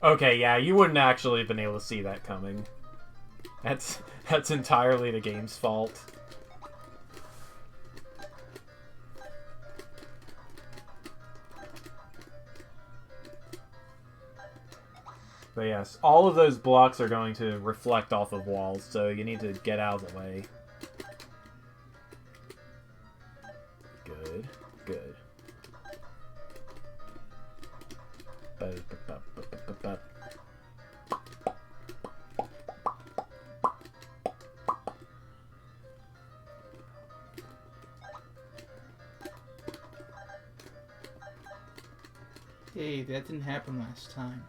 Okay, yeah, you wouldn't actually have been able to see that coming. That's entirely the game's fault. But yes, all of those blocks are going to reflect off of walls, so you need to get out of the way. Good, good. Hey, that didn't happen last time.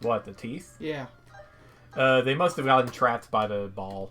What, the teeth? Yeah. They must have gotten trapped by the ball.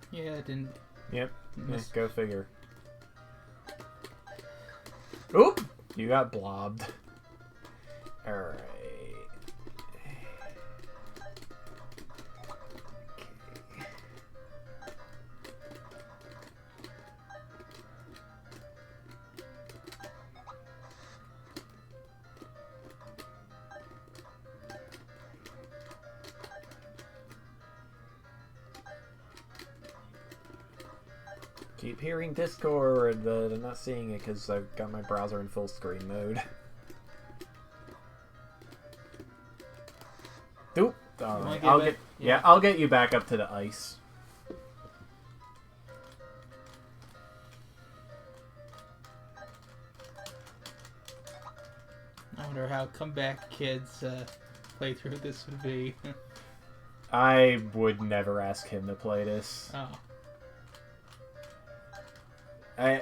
Yeah, it didn't. Yep. Miss. Go figure. Oop! You got blobbed. Alright. Keep hearing Discord, but I'm not seeing it because I've got my browser in full screen mode. Oop! Alright, I'll get you back up to the ice. I wonder how comeback kids playthrough this would be. I would never ask him to play this. Oh.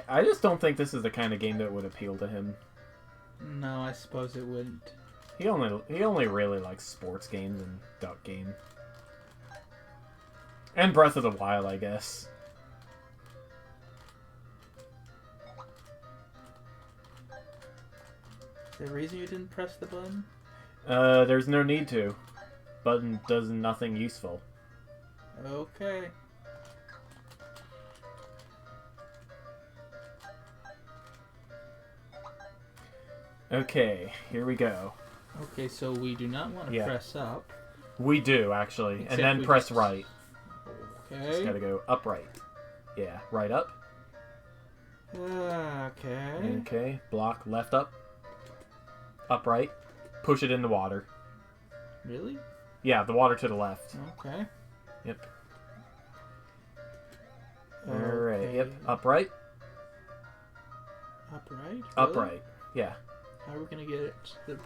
I just don't think this is the kind of game that would appeal to him. No, I suppose it wouldn't. He only really likes sports games and duck game. And Breath of the Wild, I guess. The reason you didn't press the button? There's no need to. Button does nothing useful. Okay. Okay, here we go. Okay, so we do not want to Yeah. press up. We do, actually. Except and then we press just- right. Just Okay. gotta go upright. Yeah, right up. Okay. Okay, block left up. Upright. Push it in the water. Really? Yeah, the water to the left. Okay. Yep. Alright, Okay. yep. Upright. Upright? Really? Upright. Yeah. How are we gonna get it to the...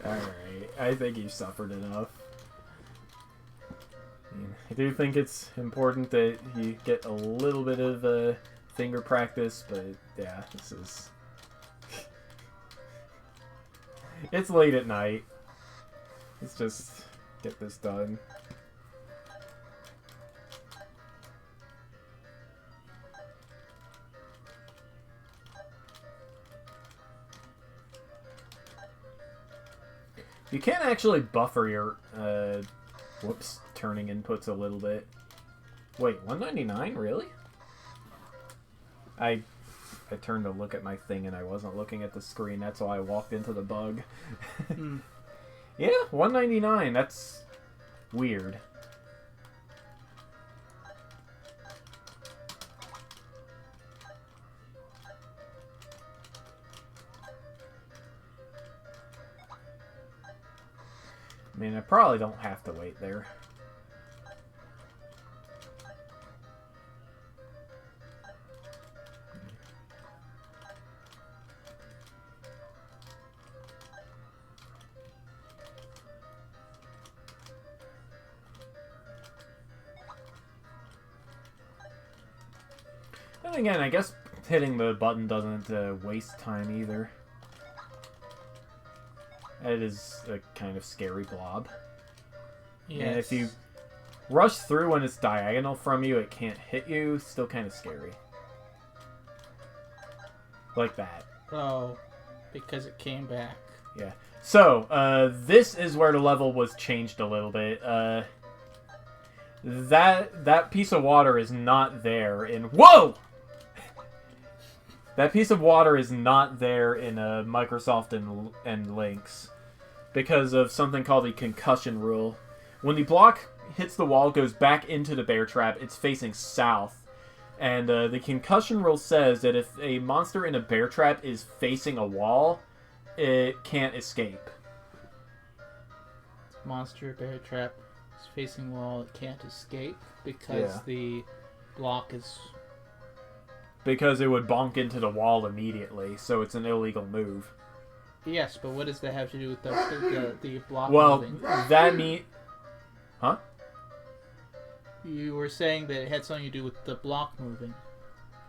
Alright, I think you've suffered enough. I do think it's important that you get a little bit of finger practice, but yeah, this is... It's late at night. Let's just get this done. You can actually buffer your, turning inputs a little bit. Wait, 199? Really? I turned to look at my thing and I wasn't looking at the screen. That's why I walked into the bug. Hmm. Yeah, 199. That's weird. I mean, I probably don't have to wait there. And again, I guess hitting the button doesn't waste time either. It is a kind of scary blob. Yes. And if you rush through when it's diagonal from you, it can't hit you. Still kind of scary. Like that. Oh, because it came back. Yeah. So, this is where the level was changed a little bit. That piece of water is not there in... Whoa! That piece of water is not there in Microsoft and Lynx because of something called the concussion rule. When the block hits the wall, goes back into the bear trap, it's facing south. And the concussion rule says that if a monster in a bear trap is facing a wall, it can't escape. Monster bear trap is facing wall. It can't escape because Yeah. the block is... Because it would bonk into the wall immediately, so it's an illegal move. Yes, but what does that have to do with the block Well, moving? that mean... Huh? You were saying that it had something to do with the block moving.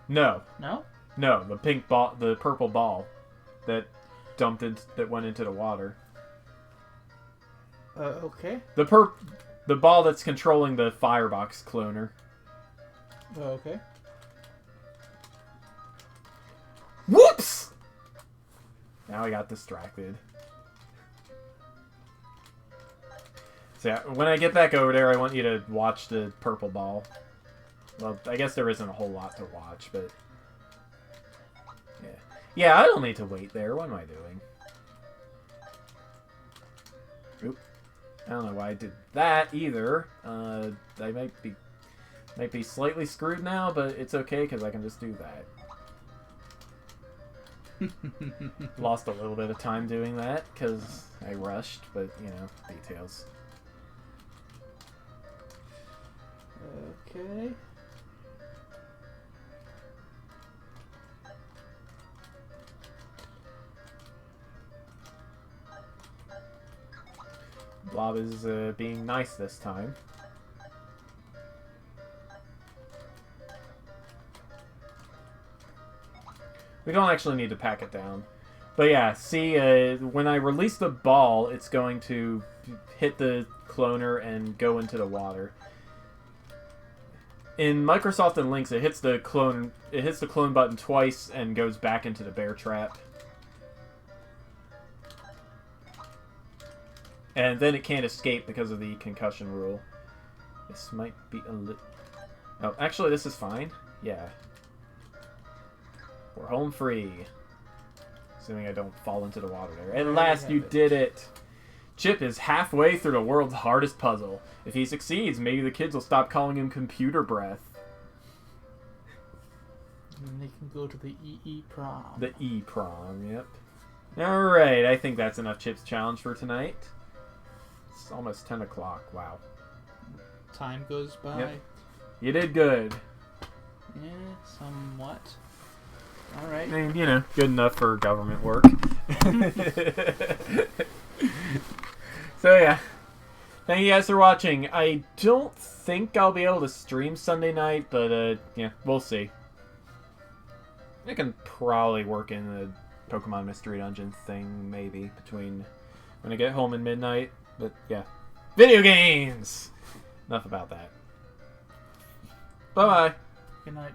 No. No? No, the pink ball, the purple ball that that went into the water. Okay. The ball that's controlling the firebox cloner. Okay. Whoops! Now I got distracted. So yeah, when I get back over there, I want you to watch the purple ball. Well, I guess there isn't a whole lot to watch, but... Yeah. Yeah, I don't need to wait there. What am I doing? Oop. I don't know why I did that either. I might be slightly screwed now, but it's okay because I can just do that. Lost a little bit of time doing that because I rushed, but you know, details. Okay. Blob is being nice this time. We don't actually need to pack it down. But yeah, see, when I release the ball, it's going to hit the cloner and go into the water. In Microsoft and Lynx, it hits the clone button twice and goes back into the bear trap. And then it can't escape because of the concussion rule. This might be a little... Oh, actually, this is fine. Yeah. We're home free. Assuming I don't fall into the water there. At last you did it! Chip is halfway through the world's hardest puzzle. If he succeeds, maybe the kids will stop calling him computer breath. And they can go to the EE prom. The E prom, yep. Alright, I think that's enough Chip's challenge for tonight. It's almost 10 o'clock, wow. Time goes by. Yep. You did good. Yeah, somewhat. Alright. I mean, you know, good enough for government work. So yeah. Thank you guys for watching. I don't think I'll be able to stream Sunday night, but yeah, we'll see. I can probably work in the Pokemon Mystery Dungeon thing, maybe, between when I get home and midnight. But yeah. Video games! Enough about that. Bye-bye. Good night.